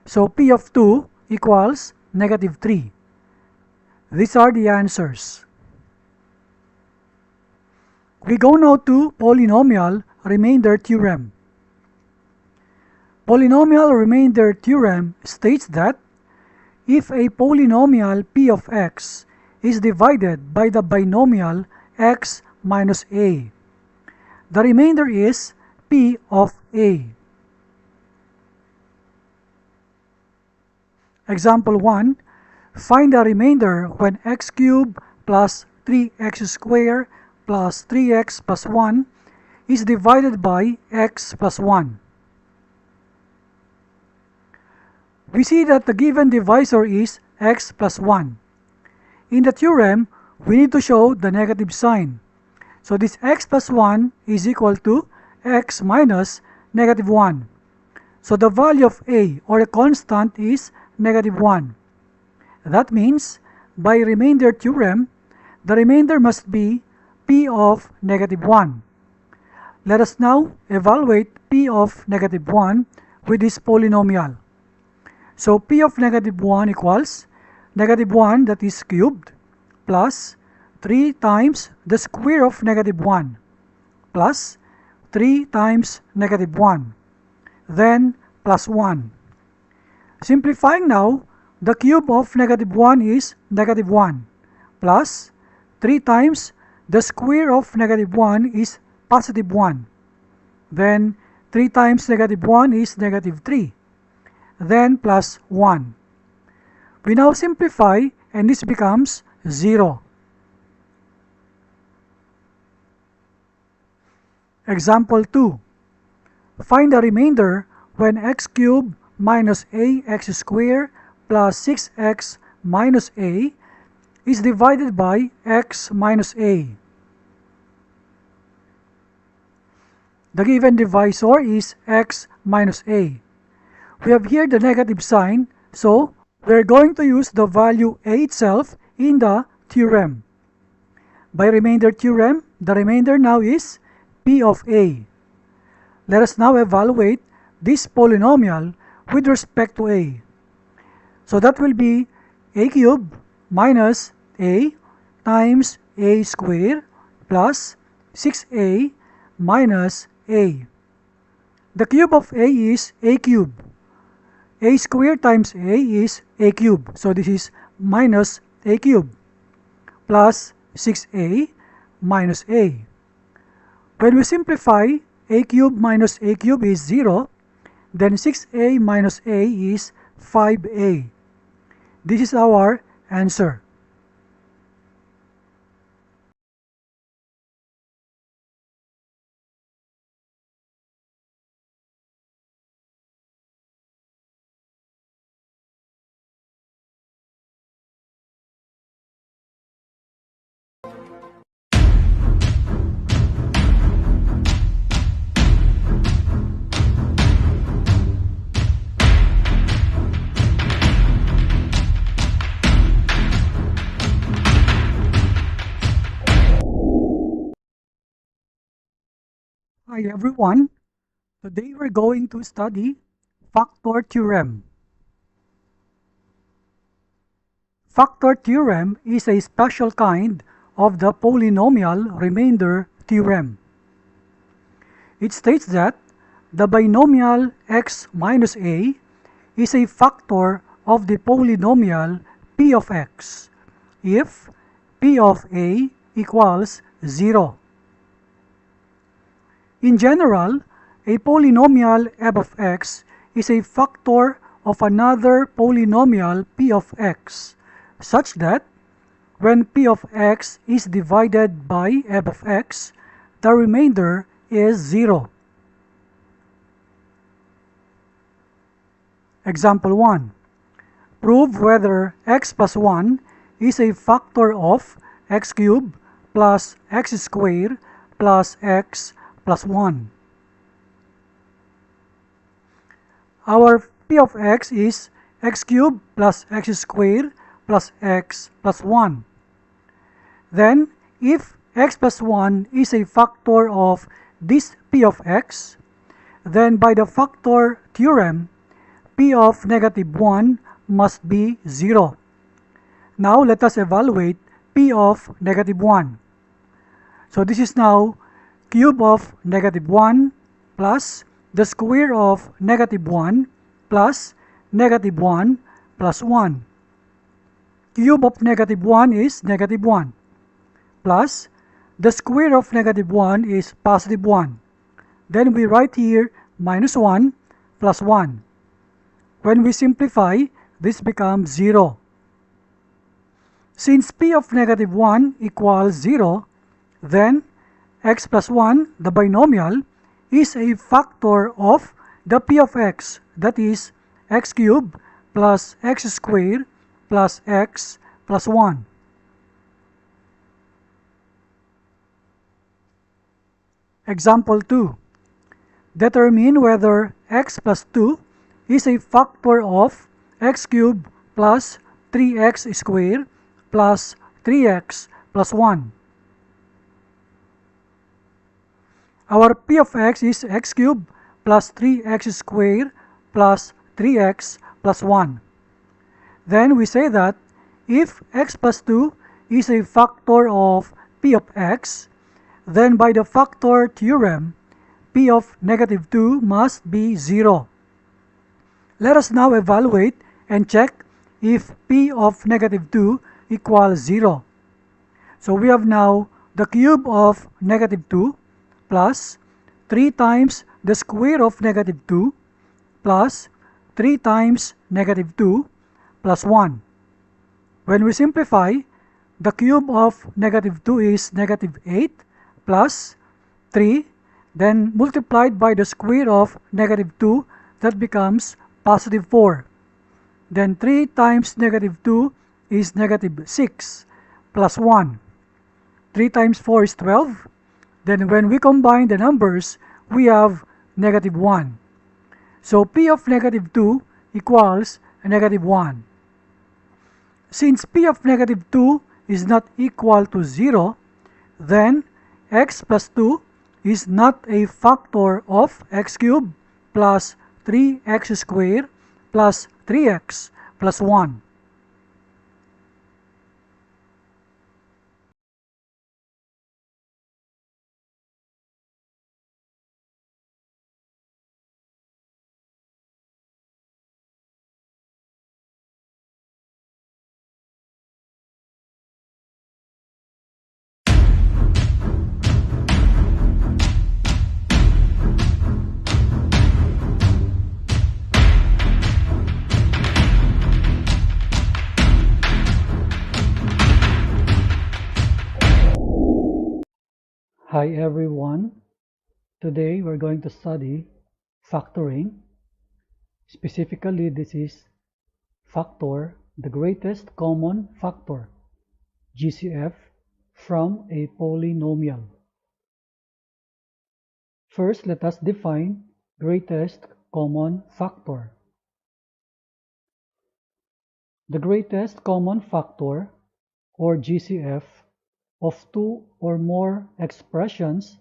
So p of 2 equals negative 3. These are the answers. We go now to polynomial remainder theorem. Polynomial remainder theorem states that if a polynomial p of x is divided by the binomial x minus a, the remainder is p of a. Example 1. Find the remainder when x cubed plus 3x squared plus 3x plus 1 is divided by x plus 1. We see that the given divisor is x plus 1. In the theorem, we need to show the negative sign. So this x plus 1 is equal to x minus negative 1. So the value of a, or a constant, is negative 1. That means, by remainder theorem, the remainder must be p of negative 1. Let us now evaluate p of negative 1 with this polynomial. So p of negative 1 equals negative 1, that is cubed, plus 3 times the square of negative 1, plus 3 times negative 1, then plus 1. Simplifying now, the cube of negative 1 is negative 1, plus 3 times the square of negative 1 is positive 1, then 3 times negative 1 is negative 3, then plus 1. We now simplify and this becomes 0. Example 2. Find the remainder when x cubed minus ax squared plus 6x minus a is divided by x minus a. The given divisor is x minus a. We have here the negative sign, so we are going to use the value a itself in the theorem. By remainder theorem, the remainder now is p of a. Let us now evaluate this polynomial with respect to a. So that will be a cubed minus a times a squared plus 6a minus a. The cube of a is a cubed. A squared times a is a cubed. So this is minus a cubed plus 6a minus a. When we simplify, a cubed minus a cubed is 0. Then 6a minus a is 5a. This is our answer. Hi everyone. Today we're going to study factor theorem. Factor theorem is a special kind of the polynomial remainder theorem. It states that the binomial x minus a is a factor of the polynomial p of x if p of a equals 0. In general, a polynomial f of x is a factor of another polynomial p of x, such that when p of x is divided by f of x, the remainder is 0. Example 1. Prove whether x plus 1 is a factor of x cubed plus x squared plus x plus 1. Our p of x is x cubed plus x squared plus x plus 1. Then, if x plus 1 is a factor of this p of x, then by the factor theorem, p of negative 1 must be 0. Now, let us evaluate p of negative 1. So, this is now cube of negative 1 plus the square of negative 1 plus negative 1 plus 1. Cube of negative 1 is negative 1 plus the square of negative 1 is positive 1. Then we write here minus 1 plus 1. When we simplify, this becomes 0. Since p of negative 1 equals 0, then x plus 1, the binomial, is a factor of the p of x, that is x cubed plus x squared plus x plus 1. Example 2. Determine whether x plus 2 is a factor of x cubed plus 3x squared plus 3x plus 1. Our p of x is x cubed plus 3x squared plus 3x plus 1. Then we say that if x plus 2 is a factor of p of x, then by the factor theorem, p of negative 2 must be 0. Let us now evaluate and check if p of negative 2 equals 0. So we have now the cube of negative 2 plus 3 times the square of negative 2 plus 3 times negative 2 plus 1. When we simplify, the cube of negative 2 is negative 8 plus 3, then multiplied by the square of negative 2, that becomes positive 4. Then 3 times negative 2 is negative 6 plus 1. 3 times 4 is 12. Then when we combine the numbers, we have negative 1. So p of negative 2 equals negative 1. Since p of negative 2 is not equal to 0, then x plus 2 is not a factor of x cubed plus 3x squared plus 3x plus 1. Hi everyone. Today we're going to study factoring. Specifically, this is factor the greatest common factor, GCF, from a polynomial. First, let us define greatest common factor. The greatest common factor, or GCF, of two or more expressions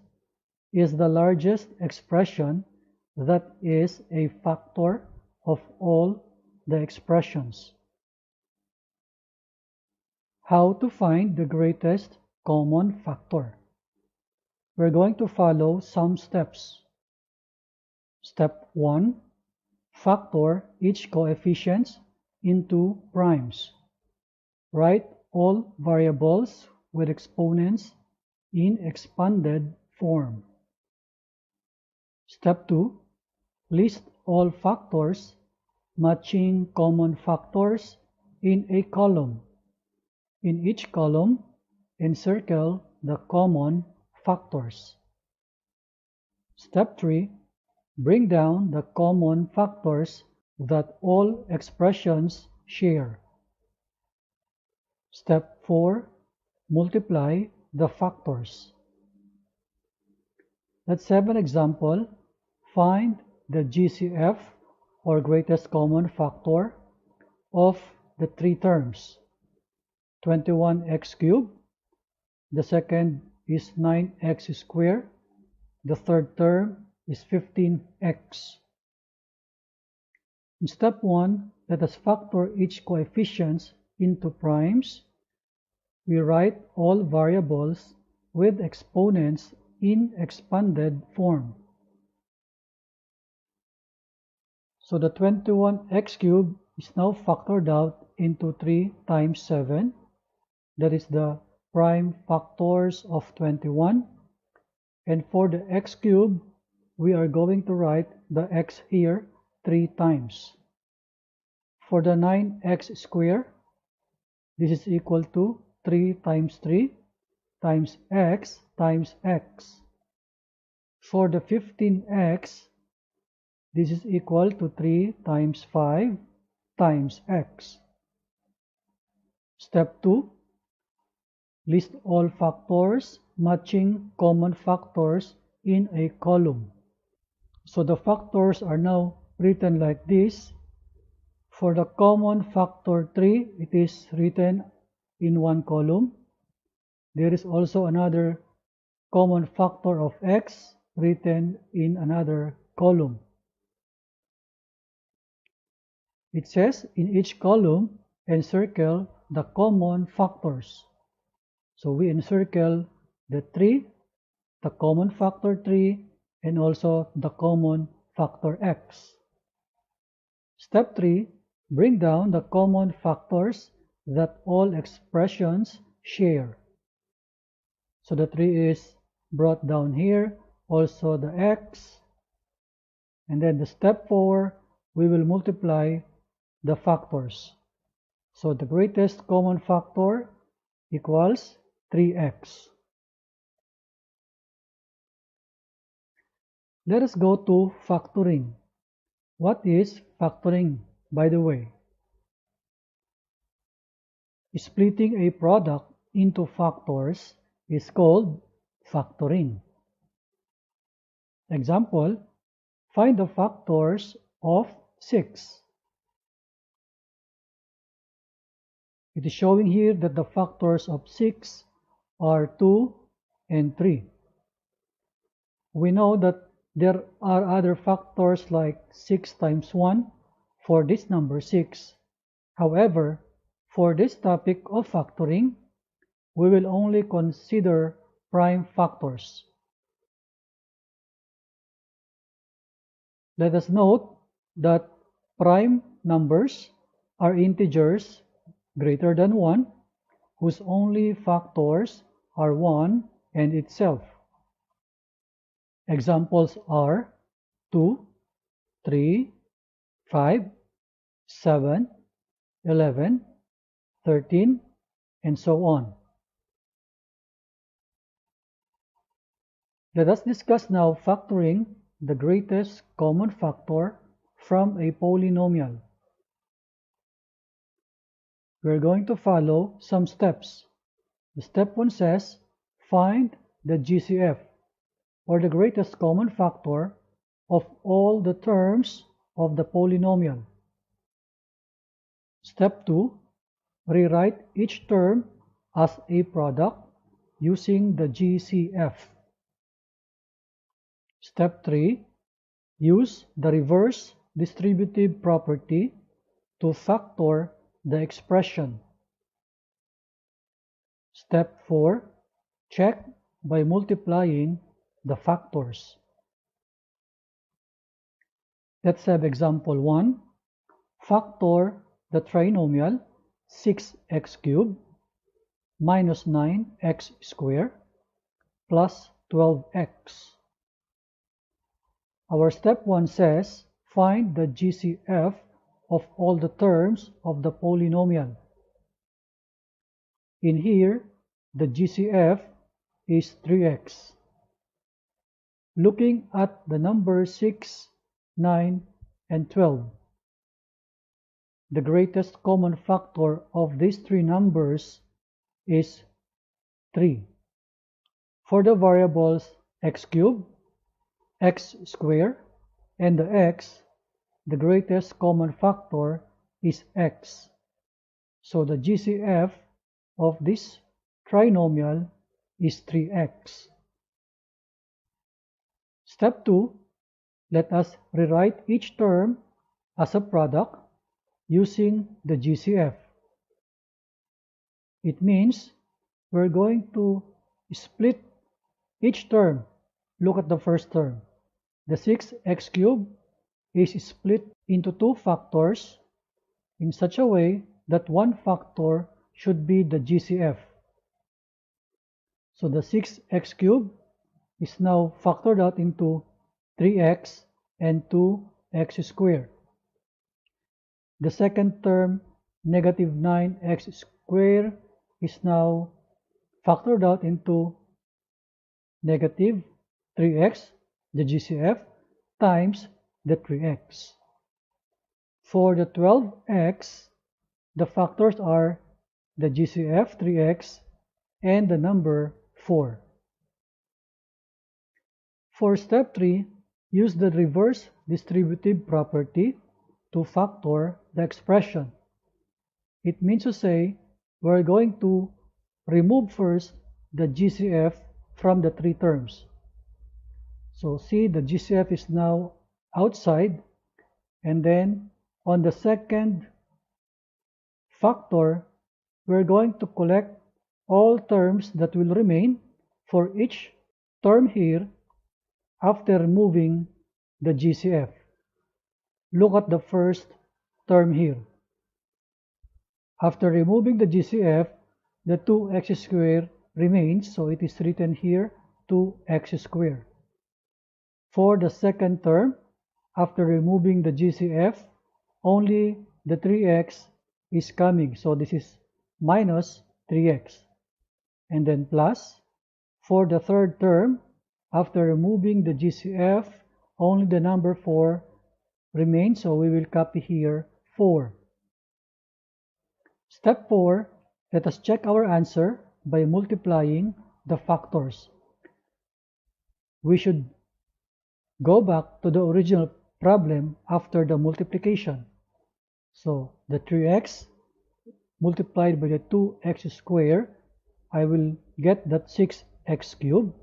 is the largest expression that is a factor of all the expressions. How to find the greatest common factor? We're going to follow some steps. Step 1. Factor each coefficient into primes. Write all variables with exponents in expanded form. Step 2. List all factors matching common factors in a column. In each column, encircle the common factors. Step 3. Bring down the common factors that all expressions share. Step 4. Multiply the factors. Let's have an example. Find the GCF, or greatest common factor, of the three terms. 21x cubed, the second is 9x squared, the third term is 15x. In step 1, let us factor each coefficient into primes. We write all variables with exponents in expanded form. So the 21x cubed is now factored out into 3 times 7. That is the prime factors of 21. And for the x cubed, we are going to write the x here 3 times. For the 9x squared, this is equal to 3 times 3 times x times x. For the 15x, this is equal to 3 times 5 times x. Step 2. List all factors matching common factors in a column. So the factors are now written like this. For the common factor 3, it is written in one column. There is also another common factor of x written in another column. It says in each column, encircle the common factors. So we encircle the 3, the common factor 3, and also the common factor x. Step 3. Bring down the common factors that all expressions share. So the 3 is brought down here, also the x. And then the step 4, we will multiply the factors. So the greatest common factor equals 3x. Let us go to factoring. What is factoring, by the way? Splitting a product into factors is called factoring. Example, find the factors of 6. It is showing here that the factors of 6 are 2 and 3. We know that there are other factors like 6 times 1 for this number 6. However, for this topic of factoring, we will only consider prime factors. Let us note that prime numbers are integers greater than 1 whose only factors are 1 and itself. Examples are 2, 3, 5, 7, 11, 13, and so on. Let us discuss now factoring the greatest common factor from a polynomial. We are going to follow some steps. The step 1 says, find the GCF, or the greatest common factor, of all the terms of the polynomial. Step 2, rewrite each term as a product using the GCF. Step 3, use the reverse distributive property to factor the expression. Step 4. Check by multiplying the factors. Let's have example 1. Factor the trinomial 6x cubed minus 9x squared plus 12x. Our step 1 says, find the GCF of all the terms of the polynomial. In here, the GCF is 3x. Looking at the numbers 6, 9, and 12, the greatest common factor of these three numbers is 3. For the variables x cubed, x squared, and the x, the greatest common factor is x. So the GCF of this trinomial is 3x. Step 2. Let us rewrite each term as a product using the GCF. It means we're going to split each term. Look at the first term. The 6x cubed is split into two factors in such a way that one factor should be the GCF. So the 6x cubed is now factored out into 3x and 2x squared. The second term, negative 9x squared, is now factored out into negative 3x, the GCF, times the 3x. For the 12x, the factors are the GCF 3x and the number 4. For step 3, use the reverse distributive property to factor the expression. It means to say we're going to remove first the GCF from the three terms. So see, the GCF is now outside, and then on the second factor, we're going to collect all terms that will remain for each term here after removing the GCF. Look at the first term here. After removing the GCF, the 2x squared remains, so it is written here 2x squared. For the second term, after removing the GCF, only the 3x is coming, so this is minus 3x. And then plus, for the third term, after removing the GCF, only the number 4 remains, so we will copy here 4. Step 4, let us check our answer by multiplying the factors. We should go back to the original problem after the multiplication. So the 3x multiplied by the 2x squared, I will get that 6x cubed.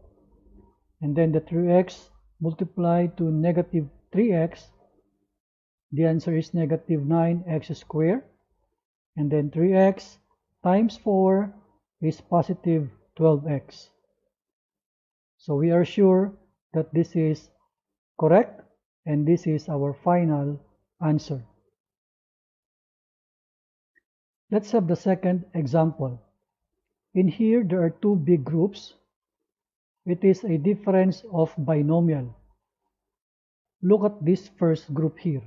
And then the 3x multiplied to negative 3x, the answer is negative 9x squared. And then 3x times 4 is positive 12x. So we are sure that this is correct, and this is our final answer. Let's have the second example. In here, there are two big groups. It is a difference of binomial. Look at this first group here.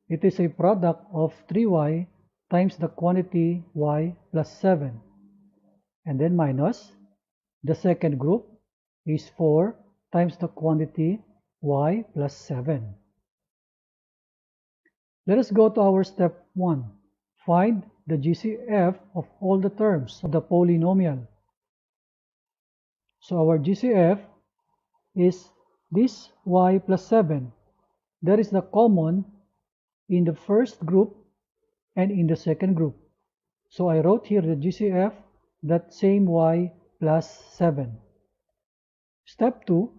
It is a product of 3y times the quantity y plus 7, and then minus. The second group is 4 times the quantity y plus 7. Let us go to our step 1. Find the GCF of all the terms of the polynomial. So our GCF is this y plus 7. That is the common in the first group and in the second group. So I wrote here the GCF, that same y plus 7. Step 2,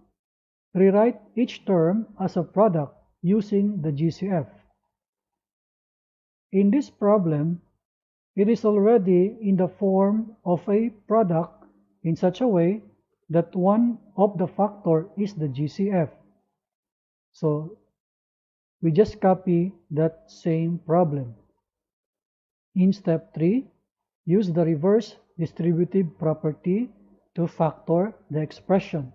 rewrite each term as a product using the GCF. In this problem, it is already in the form of a product in such a way that one of the factor is the GCF. So we just copy that same problem. In step 3, use the reverse distributive property to factor the expression.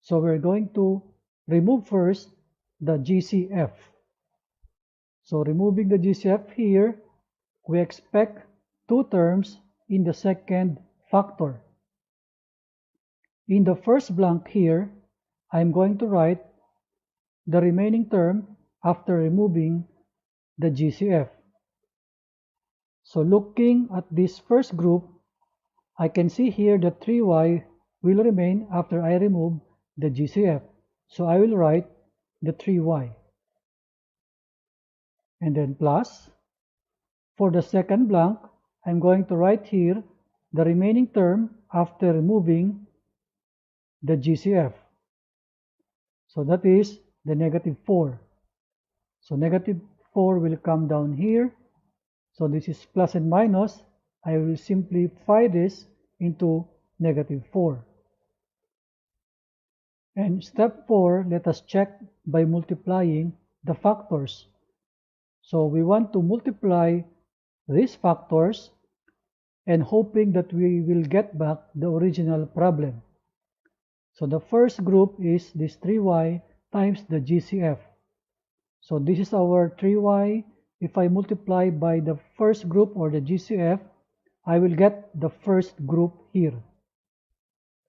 So we're going to remove first the GCF. So removing the GCF here, we expect two terms in the second factor. In the first blank here, I'm going to write the remaining term after removing the GCF. So looking at this first group, I can see here that 3y will remain after I remove the GCF. So I will write the 3y. And then plus. For the second blank, I'm going to write here the remaining term after removing the GCF. So that is the negative 4. So negative 4 will come down here. So this is plus and minus. I will simplify this into negative 4. And step 4, let us check by multiplying the factors. So we want to multiply these factors and hoping that we will get back the original problem. So the first group is this 3y times the GCF. So this is our 3y. If I multiply by the first group or the GCF, I will get the first group here.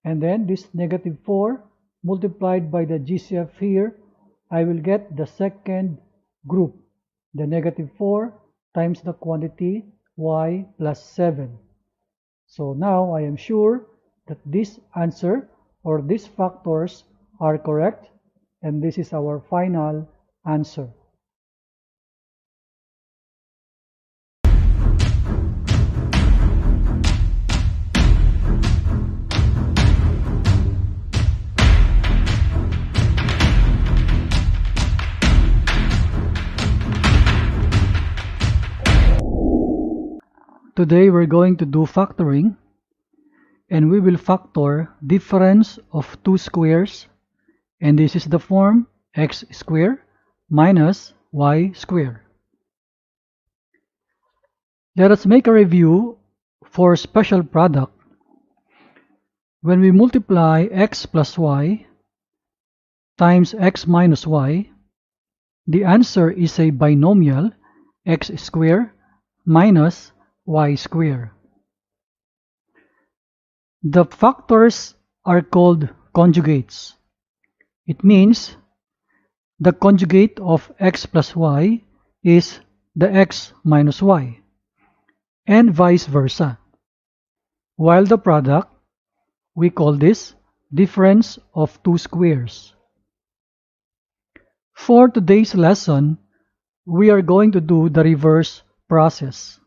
And then this negative 4 multiplied by the GCF here, I will get the second group, the negative 4 times the quantity y plus 7. So now I am sure that this answer or these factors are correct, and this is our final answer. Today we're going to do factoring, and we will factor difference of two squares, and this is the form x squared minus y squared. Let us make a review for special product. When we multiply x plus y times x minus y, the answer is a binomial x squared minus y squared. The factors are called conjugates. It means the conjugate of x plus y is the x minus y, and vice versa. While the product, we call this difference of two squares. For today's lesson, we are going to do the reverse process.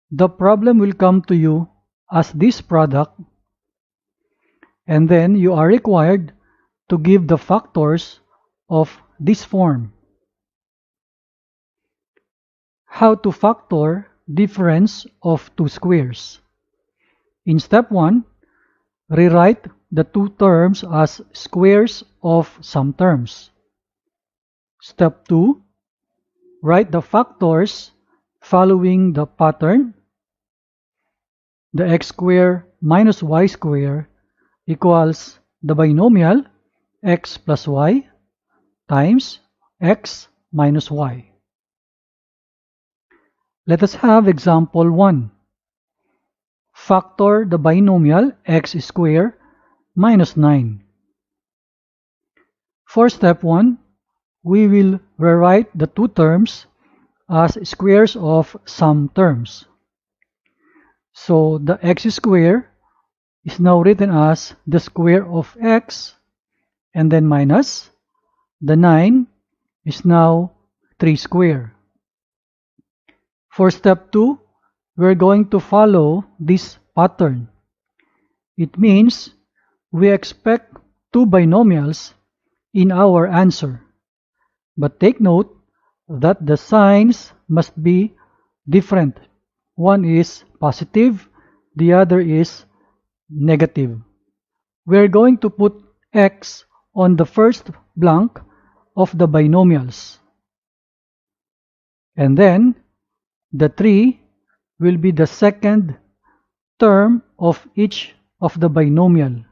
The problem will come to you as this product, and then you are required to give the factors of this form. How to factor difference of two squares? In step 1, rewrite the two terms as squares of some terms. Step 2, write the factors following the pattern. The x squared minus y squared equals the binomial x plus y times x minus y. Let us have example 1. Factor the binomial x squared minus 9. For step 1, we will rewrite the two terms as squares of some terms. So the x squared is now written as the square of x, and then minus the 9 is now 3 squared. For step 2, we're going to follow this pattern. It means we expect two binomials in our answer. But take note that the signs must be different. One is positive, the other is negative. We're going to put x on the first blank of the binomials. And then the 3 will be the second term of each of the binomial.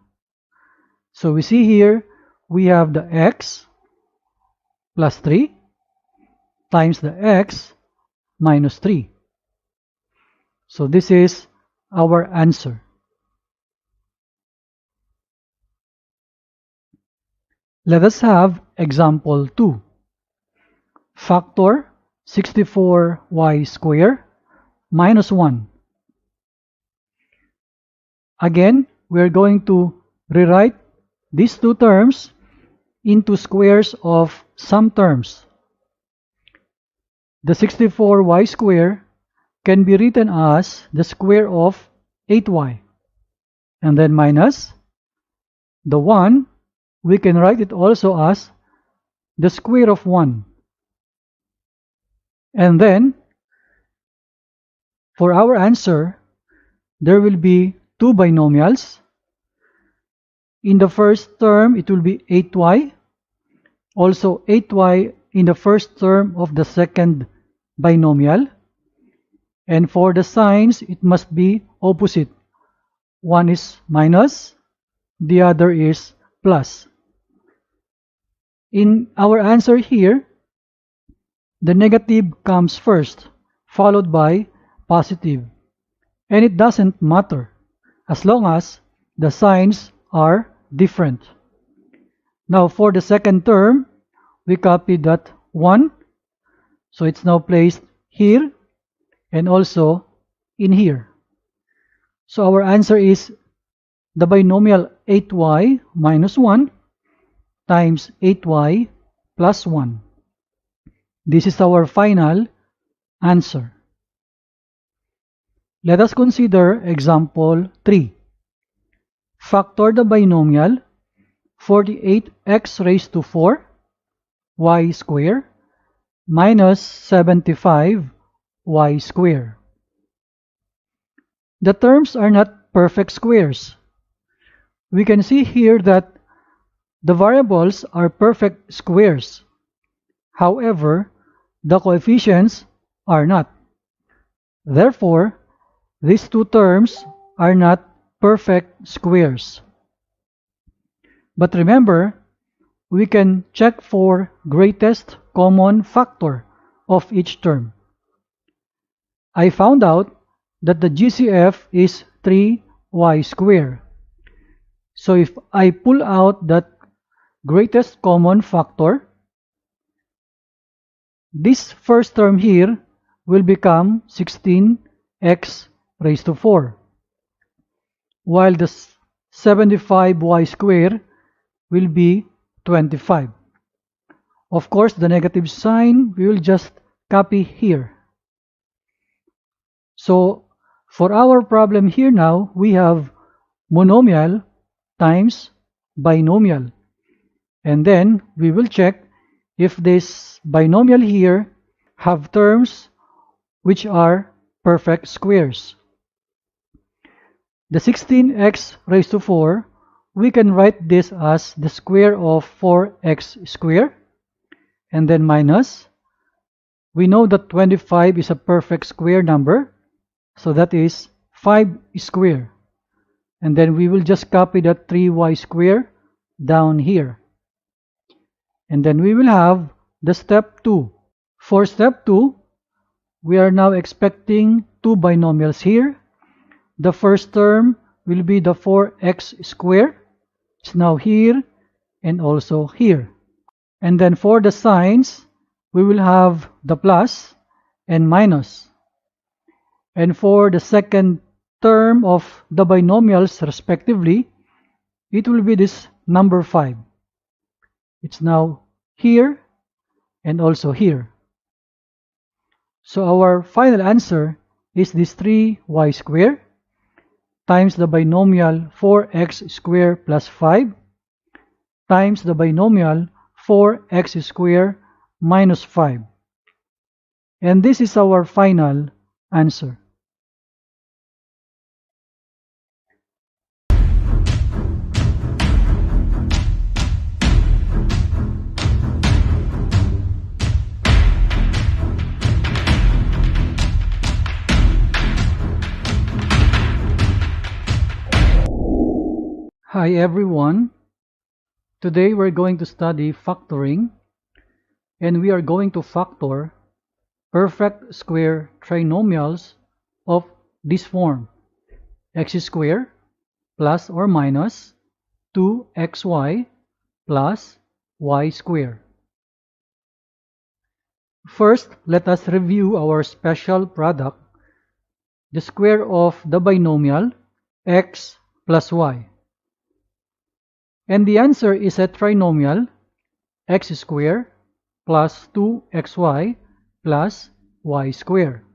So we see here we have the x plus 3 times the x minus 3. So this is our answer. Let us have example 2. Factor 64y squared minus 1. Again, we're going to rewrite these two terms into squares of some terms. The 64y squared can be written as the square of 8y, and then minus the 1, we can write it also as the square of 1. And then for our answer, there will be two binomials. In the first term, it will be 8y. Also 8y in the first term of the second binomial. And for the signs, it must be opposite. One is minus, the other is plus. In our answer here, the negative comes first, followed by positive. And it doesn't matter as long as the signs are different. Now for the second term, we copy that 1. So it's now placed here and also in here. So our answer is the binomial 8y minus 1 times 8y plus 1. This is our final answer. Let us consider example 3. Factor the binomial 48x raised to 4 y squared minus 75 y squared. The terms are not perfect squares. We can see here that the variables are perfect squares. However, the coefficients are not. Therefore, these two terms are not perfect squares. But remember, we can check for greatest common factor of each term. I found out that the GCF is 3y squared. So if I pull out that greatest common factor, this first term here will become 16x raised to 4, while the 75y squared will be 25. Of course, the negative sign we will just copy here. So for our problem here now, we have monomial times binomial. And then we will check if this binomial here have terms which are perfect squares. The 16x raised to 4, we can write this as the square of 4x squared, and then minus. We know that 25 is a perfect square number, so that is 5 squared. And then we will just copy that 3y squared down here. And then we will have the step 2. For step 2, we are now expecting two binomials here. The first term will be the 4x squared. It's now here and also here. And then for the signs, we will have the plus and minus. And for the second term of the binomials respectively, it will be this number 5. It's now here and also here. So our final answer is this 3y squared times the binomial 4x squared plus 5 times the binomial 4x squared minus 5. And this is our final answer. Hi everyone. Today we're going to study factoring, and we are going to factor perfect square trinomials of this form: x squared plus or minus 2xy plus y squared. First, let us review our special product, the square of the binomial x plus y. And the answer is a trinomial x squared plus 2xy plus y squared.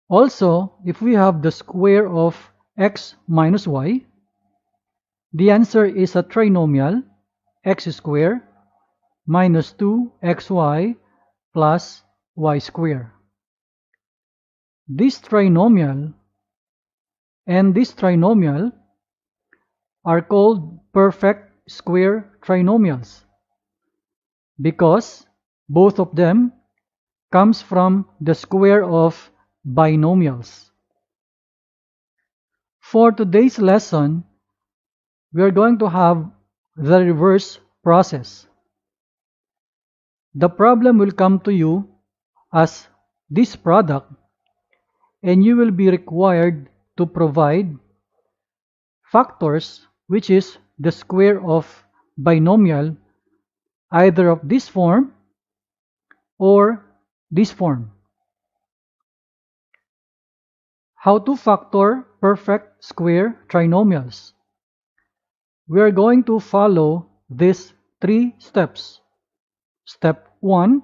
Also, if we have the square of x minus y, the answer is a trinomial x squared minus 2xy plus y squared. This trinomial and this trinomial are called perfect square trinomials because both of them comes from the square of binomials. For today's lesson, we are going to have the reverse process. The problem will come to you as this product, and you will be required to provide factors, which is the square of binomial, either of this form or this form. How to factor perfect square trinomials? We are going to follow these 3 steps. Step 1,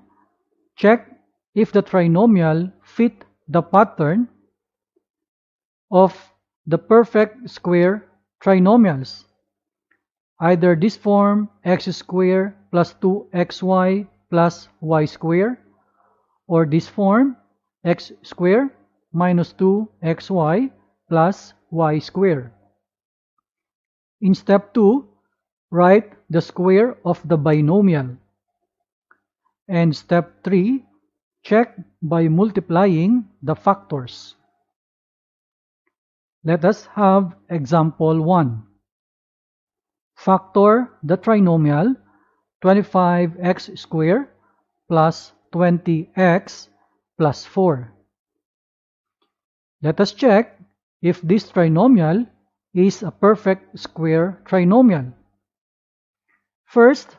check if the trinomial fit the pattern of the perfect square trinomials, either this form x squared plus 2xy plus y squared, or this form x squared minus 2xy plus y squared. In step 2, write the square of the binomial. And step 3, check by multiplying the factors. Let us have example 1. Factor the trinomial 25x squared plus 20x plus 4. Let us check if this trinomial is a perfect square trinomial. First,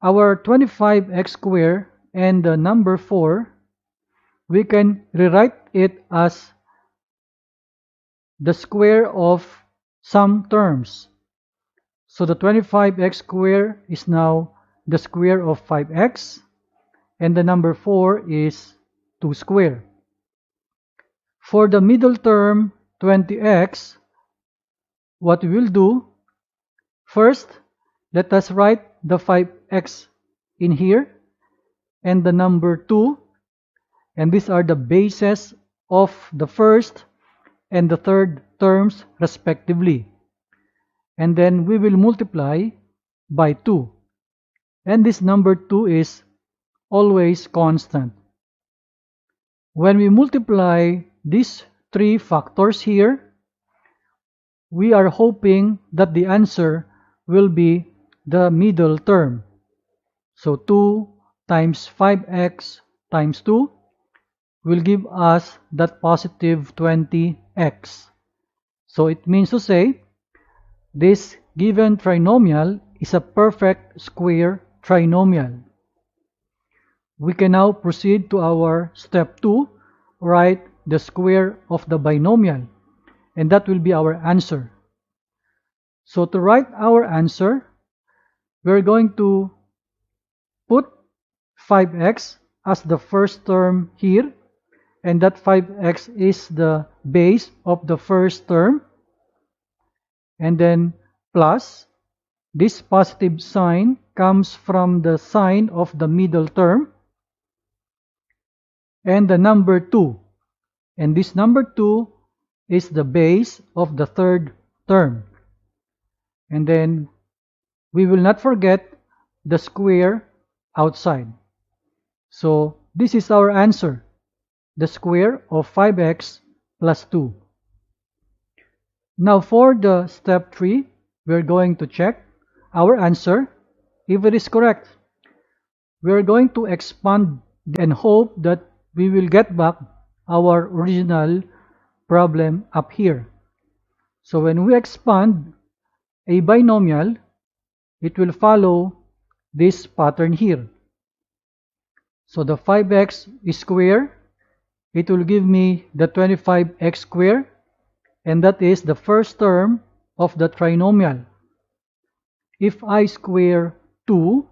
our 25x squared and the number 4, we can rewrite it as the square of some terms. So the 25x squared is now the square of 5x, and the number 4 is 2 squared. For the middle term 20x, what we will do, first, let us write the 5x in here and the number 2, and these are the bases of the first and the third terms respectively. And then we will multiply by 2. And this number 2 is always constant. When we multiply these 3 factors here, we are hoping that the answer will be the middle term. So 2 times 5x times 2 will give us that positive 20x. So it means to say this given trinomial is a perfect square trinomial. We can now proceed to our step 2, write the square of the binomial, and that will be our answer. So to write our answer, we're going to put 5x as the first term here, and that 5x is the base of the first term, and then plus This positive sign comes from the sign of the middle term and the number 2. And this number 2 is the base of the third term. And then we will not forget the square outside. So this is our answer, the square of 5x plus 2. Now for the step 3, we're going to check our answer if it is correct. We're going to expand and hope that we will get back our original problem up here. So when we expand a binomial, it will follow this pattern here. So the 5x square, it will give me the 25x square, and that is the first term of the trinomial. If I square 2,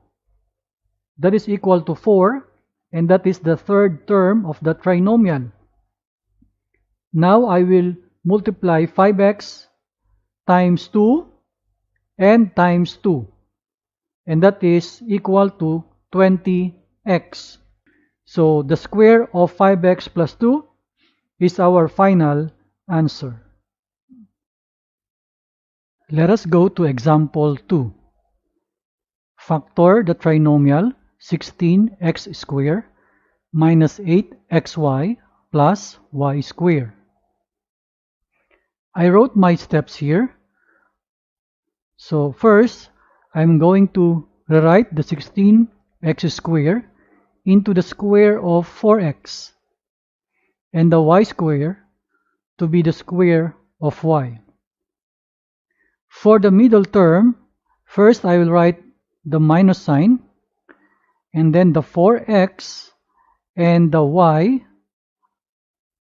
that is equal to 4, and that is the third term of the trinomial. Now I will multiply 5x times 2 and times 2, and that is equal to 20x. So the square of 5x plus 2 is our final answer. Let us go to example 2. Factor the trinomial 16x squared minus 8xy plus y squared. I wrote my steps here. So first, I'm going to rewrite the 16x squared into the square of 4x and the y squared to be the square of y. For the middle term, first I will write the minus sign, and then the 4x and the y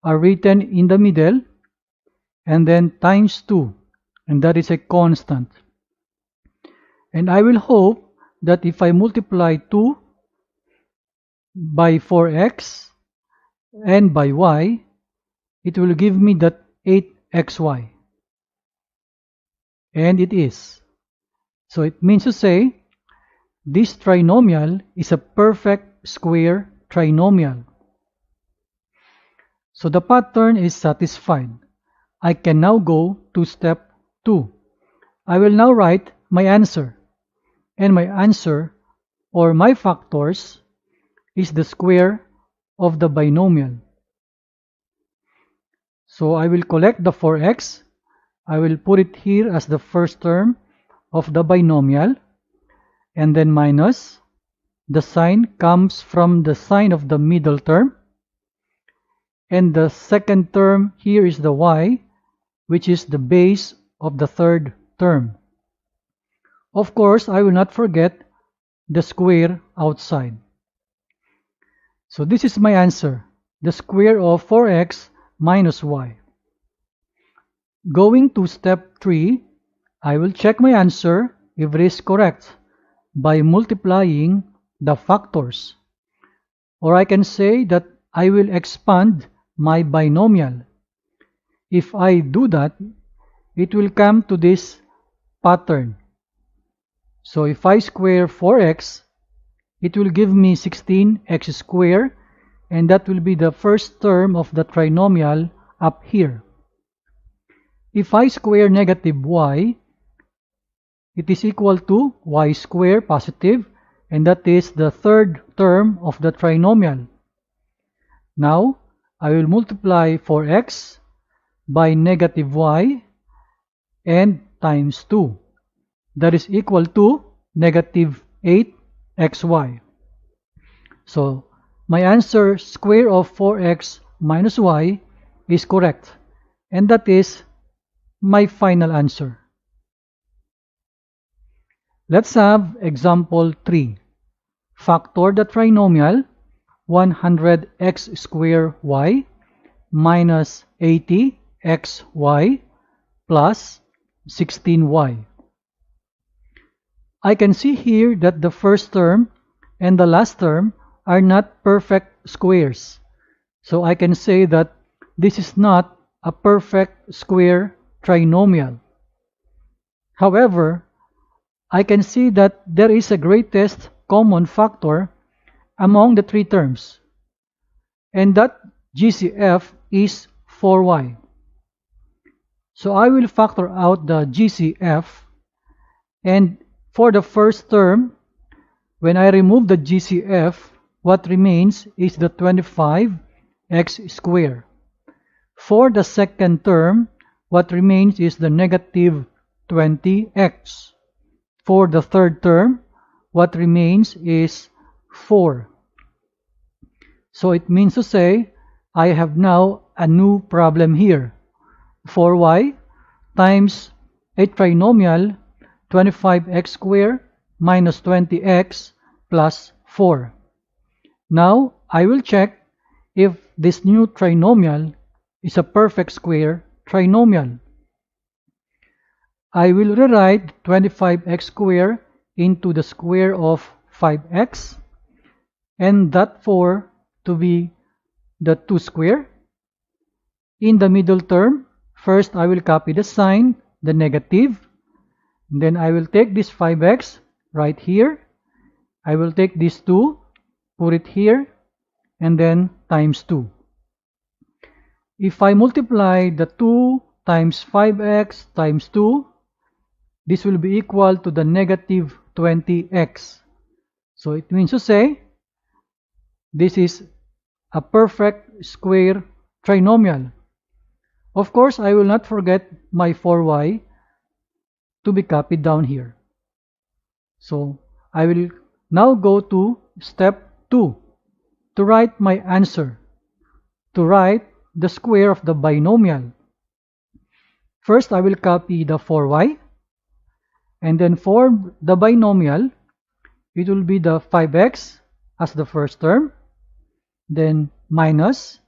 are written in the middle, and then times 2, and that is a constant. And I will hope that if I multiply 2 by 4x and by y, it will give me that 8xy. And it is. So it means to say this trinomial is a perfect square trinomial. So the pattern is satisfied. I can now go to step 2. I will now write my answer. And my answer, or my factors, is the square of the binomial. So I will collect the 4x. I will put it here as the first term of the binomial, and then minus. The sign comes from the sign of the middle term, and the second term here is the y, which is the base of the third term. Of course, I will not forget the square outside. So this is my answer, the square of 4x minus y. Going to step 3, I will check my answer if it is correct by multiplying the factors. Or I can say that I will expand my binomial. If I do that, it will come to this pattern. So if I square 4x, it will give me 16x squared, and that will be the first term of the trinomial up here. If I square negative y, it is equal to y squared positive, and that is the third term of the trinomial. Now, I will multiply 4x by negative y and times 2. That is equal to negative 8xy. So, my answer, square of 4x minus y, is correct. And that is my final answer. Let's have example 3. Factor the trinomial 100x squared y minus 80xy plus 16y. I can see here that the first term and the last term are not perfect squares. So I can say that this is not a perfect square trinomial. However, I can see that there is a greatest common factor among the three terms, and that GCF is 4y. So I will factor out the GCF, and for the first term, when I remove the GCF, what remains is the 25x squared. For the second term, what remains is the negative 20x. For the third term, what remains is 4. So it means to say, I have now a new problem here. 4y times a trinomial 25x squared minus 20x plus 4. Now, I will check if this new trinomial is a perfect square trinomial. I will rewrite 25x squared into the square of 5x and that 4 to be the 2 squared. In the middle term, first I will copy the sign, the negative. Then I will take this 5x right here. I will take this 2, put it here, and then times 2. If I multiply the 2 times 5x times 2, this will be equal to the negative 20x. So it means to say, this is a perfect square trinomial. Of course, I will not forget my 4y to be copied down here. So I will now go to step 2 to write my answer, to write the square of the binomial. First, I will copy the 4y, and then for the binomial, it will be the 5x as the first term, then minus,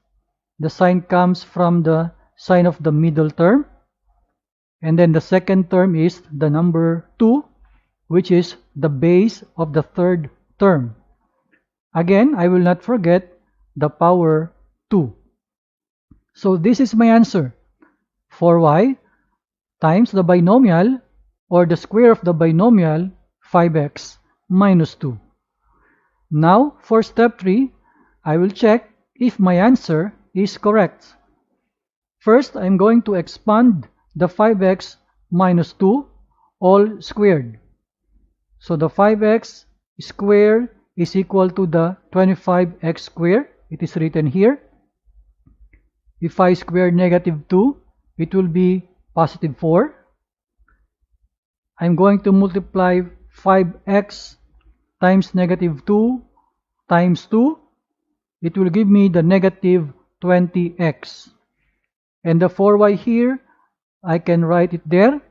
the sign comes from the sign of the middle term, and then the second term is the number 2, which is the base of the third term. Again, I will not forget the power 2. So this is my answer. 4y times the binomial, or the square of the binomial, 5x minus 2. Now, for step 3, I will check if my answer is correct. First, I'm going to expand the 5x minus 2 all squared. So the 5x squared is equal to the 25x squared. It is written here. If I square negative 2, it will be positive 4. I'm going to multiply 5x times negative 2 times 2. It will give me the negative 20x. And the 4y here, I can write it there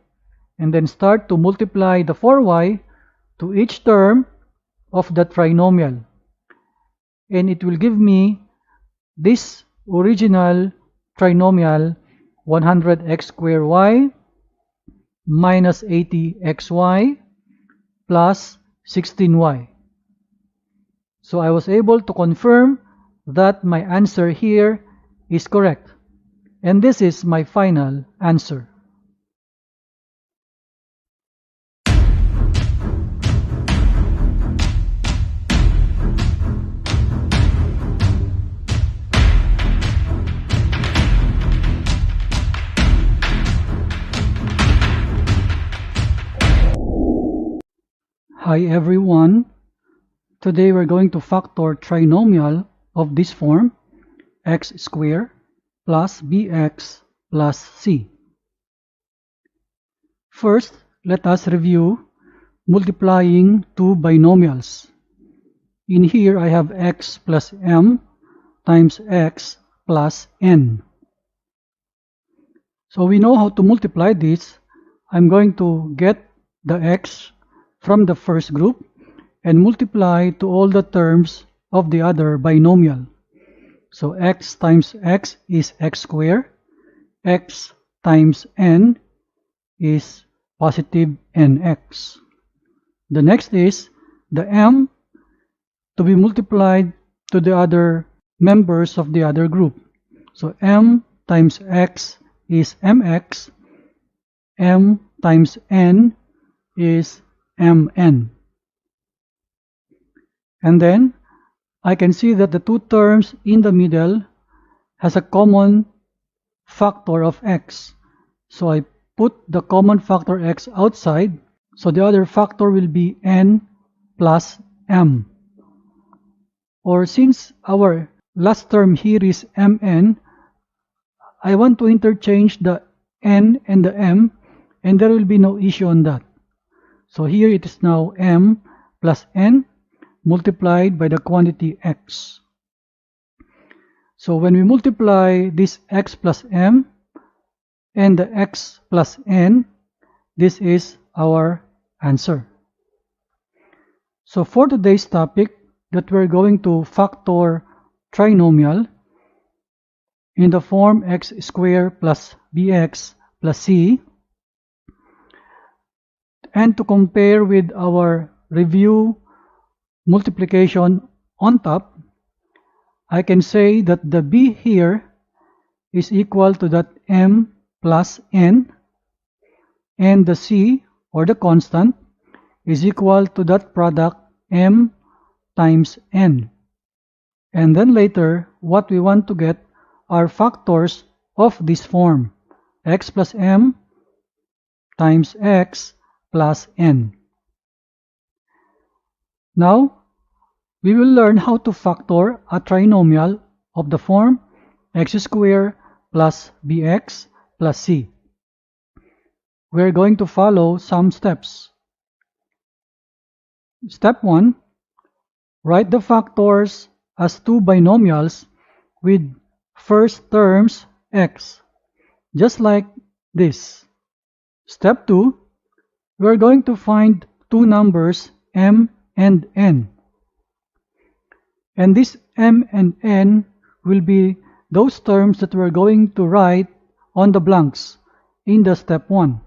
and then start to multiply the 4y to each term of the trinomial. And it will give me this original trinomial 100x squared y minus 80xy plus 16y. So I was able to confirm that my answer here is correct. And this is my final answer. Hi everyone. Today we're going to factor trinomial of this form, x squared plus bx plus c. First, let us review multiplying two binomials. In here I have x plus m times x plus n. So we know how to multiply this. I'm going to get the x from the first group and multiply to all the terms of the other binomial. So x times x is x squared, x times n is positive nx. The next is the m to be multiplied to the other members of the other group. So m times x is mx, m times n is mn. And then I can see that the two terms in the middle has a common factor of x. So I put the common factor x outside, so the other factor will be n plus m. Or since our last term here is mn, I want to interchange the n and the m, and there will be no issue on that. So here it is now m plus n multiplied by the quantity x. So when we multiply this x plus m and the x plus n, this is our answer. So for today's topic, that we're going to factor trinomial in the form x squared plus bx plus c, and to compare with our review multiplication on top, I can say that the b here is equal to that m plus n, and the c, or the constant, is equal to that product m times n. And then later, what we want to get are factors of this form, x plus m times x plus n. Now, we will learn how to factor a trinomial of the form x squared plus bx plus c. We're going to follow some steps. Step 1. Write the factors as two binomials with first terms x, just like this. Step 2. We're going to find two numbers m and n. And this m and n will be those terms that we're going to write on the blanks in the step 1.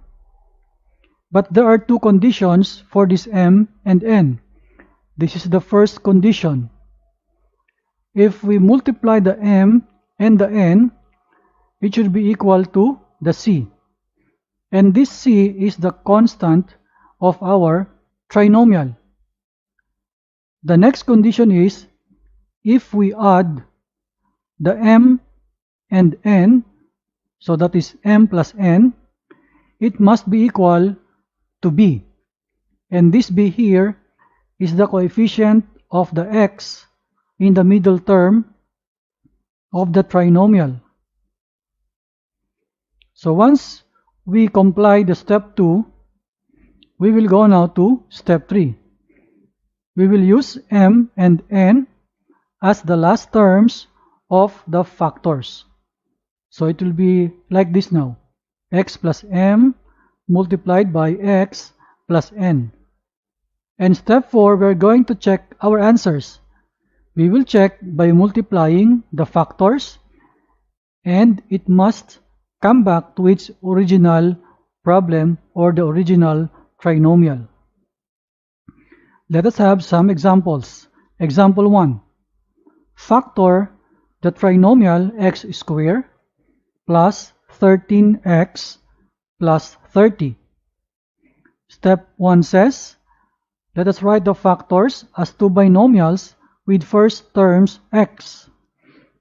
But there are two conditions for this m and n. This is the first condition. If we multiply the m and the n, it should be equal to the c. And this c is the constant of our trinomial. The next condition is, if we add the m and n, so that is m plus n, it must be equal to b. And this b here is the coefficient of the x in the middle term of the trinomial. So once we comply the step 2, we will go now to step 3. We will use m and n as the last terms of the factors. So it will be like this now, x plus m multiplied by x plus n. And step 4, we're going to check our answers. We will check by multiplying the factors, and it must come back to its original problem or the original trinomial. Let us have some examples. Example 1. Factor the trinomial x squared plus 13x plus 30. Step 1 says, let us write the factors as two binomials with first terms x.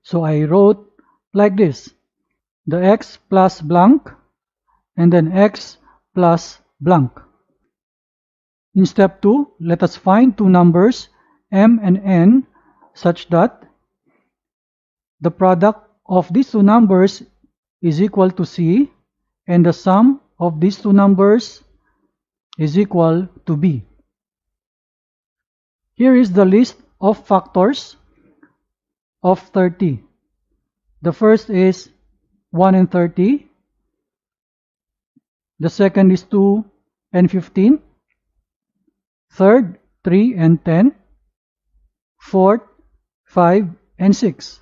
So I wrote like this, the x plus blank and then x plus blank. In step 2, let us find two numbers m and n such that the product of these two numbers is equal to c, and the sum of these two numbers is equal to b. Here is the list of factors of 30. The first is 1 and 30. The second is 2 and 15. Third, 3 and 10. Fourth, 5 and 6.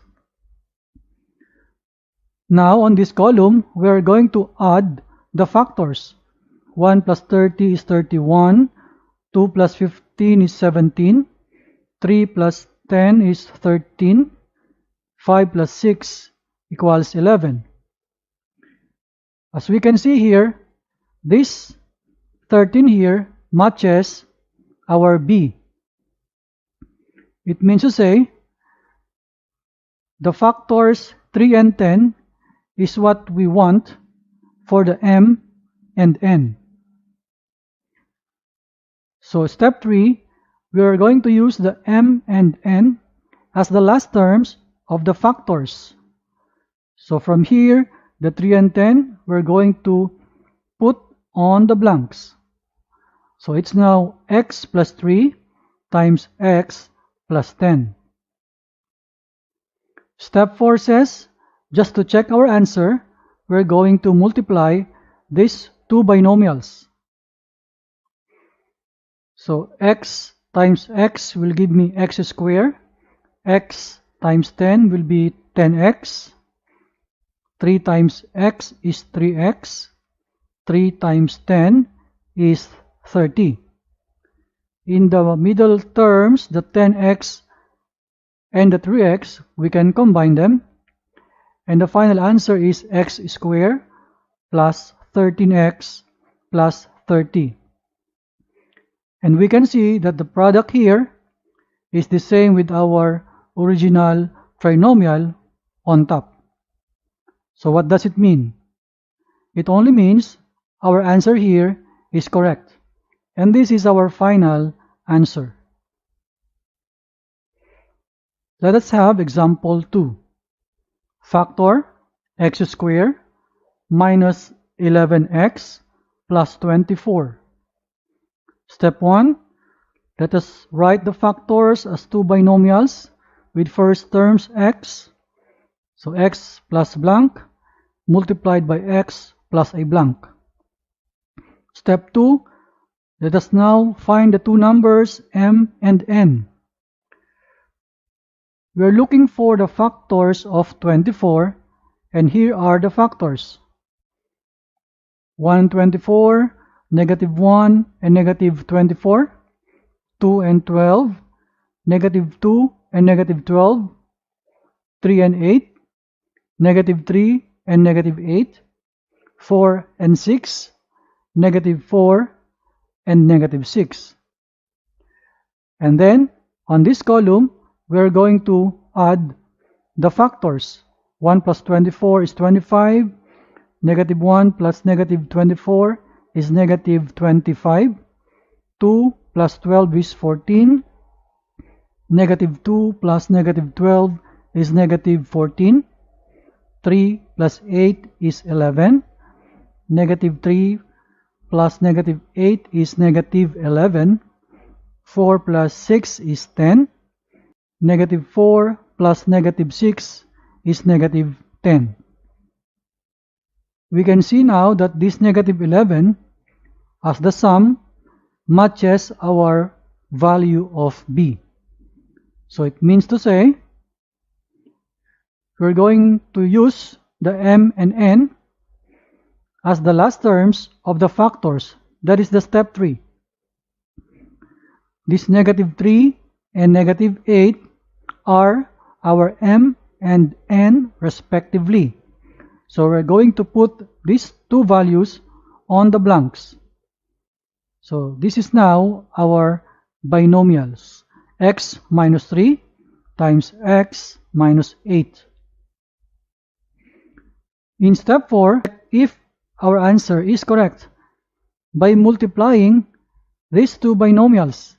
Now on this column, we are going to add the factors. 1 plus 30 is 31. 2 plus 15 is 17. 3 plus 10 is 13. 5 plus 6 equals 11. As we can see here, this 13 here matches our B. It means to say the factors 3 and 10 is what we want for the M and N. So step 3, we are going to use the M and N as the last terms of the factors. So from here, the 3 and 10, we're going to put on the blanks. So it's now x plus 3 times x plus 10. Step 4 says, just to check our answer, we're going to multiply these two binomials. So x times x will give me x squared. X times 10 will be 10x. 3 times x is 3x. 3 times 10 is 30. In the middle terms, the 10x and the 3x, we can combine them. And the final answer is x squared plus 13x plus 30. And we can see that the product here is the same with our original trinomial on top. So what does it mean? It only means our answer here is correct. And this is our final answer. Let us have example 2. Factor x squared minus 11x plus 24. Step 1, let us write the factors as two binomials with first terms x. So x plus blank multiplied by x plus a blank. Step 2, let us now find the two numbers m and n. We are looking for the factors of 24, and here are the factors. 1 and 24, negative 1 and negative 24, 2 and 12, negative 2 and negative 12, 3 and 8, negative 3 and negative 8, 4 and 6, negative 4 and negative 6. And then on this column, we are going to add the factors. 1 plus 24 is 25, negative 1 plus negative 24 is negative 25, 2 plus 12 is 14, negative 2 plus negative 12 is negative 14, 3 plus 8 is 11, negative 3 plus negative 8 is negative 11, 4 plus 6 is 10, negative 4 plus negative 6 is negative 10. We can see now that this negative 11 as the sum matches our value of b. So it means to say we're going to use the m and n as the last terms of the factors. That is the step 3. This negative 3 and negative 8 are our m and n respectively. So we're going to put these two values on the blanks. So this is now our binomials. X minus 3 times x minus 8. In step 4, if our answer is correct, by multiplying these two binomials.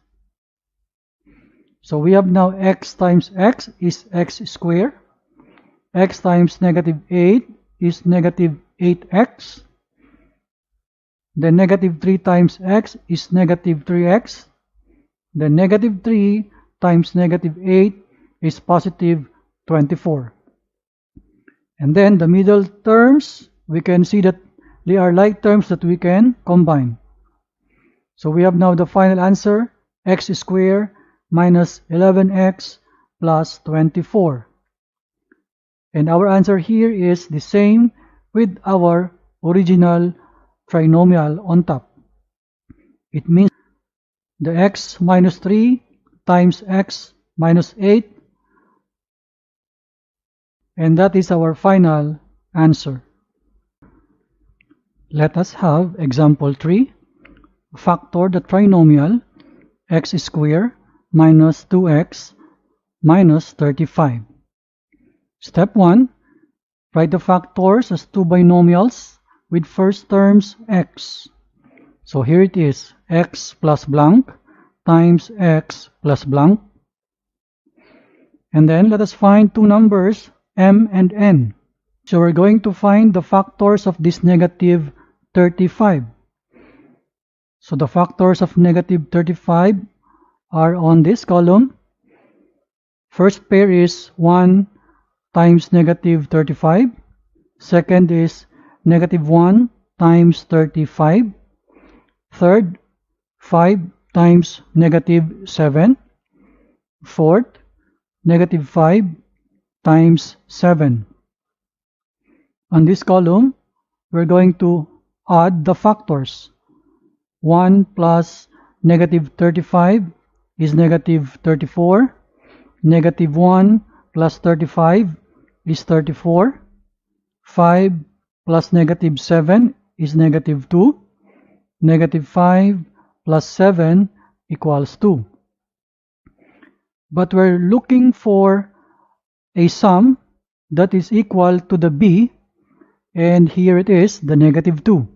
So we have now x times x is x squared. X times negative 8 is negative 8x. Then negative 3 times x is negative 3x. Then negative 3 times negative 8 is positive 24. And then the middle terms, we can see that they are like terms that we can combine. So we have now the final answer, x squared minus 11x plus 24. And our answer here is the same with our original trinomial on top. It means the x minus 3 times x minus 8, and that is our final answer. Let us have example 3. factor the trinomial x squared minus 2x minus 35. Step 1. Write the factors as two binomials with first terms x. So here it is, x plus blank times x plus blank. And then let us find two numbers, m and n. So we're going to find the factors of this negative 35. So the factors of negative 35 are on this column. First pair is 1 times negative 35. Second is negative 1 times 35. Third, 5 times negative 7. Fourth, negative 5 times 7. On this column, we're going to add the factors. 1 plus negative 35 is negative 34. Negative 1 plus 35 is 34. 5 plus negative 7 is negative 2. Negative 5 plus 7 equals 2. But we're looking for a sum that is equal to the b, and here it is, the negative 2.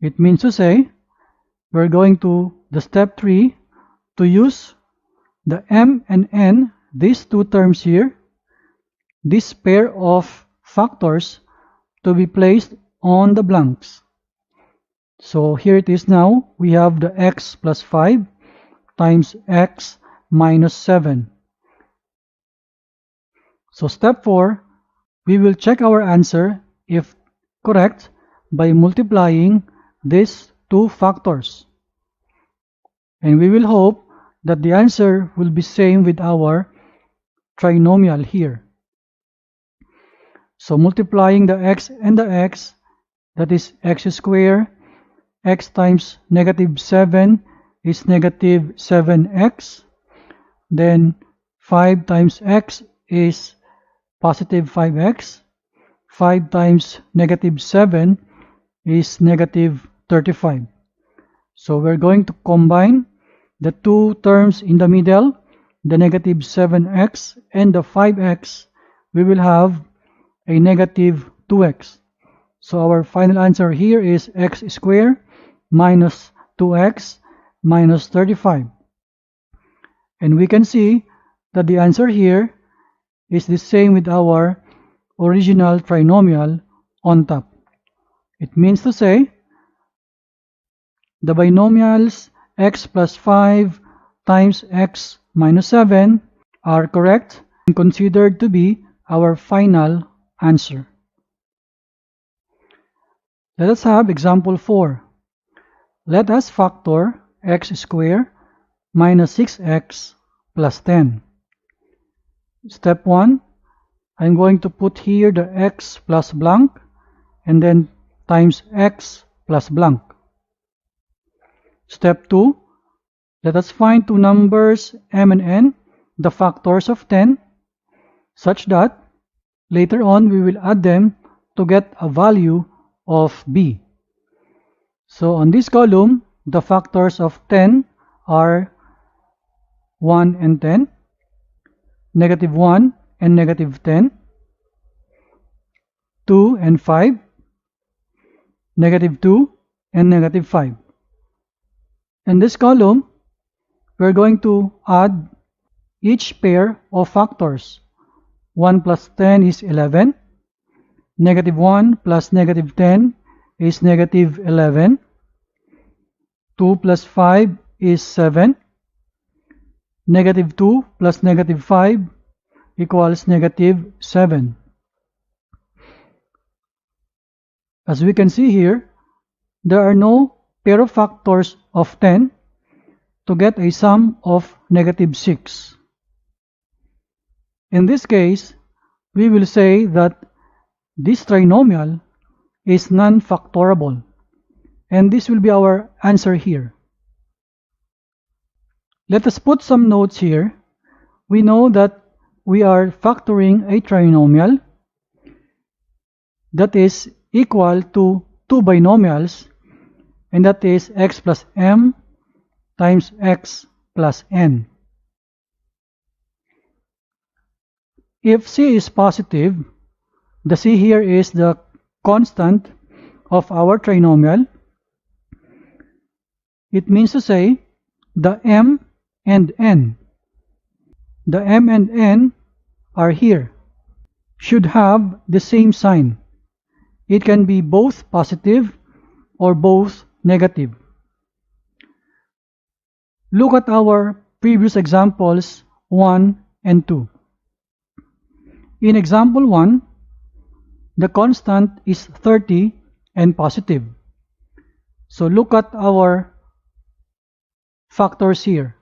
It means to say, we're going to the step 3 to use the m and n, these two terms here, this pair of factors, to be placed on the blanks. So here it is now, we have the x plus 5 times x minus 7. So step 4, we will check our answer if correct by multiplying these two factors. And we will hope that the answer will be same with our trinomial here. So multiplying the x and the x, that is x squared, x times negative 7 is negative 7x. Then 5 times x is positive 5x. 5 times negative 7 is negative 35. So we're going to combine the two terms in the middle, the negative 7x and the 5x. We will have a negative 2x. So our final answer here is x squared minus 2x minus 35. And we can see that the answer here is the same with our original trinomial on top. It means to say the binomials x plus 5 times x minus 7 are correct and considered to be our final answer. Let us have example 4. Let us factor x squared minus 6x plus 10. Step 1, I'm going to put here the x plus blank and then times x plus blank. Step 2, let us find two numbers m and n, the factors of 10, such that later on we will add them to get a value of b. So on this column, the factors of 10 are 1 and 10, negative 1 and negative 10, 2 and 5, negative 2 and negative 5. In this column, we're going to add each pair of factors. 1 plus 10 is 11. Negative 1 plus negative 10 is negative 11. 2 plus 5 is 7. Negative 2 plus negative 5 equals negative 7. As we can see here, there are no pair of factors of 10 to get a sum of negative 6. In this case, we will say that this trinomial is non-factorable, and this will be our answer here. Let us put some notes here. We know that we are factoring a trinomial that is equal to two binomials and that is x plus m times x plus n. If c is positive, the c here is the constant of our trinomial. It means to say the m and n are here, should have the same sign. It can be both positive or both negative. Look at our previous examples 1 and 2. In example 1, the constant is 30 and positive. So look at our factors here.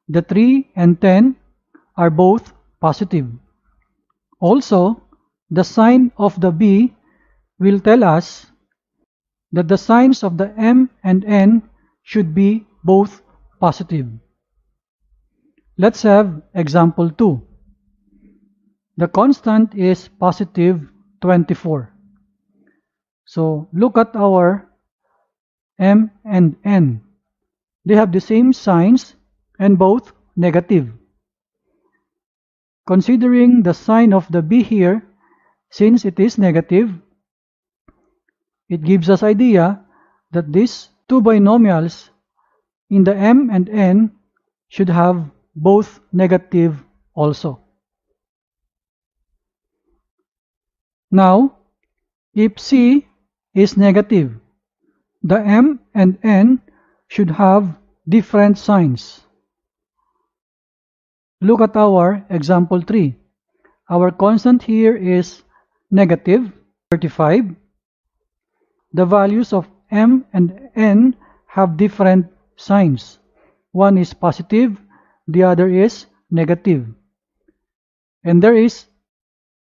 The 3 and 10 are both positive. Also, the sign of the b will tell us that the signs of the m and n should be both positive. Let's have example 2. The constant is positive 24. So look at our m and n. They have the same signs and both negative. Considering the sign of the b here, since it is negative, it gives us idea that these two binomials in the m and n should have both negative also. Now, if c is negative, the m and n should have different signs. Look at our example 3. Our constant here is negative 35. The values of m and n have different signs. One is positive, the other is negative. And there is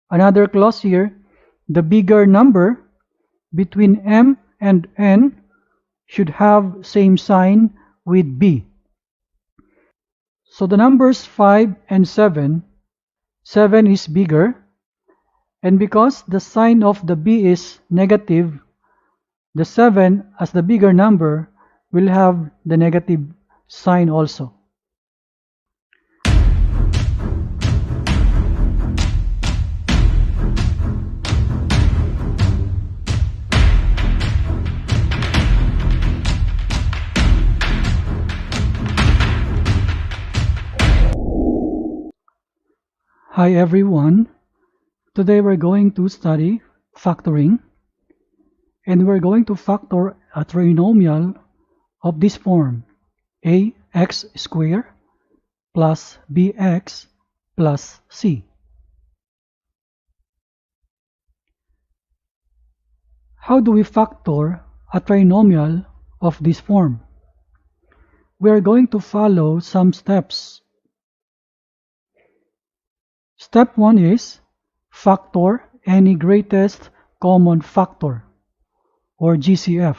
another clause here. The bigger number between m and n should have same sign with b. So the numbers 5 and 7 is bigger, and because the sign of the b is negative, the 7 as the bigger number will have the negative sign also. Hi everyone, today we're going to study factoring, and we're going to factor a trinomial of this form: ax squared plus bx plus c. How do we factor a trinomial of this form? We are going to follow some steps. Step 1 is factor any greatest common factor, or GCF.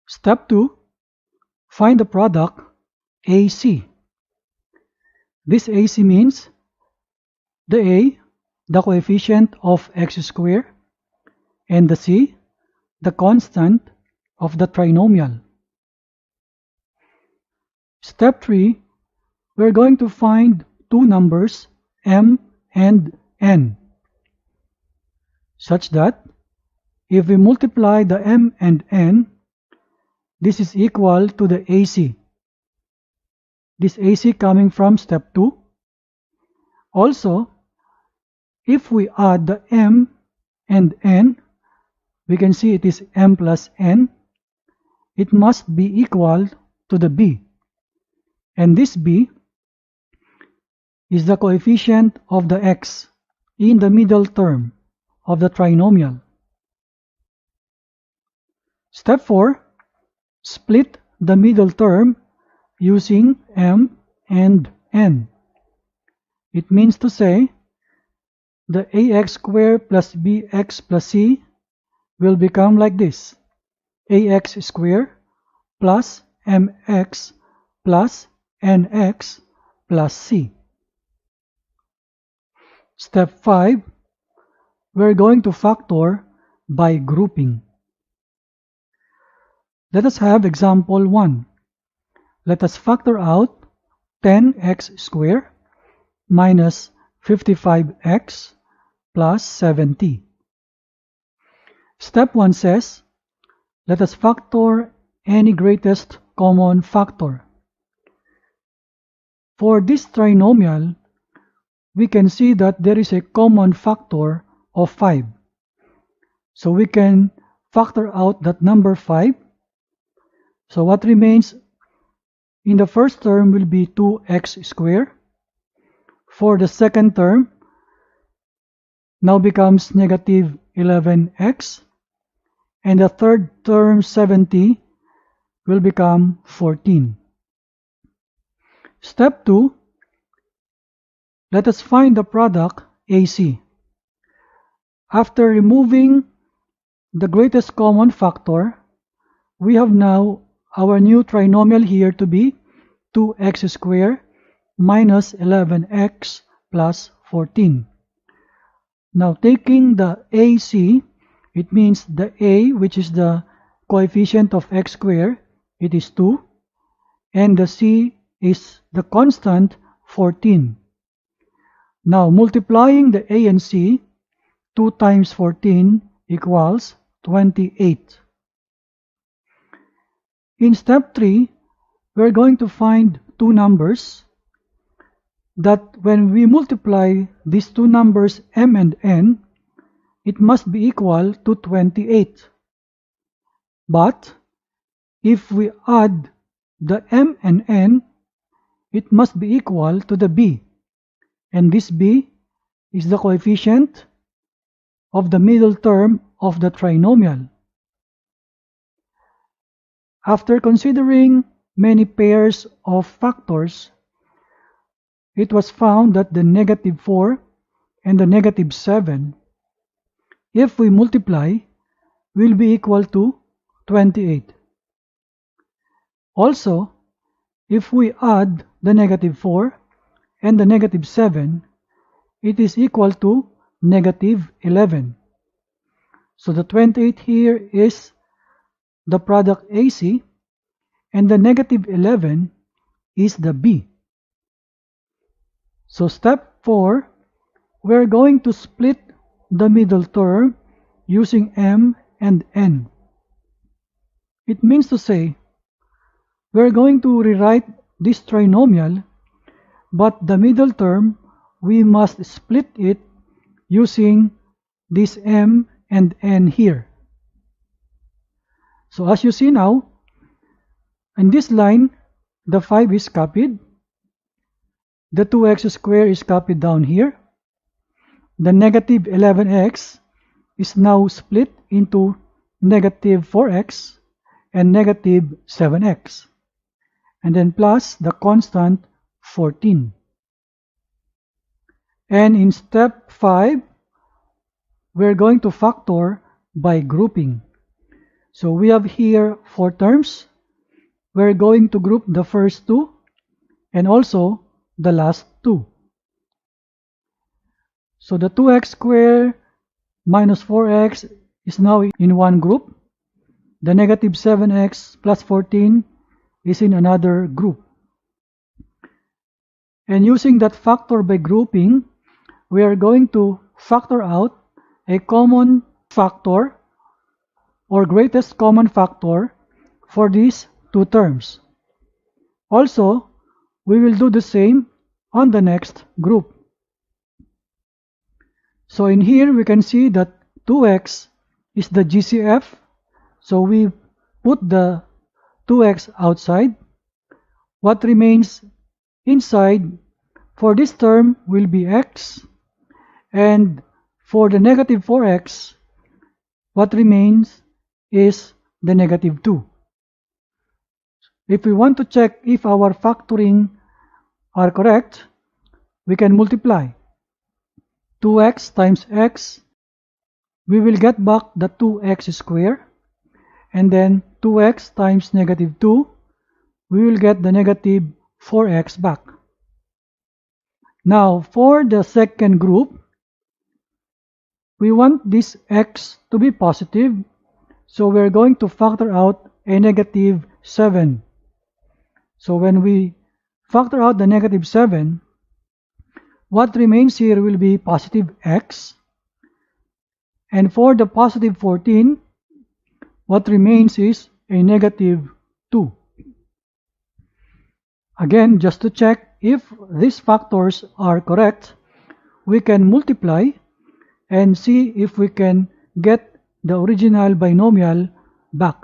Step 2, find the product AC. This AC means the A, the coefficient of x squared, and the C, the constant of the trinomial. Step 3, we're going to find two numbers m and n, such that if we multiply the m and n, this is equal to the AC. This AC coming from step 2. Also, if we add the m and n, we can see it is m plus n. It must be equal to the b. And this b is the coefficient of the x in the middle term of the trinomial. Step 4, split the middle term using m and n. It means to say the ax squared plus bx plus c will become like this: ax squared plus mx plus nx plus c. Step 5, we're going to factor by grouping. Let us have example 1. Let us factor out 10x squared minus 55x plus 70. Step 1 says, let us factor any greatest common factor. For this trinomial, we can see that there is a common factor of 5. So we can factor out that number 5. So what remains in the first term will be 2x squared. For the second term, now becomes negative 11x. And the third term, 70, will become 14. Step 2, let us find the product AC. After removing the greatest common factor, we have now our new trinomial here to be 2x squared minus 11x plus 14. Now taking the AC, it means the A, which is the coefficient of x squared, it is 2, and the C is the constant 14. Now multiplying the A and C, 2 times 14 equals 28. In step 3, we're going to find two numbers that when we multiply these two numbers m and n, it must be equal to 28. But if we add the m and n, it must be equal to the b. And this b is the coefficient of the middle term of the trinomial. After considering many pairs of factors, it was found that the negative 4 and the negative 7, if we multiply, will be equal to 28. Also, if we add the negative 4 and the negative 7, it is equal to negative 11. So the 28 here is the product AC, and the negative 11 is the B. So step 4, we're going to split the middle term using m and n. It means to say, we're going to rewrite this trinomial, but the middle term, we must split it using this m and n here. So as you see now, in this line, the 5 is copied. The 2x squared is copied down here. The negative 11x is now split into negative 4x and negative 7x. And then plus the constant 14. And in step 5, we're going to factor by grouping. So we have here 4 terms. We're going to group the first 2 and also the last 2. So the 2x squared minus 4x is now in one group. The negative 7x plus 14 is in another group. And using that factor by grouping, we are going to factor out a common factor or greatest common factor for these 2 terms. Also, we will do the same on the next group. So in here we can see that 2x is the GCF. So we put the 2x outside. What remains inside for this term will be x. And for the negative 4x, what remains is the negative 2. If we want to check if our factoring are correct, we can multiply 2x times x. We will get back the 2x squared, and then 2x times negative 2, we will get the negative 4x back. Now for the second group, we want this x to be positive, so we're going to factor out a negative 7. So when we factor out the negative 7, what remains here will be positive x. And for the positive 14, what remains is a negative 2. Again, just to check if these factors are correct, we can multiply and see if we can get the original binomial back.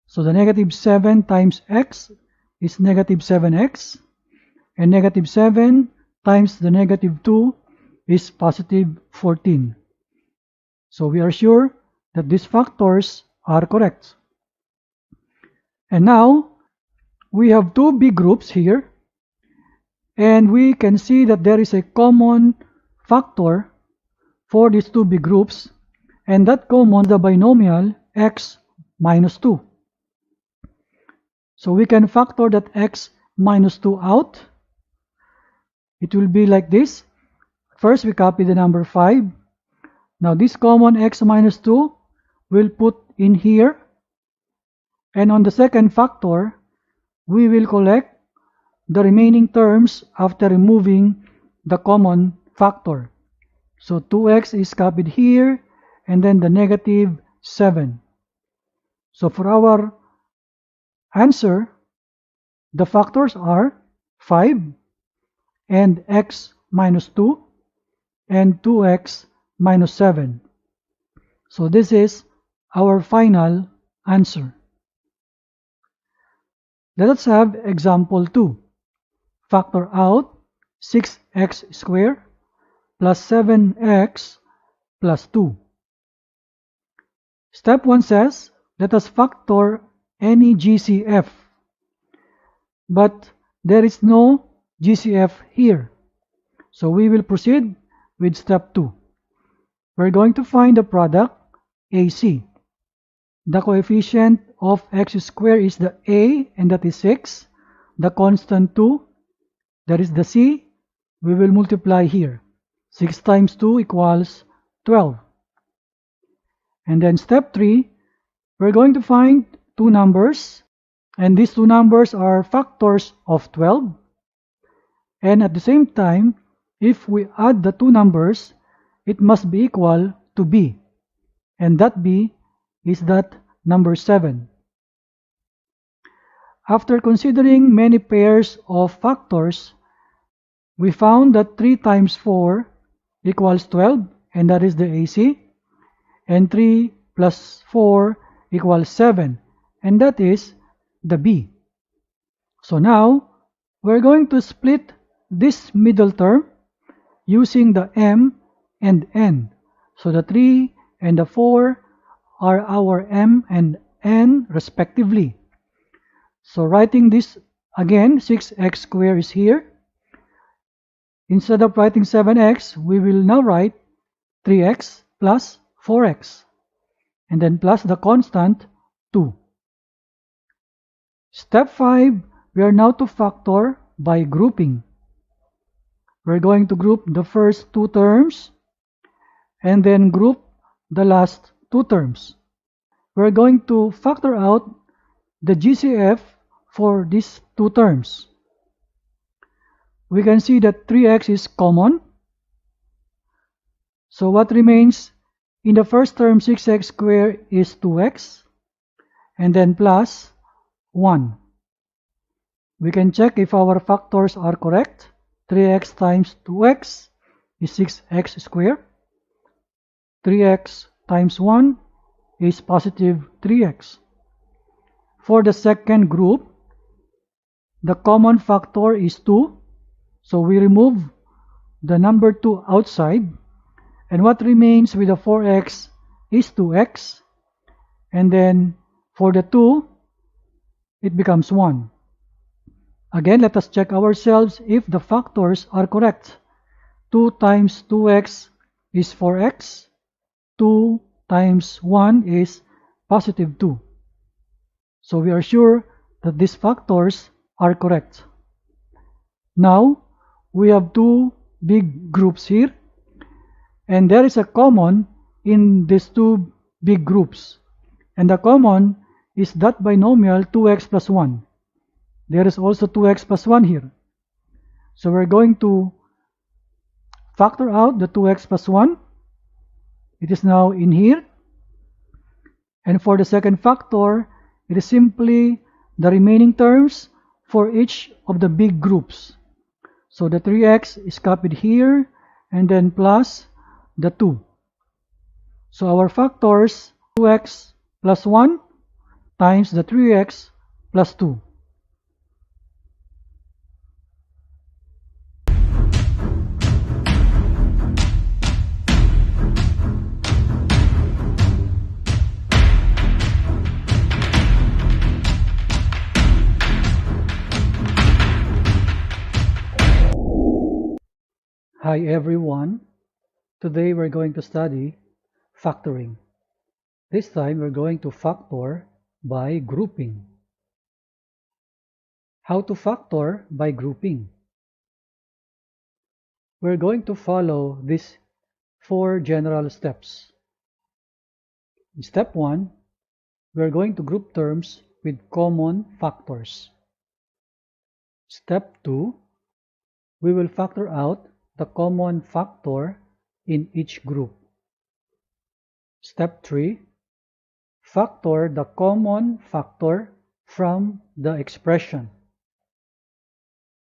So the negative 7 times x is negative 7x, and negative 7 times the negative 2 is positive 14. So we are sure that these factors are correct. And now we have two big groups here, and we can see that there is a common factor for these two big groups, and that common is the binomial x minus 2. So we can factor that x minus 2 out. It will be like this. First, we copy the number 5. Now this common x minus 2 we'll put in here, and on the second factor we will collect the remaining terms after removing the common factor. So 2x is copied here, and then the negative 7. So for our answer, the factors are 5 and x minus 2 and 2x minus 7. So this is our final answer. Let us have example 2. Factor out 6x squared plus 7x plus 2. Step 1 says, let us factor any GCF. But there is no GCF here. So we will proceed with step 2. We're going to find the product AC. The coefficient of x squared is the a, and that is 6. The constant 2, that is the c, we will multiply here. 6 times 2 equals 12. And then step 3, we're going to find two numbers, and these two numbers are factors of 12. And at the same time, if we add the two numbers, it must be equal to b, and that b is that number 7. After considering many pairs of factors, we found that 3 times 4 equals 12, and that is the AC, and 3 plus 4 equals 7, and that is the b. So now we're going to split this middle term using the m and n. So the 3 and the 4 are our m and n respectively. So writing this again, 6x squared is here. Instead of writing 7x, we will now write 3x plus 4x, and then plus the constant 2. Step 5, we are now to factor by grouping. We're going to group the first two terms and then group the last two terms. We're going to factor out the GCF for these two terms. We can see that 3x is common. So what remains in the first term, 6x squared, is 2x, and then plus 1. We can check if our factors are correct. 3x times 2x is 6x squared. 3x times 1 is positive 3x. For the second group, the common factor is 2. So we remove the number 2 outside, and what remains with the 4x is 2x, and then for the 2, it becomes 1. Again, let us check ourselves if the factors are correct. 2 times 2x is 4x. 2 times 1 is positive 2. So we are sure that these factors are correct. Now, we have two big groups here, and there is a common in these two big groups, and the common is that binomial 2x plus 1. There is also 2x plus 1 here. So we're going to factor out the 2x plus 1. It is now in here. And for the second factor, it is simply the remaining terms for each of the big groups. So the 3x is copied here and then plus the 2. So our factors 2x plus 1 times the 3x plus 2. Hi everyone, today we're going to study factoring. This time we're going to factor by grouping. How to factor by grouping? We're going to follow these 4 general steps. In step 1, we're going to group terms with common factors. Step 2, we will factor out the common factor in each group. Step 3, factor the common factor from the expression.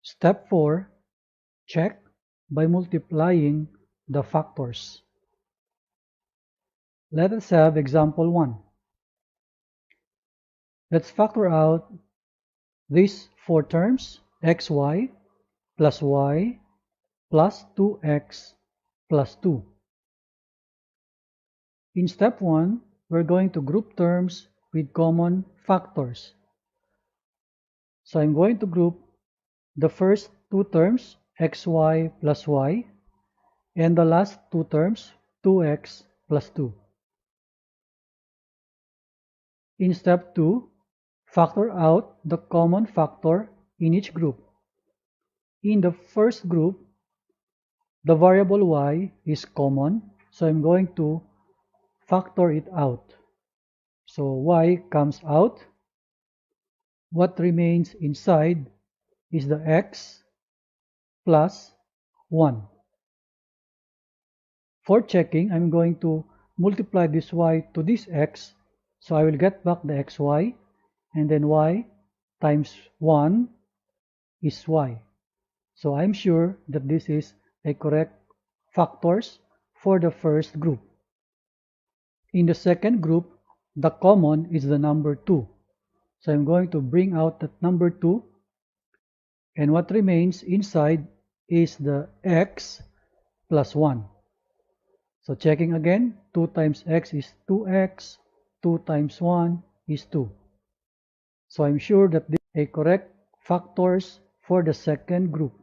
Step 4, check by multiplying the factors. Let us have example 1. Let's factor out these 4 terms, xy plus y plus 2x plus 2. In step 1, we're going to group terms with common factors. So I'm going to group the first 2 terms, xy plus y, and the last 2 terms, 2x plus 2. In step 2, factor out the common factor in each group. In the first group, the variable y is common, so I'm going to factor it out. So y comes out. What remains inside is the x plus 1. For checking, I'm going to multiply this y to this x, so I will get back the xy, and then y times 1 is y. So I'm sure that this is a correct factors for the first group. In the second group, the common is the number 2. So I'm going to bring out that number 2, and what remains inside is the x plus 1. So checking again, 2 times x is 2x, 2 times 1 is 2. So I'm sure that this is a correct factors for the second group.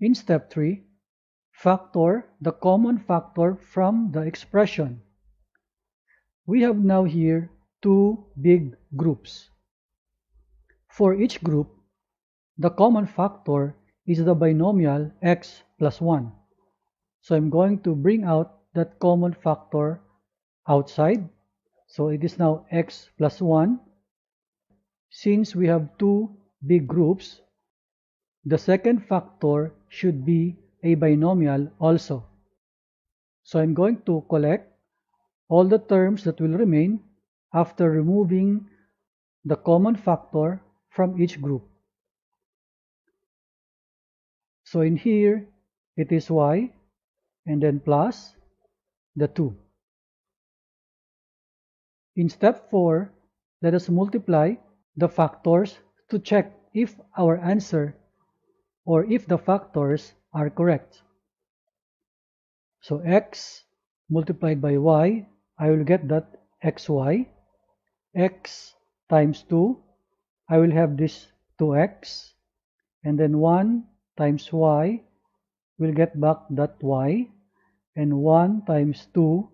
In step 3, factor the common factor from the expression. We have now here 2 big groups. For each group, the common factor is the binomial x plus 1. So I'm going to bring out that common factor outside. So it is now x plus 1. Since we have 2 big groups, the second factor should be a binomial also. So I'm going to collect all the terms that will remain after removing the common factor from each group. So in here, it is y, and then plus the 2. In step 4, let us multiply the factors to check if our answer or if the factors are correct. So x multiplied by y, I will get that xy. X times 2, I will have this 2x. And then 1 times y, will get back that y. And 1 times 2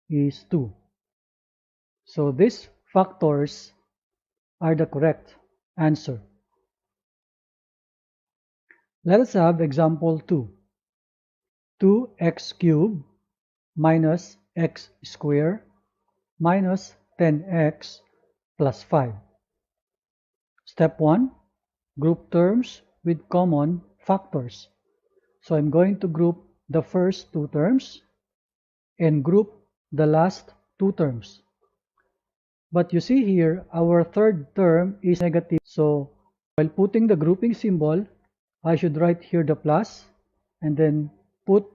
is 2. So these factors are the correct answer. Let us have example 2. 2x cubed minus x squared minus 10x plus 5. Step 1. Group terms with common factors. So I'm going to group the first two terms and group the last two terms. But you see here, our third term is negative. So while putting the grouping symbol, I should write here the plus and then put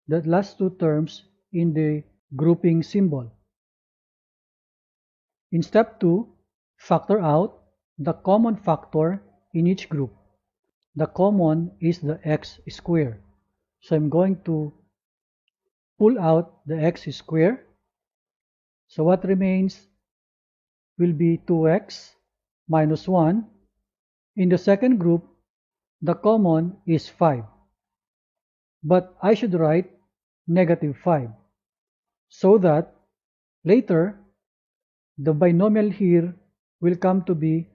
the last two terms in the grouping symbol. In step 2, factor out the common factor in each group. The common is the x squared. So I'm going to pull out the x squared. So what remains will be 2x minus 1. In the second group, the common is 5. But I should write negative 5 so that later the binomial here will come to be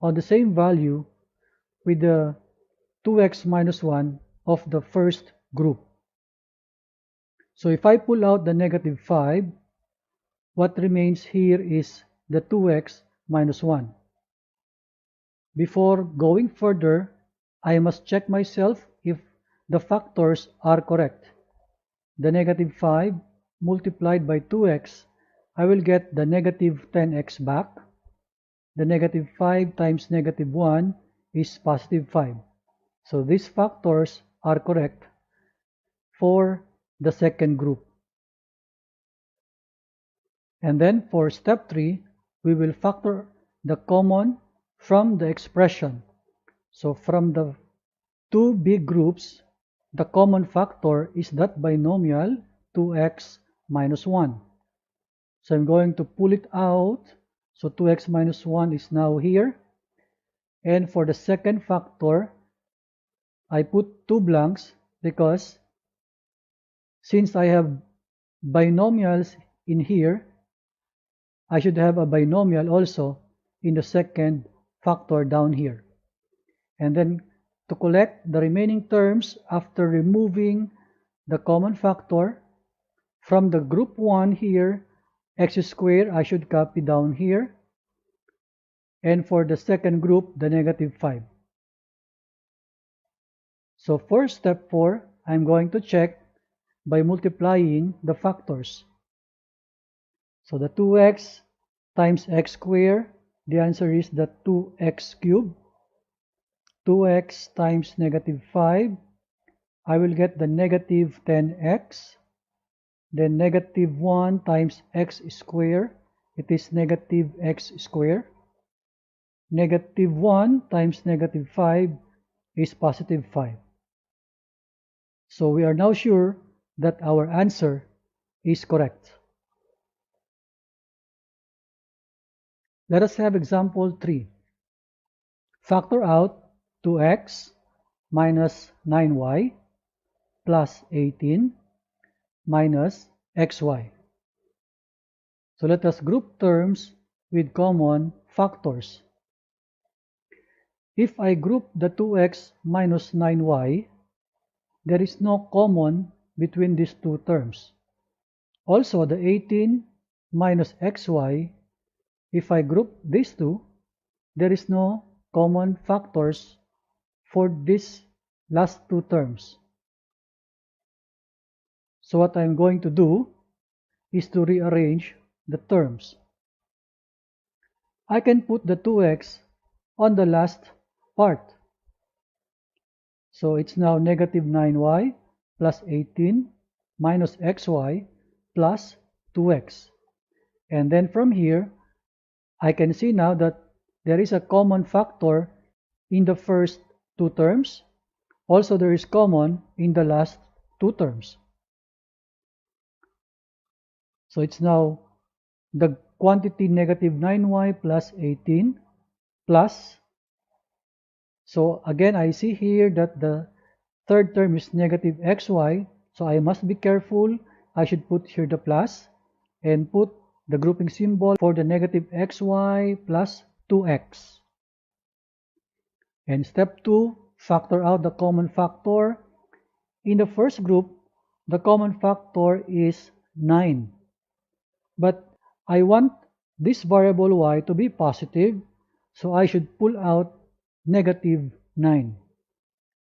on the same value with the 2x minus 1 of the first group. So if I pull out the negative 5, what remains here is the 2x minus 1. Before going further, I must check myself if the factors are correct. The negative 5 multiplied by 2x, I will get the negative 10x back. The negative 5 times negative 1 is positive 5. So these factors are correct for the second group. And then for step 3, we will factor the common from the expression. So from the two big groups, the common factor is that binomial 2x minus 1. So I'm going to pull it out. So 2x minus 1 is now here. And for the second factor, I put two blanks because since I have binomials in here, I should have a binomial also in the second factor down here. And then to collect the remaining terms after removing the common factor from the group 1 here, x squared I should copy down here. And for the second group, the negative 5. So for step 4, I'm going to check by multiplying the factors. So the 2x times x squared, the answer is the 2x cubed. 2x times negative 5, I will get the negative 10x. Then negative 1 times x squared, it is negative x squared. Negative 1 times negative 5 is positive 5. So we are now sure that our answer is correct. Let us have example 3. Factor out 2x minus 9y plus 18 minus xy. So let us group terms with common factors. If I group the 2x minus 9y, there is no common between these two terms. Also, the 18 minus xy, if I group these two, there is no common factors for these last two terms. So what I'm going to do is to rearrange the terms. I can put the 2x on the last part. So it's now negative 9y plus 18 minus xy plus 2x. And then from here, I can see now that there is a common factor in the first two terms. Also, there is common in the last two terms. So it's now the quantity negative 9y plus 18 plus. So again, I see here that the third term is negative xy. So I must be careful. I should put here the plus and put the grouping symbol for the negative xy plus 2x. And step 2, factor out the common factor. In the first group, the common factor is 9. But I want this variable y to be positive, so I should pull out negative 9.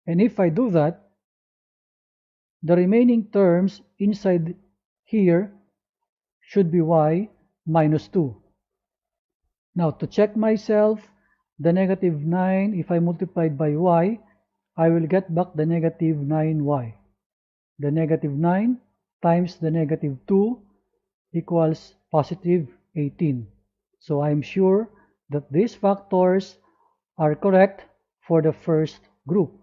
And if I do that, the remaining terms inside here should be y minus 2. Now, to check myself, the negative 9, if I multiply it by y, I will get back the negative 9y. The negative 9 times the negative 2 equals positive 18. So I'm sure that these factors are correct for the first group.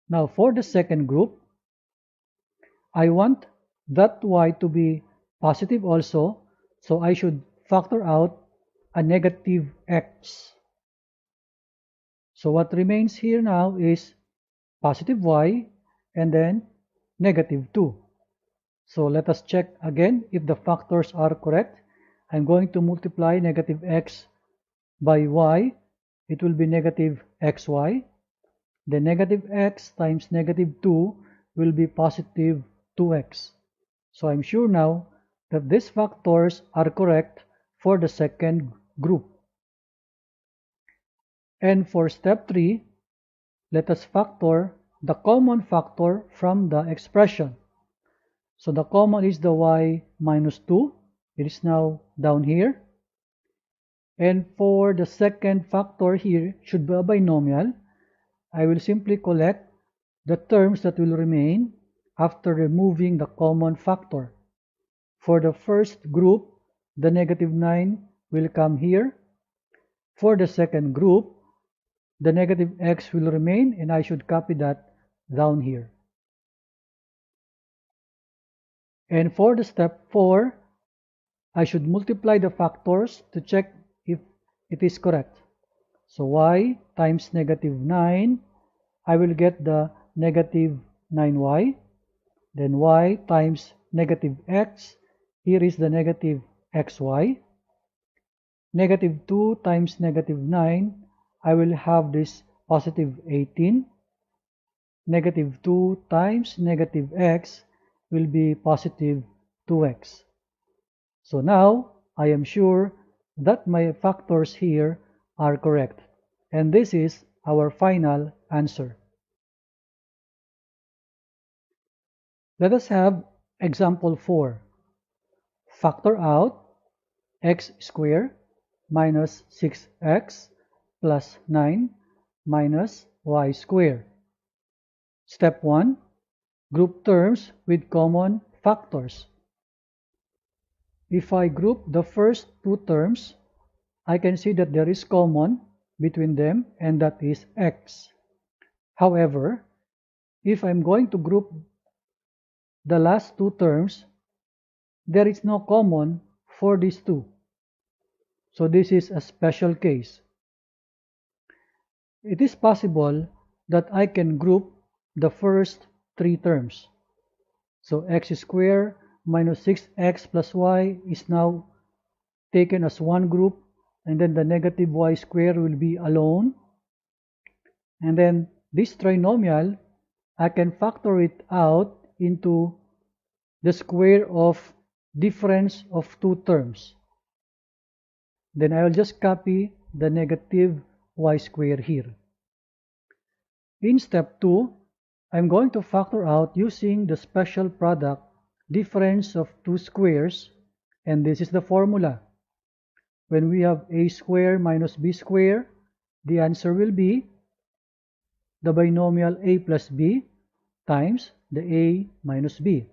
Now, for the second group, I want that y to be positive also, so I should factor out a negative x. So what remains here now is positive y and then negative 2. So let us check again if the factors are correct. I'm going to multiply negative x by y. It will be negative xy. The negative x times negative 2 will be positive 2x. So I'm sure now that these factors are correct for the second group. And for step 3, let us factor the common factor from the expression. So the common is the y minus 2. It is now down here. And for the second factor here should be a binomial. I will simply collect the terms that will remain after removing the common factor. For the first group, the negative 9 will come here. For the second group, the negative x will remain, and I should copy that down here. And for the step 4, I should multiply the factors to check if it is correct. So y times negative 9, I will get the negative 9y. Then y times negative x, here is the negative xy. Negative 2 times negative 9, I will have this positive 18. Negative 2 times negative x will be positive 2x. So now I am sure that my factors here are correct. And this is our final answer. Let us have example 4. Factor out x squared minus 6x plus 9 minus y squared. Step 1. Group terms with common factors. If I group the first two terms, I can see that there is common between them, and that is x. However, if I'm going to group the last two terms, there is no common for these two. So this is a special case. It is possible that I can group the first three terms. So x squared minus 6x plus y is now taken as one group, and then the negative y squared will be alone. And then this trinomial, I can factor it out into the square of difference of two terms. Then I will just copy the negative y squared here. In step 2, I'm going to factor out using the special product difference of two squares, and this is the formula. When we have a squared minus b squared, the answer will be the binomial a plus b times the a minus b.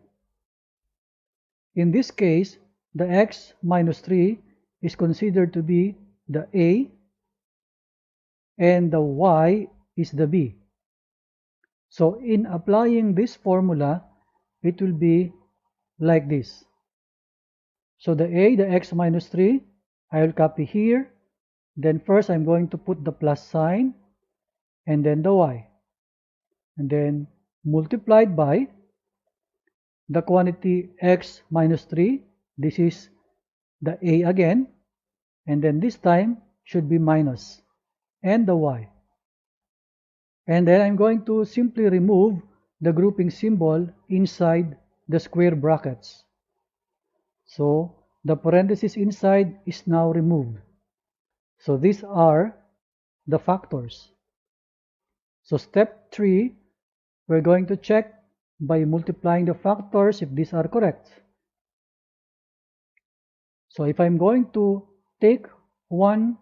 In this case, the x minus 3 is considered to be the a, and the y is the b. So in applying this formula, it will be like this. So the a, the x minus 3, I will copy here. Then first I'm going to put the plus sign, and then the y. And then multiplied by the quantity x minus 3. This is the a again. And then this time should be minus, and the y. And then I'm going to simply remove the grouping symbol inside the square brackets. So the parentheses inside is now removed. So these are the factors. So step 3, we're going to check by multiplying the factors if these are correct. So if I'm going to take one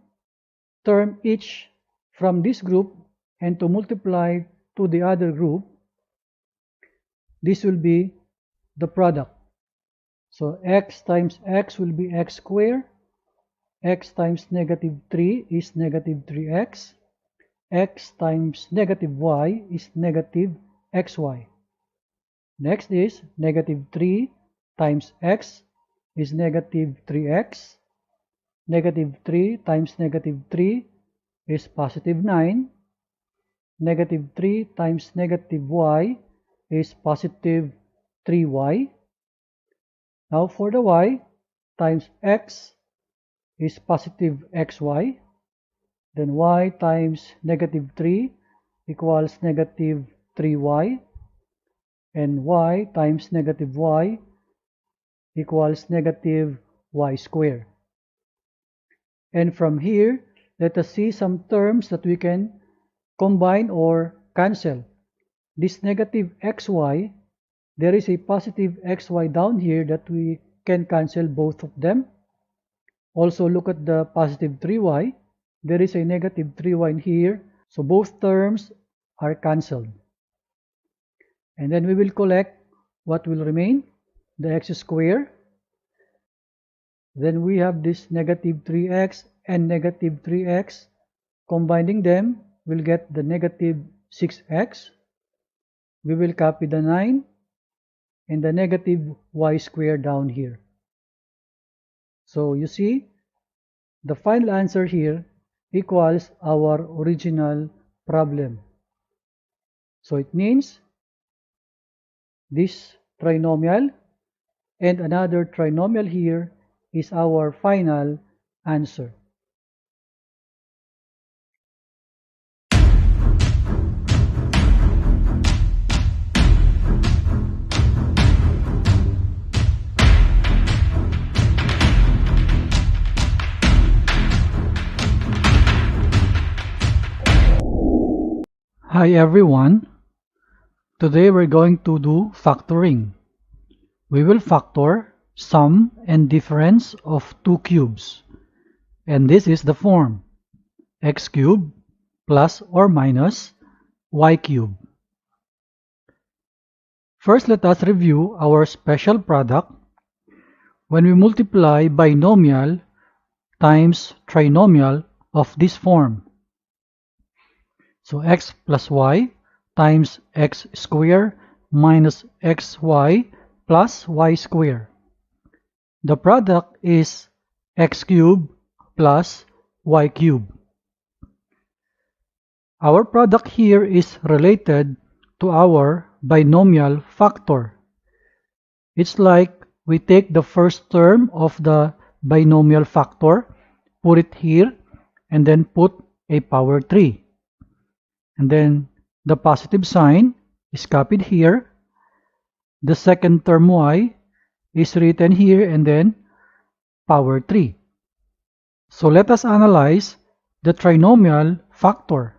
term each from this group and to multiply to the other group, this will be the product. So x times x will be x squared. X times negative 3 is negative 3x. X times negative y is negative xy. Next is negative 3 times x is negative 3x. Negative 3 times negative 3 is positive 9. Negative 3 times negative y is positive 3y. Now for the y, times x is positive xy. Then y times negative 3 equals negative 3y. And y times negative y equals negative y squared. And from here, let us see some terms that we can combine or cancel. This negative xy, there is a positive xy down here that we can cancel both of them. Also look at the positive 3y. There is a negative 3y in here. So both terms are cancelled. And then we will collect what will remain, the x squared. Then we have this negative 3x and negative 3x. Combining them, we'll get the negative 6x. We will copy the 9 and the negative y squared down here. So you see, the final answer here equals our original problem. So it means this trinomial and another trinomial here is our final answer. Hi everyone. Today we're going to do factoring. We will factor sum and difference of two cubes. And this is the form x cubed plus or minus y cubed. First, let us review our special product when we multiply binomial times trinomial of this form. So x plus y times x squared minus xy plus y squared. The product is x cubed plus y cubed. Our product here is related to our binomial factor. It's like we take the first term of the binomial factor, put it here, and then put a power 3. And then the positive sign is copied here. The second term y is written here and then power 3. So let us analyze the trinomial factor.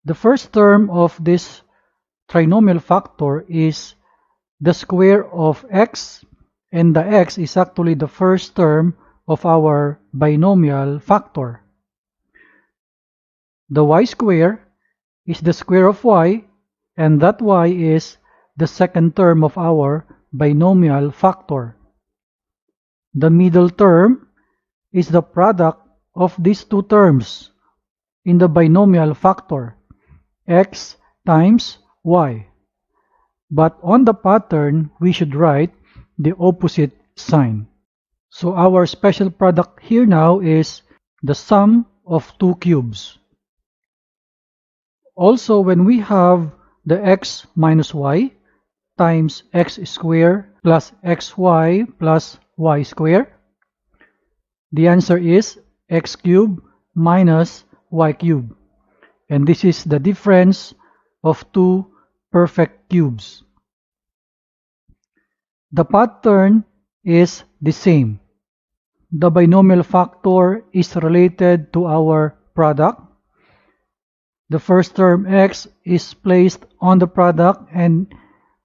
The first term of this trinomial factor is the square of x, and the x is actually the first term of our binomial factor. The y squared is the square of y, and that y is the second term of our binomial factor. The middle term is the product of these two terms in the binomial factor, x times y. But on the pattern, we should write the opposite sign. So our special product here now is the sum of two cubes. Also, when we have the x minus y times x squared plus xy plus y squared, the answer is x cubed minus y cubed. And this is the difference of two perfect cubes. The pattern is the same. The binomial factor is related to our product. The first term x is placed on the product and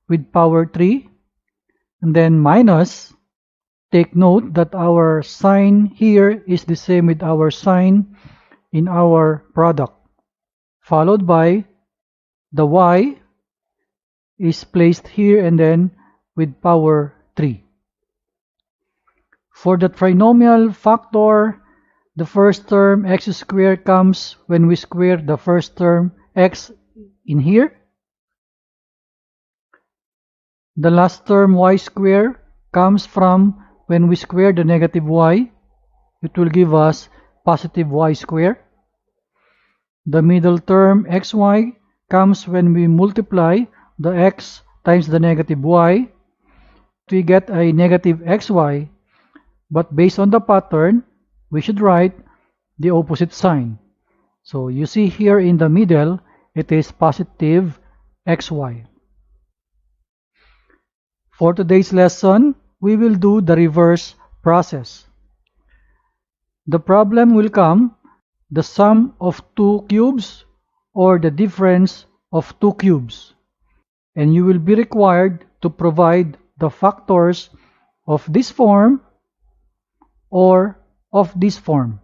with power 3, and then minus. Take note that our sign here is the same with our sign in our product, followed by the y is placed here and then with power 3. For the trinomial factor, the first term x squared comes when we square the first term x in here. The last term y squared comes from when we square the negative y. It will give us positive y squared. The middle term xy comes when we multiply the x times the negative y. We get a negative xy, but based on the pattern, we should write the opposite sign. So you see here in the middle, it is positive xy. For today's lesson, we will do the reverse process. The problem will come the sum of two cubes or the difference of two cubes, and you will be required to provide the factors of this form or of this form.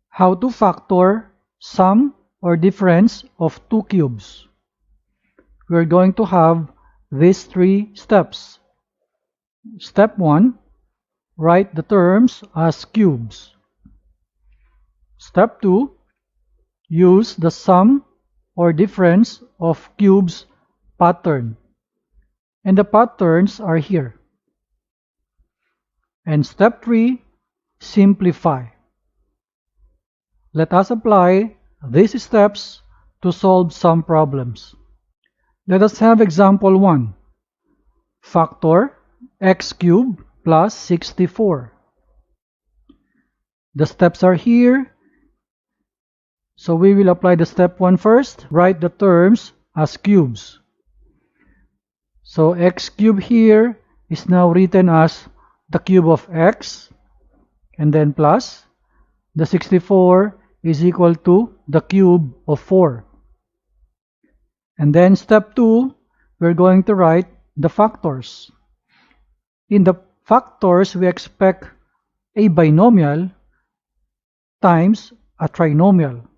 How to factor sum or difference of two cubes? We are going to have these three steps. Step 1, write the terms as cubes. Step 2, use the sum or difference of cubes pattern. And the patterns are here. And step 3, simplify. Let us apply these steps to solve some problems. Let us have example 1. Factor x cubed plus 64. The steps are here. So we will apply the step 1 first. Write the terms as cubes. So x cubed here is now written as the cube of x, and then plus the 64 is equal to the cube of 4. And then step 2, we're going to write the factors. In the factors, we expect a binomial times a trinomial.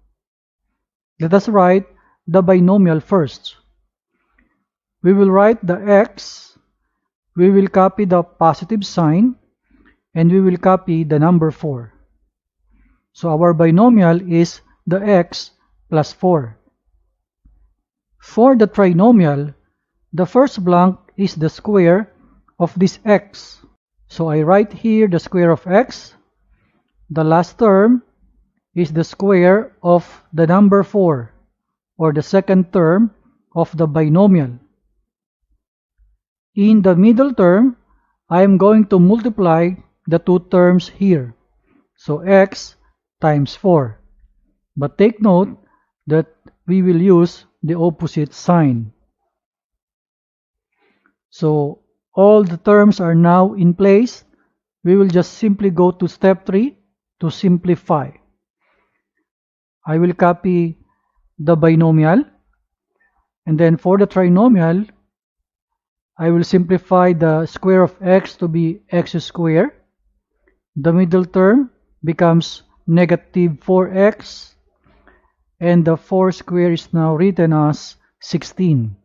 Let us write the binomial first. We will write the x, we will copy the positive sign, and we will copy the number 4. So our binomial is the x plus 4. For the trinomial, the first blank is the square of this x. So I write here the square of x. The last term is the square of the number 4, or the second term of the binomial. In the middle term, I am going to multiply the two terms here. So x times 4. But take note that we will use the opposite sign. So all the terms are now in place. We will just simply go to step 3 to simplify. I will copy the binomial, and then for the trinomial, I will simplify the square of x to be x squared. The middle term becomes negative 4x, and the 4 square is now written as 16.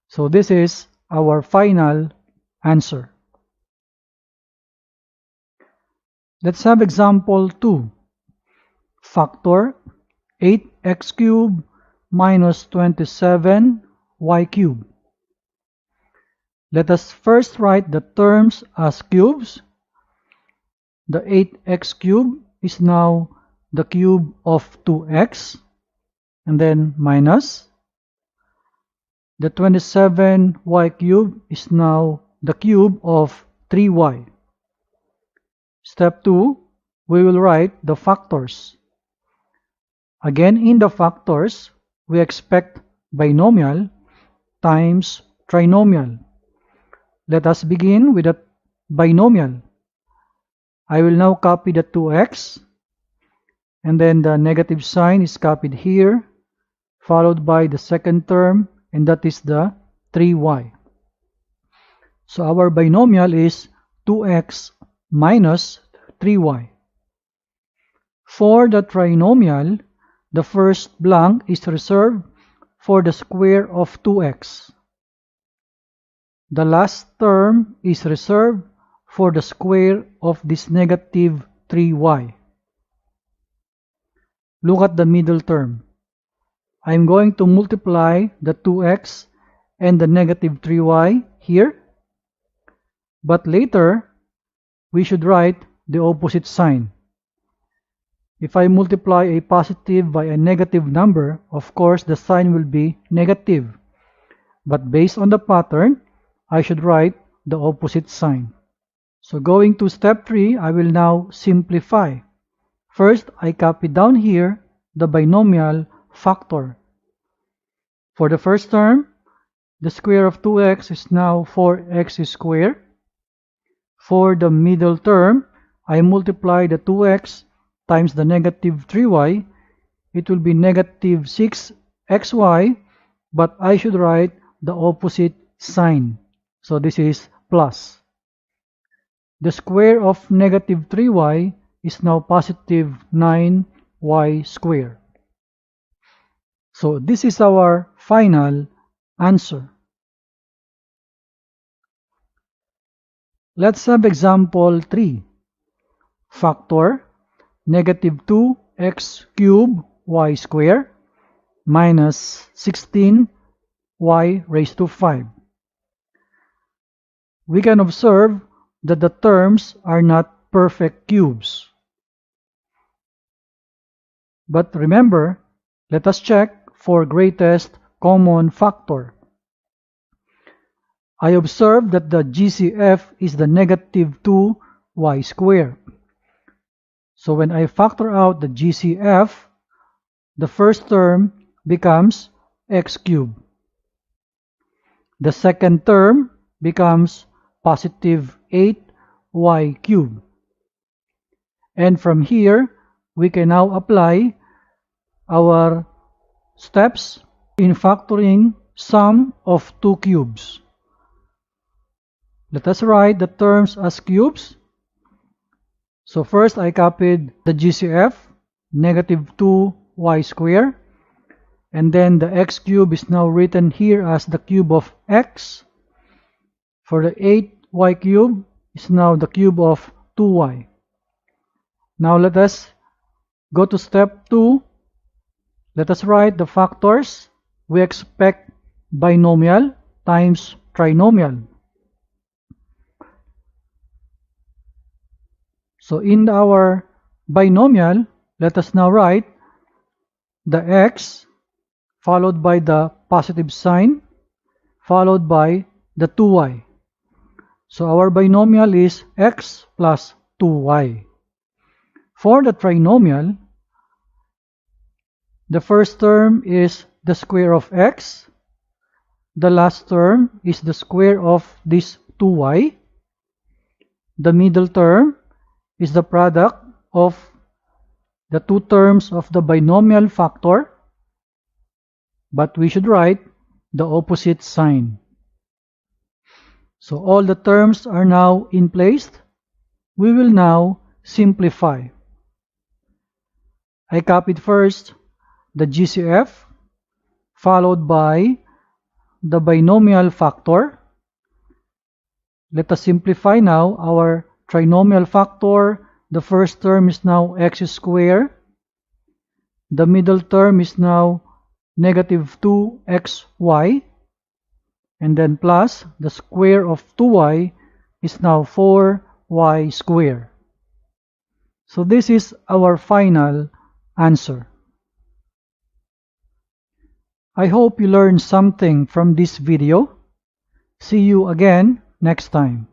So this is our final answer. Let's have example 2. Factor 8x cubed minus 27y cubed. Let us first write the terms as cubes. The 8x cubed is now the cube of 2x, and then minus the 27y cubed is now the cube of 3y. Step 2, we will write the factors. Again, in the factors, we expect binomial times trinomial. let us begin with a binomial. I will now copy the 2x, and then the negative sign is copied here, followed by the second term, and that is the 3y. So our binomial is 2x minus 3y. For the trinomial, the first blank is reserved for the square of 2x. The last term is reserved for the square of this negative 3y. Look at the middle term. I'm going to multiply the 2x and the negative 3y here, but later we should write the opposite sign. If I multiply a positive by a negative number, of course the sign will be negative. But based on the pattern, I should write the opposite sign. So going to step 3, I will now simplify. First, I copy down here the binomial factor. For the first term, the square of 2x is now 4x squared. For the middle term, I multiply the 2x times the negative 3y. It will be negative 6xy, but I should write the opposite sign. So this is plus. The square of negative 3y is now positive 9y squared. So this is our final answer. Let's have example 3. Factor negative 2x cubed y squared minus 16y raised to 5. We can observe that the terms are not perfect cubes. But remember, let us check for greatest common factor. I observe that the GCF is the negative 2y squared. So when I factor out the GCF, the first term becomes x cubed. The second term becomes positive 8y cubed. And from here, we can now apply our steps in factoring sum of two cubes. Let us write the terms as cubes. So first I copied the GCF, negative 2y squared, and then the x cube is now written here as the cube of x. For the 8y cube is now the cube of 2y. Now let us go to step 2. Let us write the factors. We expect binomial times trinomial. So in our binomial, let us now write the x followed by the positive sign followed by the 2y. So our binomial is x plus 2y. For the trinomial, the first term is the square of x. The last term is the square of this 2y. The middle term is the product of the two terms of the binomial factor, but we should write the opposite sign. So all the terms are now in place. We will now simplify. I copied first the GCF followed by the binomial factor. Let us simplify now our trinomial factor. The first term is now x squared. The middle term is now negative 2xy. And then plus the square of 2y is now 4y squared. So this is our final answer. I hope you learned something from this video. See you again next time.